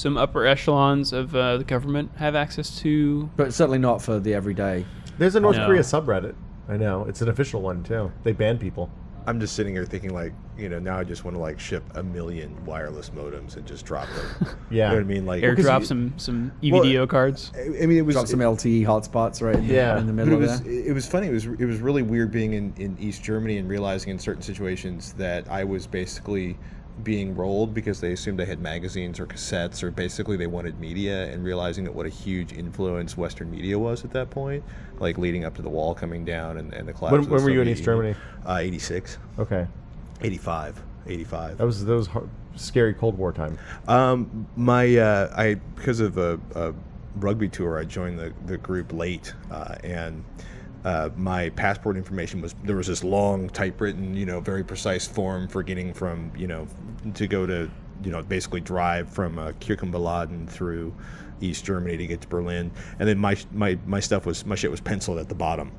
upper echelons of the government have access to. But certainly not for the everyday. There's a North No. Korea subreddit. I know. It's an official one, too. They ban people. I'm just sitting here thinking, like, now I just want to, like, ship 1 million wireless modems and just drop them. Yeah. You know what I mean? Like, Airdrop some EVDO cards. I mean, it was Drop some LTE hotspots right Yeah. in the But middle it of was it was funny. It was really weird being in East Germany and realizing in certain situations that I was basically being rolled because they assumed I had magazines or cassettes, or basically they wanted media, and realizing that what a huge influence Western media was at that point, like leading up to the wall coming down and the collapse. When were you in East Germany? 86, Okay. 85. That was scary Cold War time. I because of a rugby tour, I joined the group late, and my passport information there was this long typewritten, very precise form for getting from, to go to, basically drive from Kirchenbeladen through East Germany to get to Berlin, and then my shit was penciled at the bottom.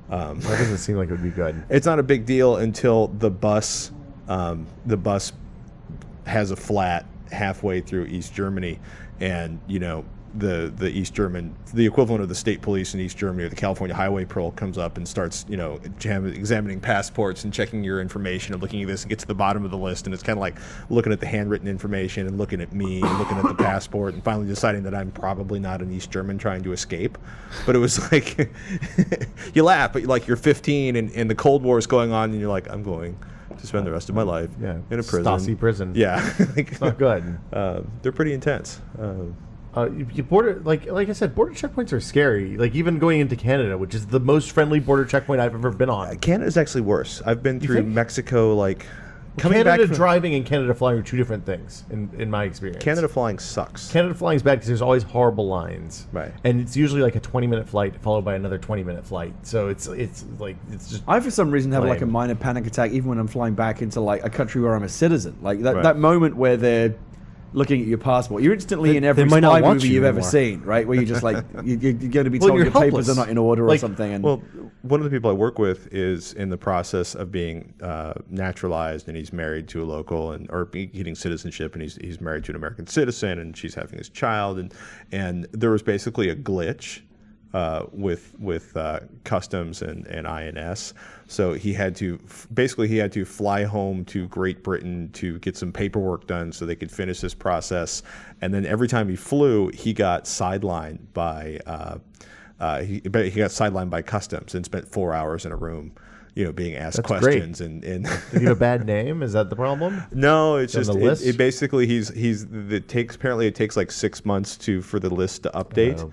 That doesn't seem like it would be good. It's not a big deal until the bus has a flat halfway through East Germany, and the East German, the equivalent of the state police in East Germany, or the California Highway Patrol, comes up and starts examining passports and checking your information and looking at this and get to the bottom of the list, and it's kind of like looking at the handwritten information and looking at me and looking at the passport and finally deciding that I'm probably not an East German trying to escape. But it was like you laugh, but like you're 15 and the Cold War is going on, and you're like, I'm going to spend the rest of my life in a prison. Stasi prison. Yeah. It's not good. They're pretty intense. You border, like I said, border checkpoints are scary. Like even going into Canada, which is the most friendly border checkpoint I've ever been on. Canada's actually worse. I've been through think? Mexico, like coming Canada back from driving and Canada flying are two different things in my experience. Canada flying sucks. Canada flying is bad because there's always horrible lines. Right. And it's usually like a 20-minute flight followed by another 20-minute flight. So it's just. I, for some reason, have like a lame. minor panic attack even when I'm flying back into like a country where I'm a citizen. Like Right. that moment where they're looking at your passport, you're instantly in every might not spy want movie you you've ever anymore. seen, right? Where you're just like you're going to be Well, told you're your papers helpless. are not in order or Like, something. And Well, one of the people I work with is in the process of being naturalized, and he's married to a local, or getting citizenship, and he's married to an American citizen, and she's having his child, and there was basically a glitch with customs and INS. So he had to fly home to Great Britain to get some paperwork done so they could finish this process. And then every time he flew, he got sidelined by customs and spent 4 hours in a room, being asked That's questions. great. And Did he have a bad name? Is that the problem? No, it's just it basically it takes like 6 months for the list to update. Oh.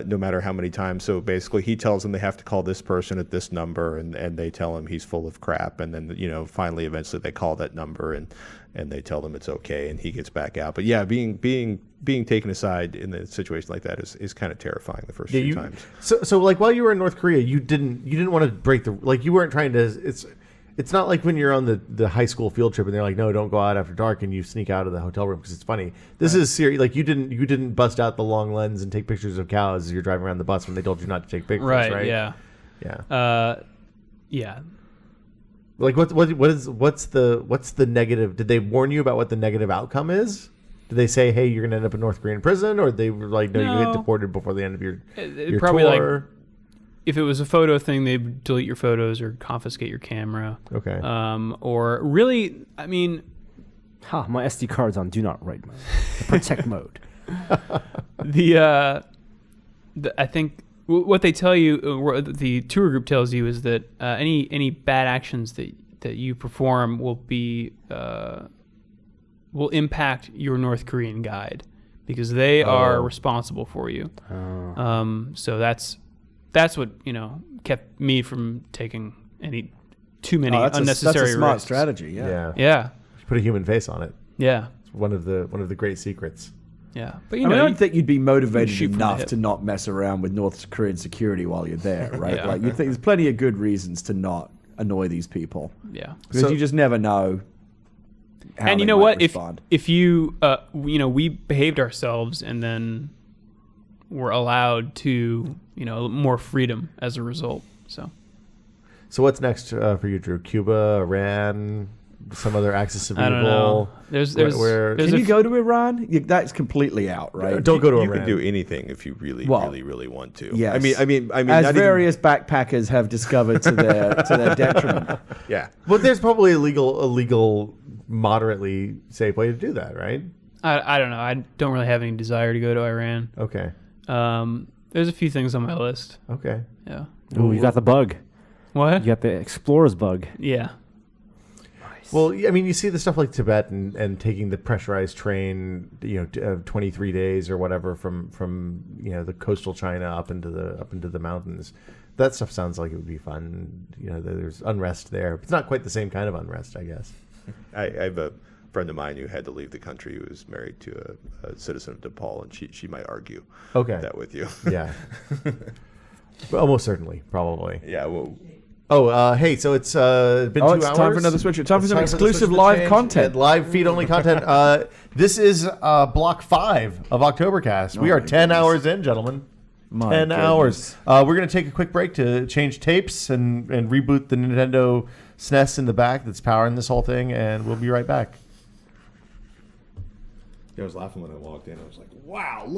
No matter how many times. So basically he tells them they have to call this person at this number, and they tell him he's full of crap. And then, finally, eventually they call that number and they tell them it's okay, and he gets back out. But yeah, being taken aside in a situation like that is kind of terrifying the first few times. So like while you were in North Korea, you didn't want to break you weren't trying to, it's not like when you're on the high school field trip and they're like, no, don't go out after dark, and you sneak out of the hotel room because it's funny. This is serious. Like you didn't bust out the long lens and take pictures of cows as you're driving around the bus when they told you not to take pictures, right? Yeah. Yeah. Yeah. Like what's the negative? Did they warn you about what the negative outcome is? Did they say, hey, you're gonna end up in North Korean prison, or they were like, no, you get deported before the end of your probably tour? Like, if it was a photo thing, they'd delete your photos or confiscate your camera. Okay. Or really, I mean, my SD card's on do not write mode, protect mode. I think what they tell you, what the tour group tells you, is that any bad actions that you perform will impact your North Korean guide, because they are responsible for you. So that's what kept me from taking too many unnecessary that's a smart risks. strategy. Yeah. Put a human face on it. Yeah. It's one of the great secrets. Yeah. But I don't think you'd be motivated shoot from the enough hip. to not mess around with North Korean security while you're there, right? Yeah. Like you think there's plenty of good reasons to not annoy these people. Yeah. Because you just never know. How And you they know might what? respond. If you we behaved ourselves and then were allowed to more freedom as a result. So what's next for you, Drew? Cuba, Iran, some other axis of evil? I don't know. There's Can you go to Iran? That's completely out, right? Don't go to You Iran. can do anything if you really want to. Yes. I mean, as not various backpackers have discovered to their detriment. Yeah. But there's probably a legal, moderately safe way to do that, right? I don't know. I don't really have any desire to go to Iran. Okay. There's a few things on my list. Okay. Yeah. Ooh, you got the bug. What? You got the explorer's bug. Yeah. Well, I mean, you see the stuff like Tibet and taking the pressurized train, 23 days or whatever from the coastal China up into the mountains. That stuff sounds like it would be fun. There's unrest there. It's not quite the same kind of unrest, I guess. I have a friend of mine who had to leave the country, who was married to a citizen of Nepal, and she might argue that with you. Yeah. Almost certainly, probably. Yeah. Well. Oh, hey! So it's been 2 hours. It's time for another switcher. Time for some the exclusive switcher live change. content. Yeah, live feed only content. This is block 5 of Oktoberkast. We are 10 hours in, gentlemen. 10 hours. We're going to take a quick break to change tapes and reboot the Nintendo SNES in the back that's powering this whole thing, and we'll be right back. I was laughing when I walked in. I was like, wow.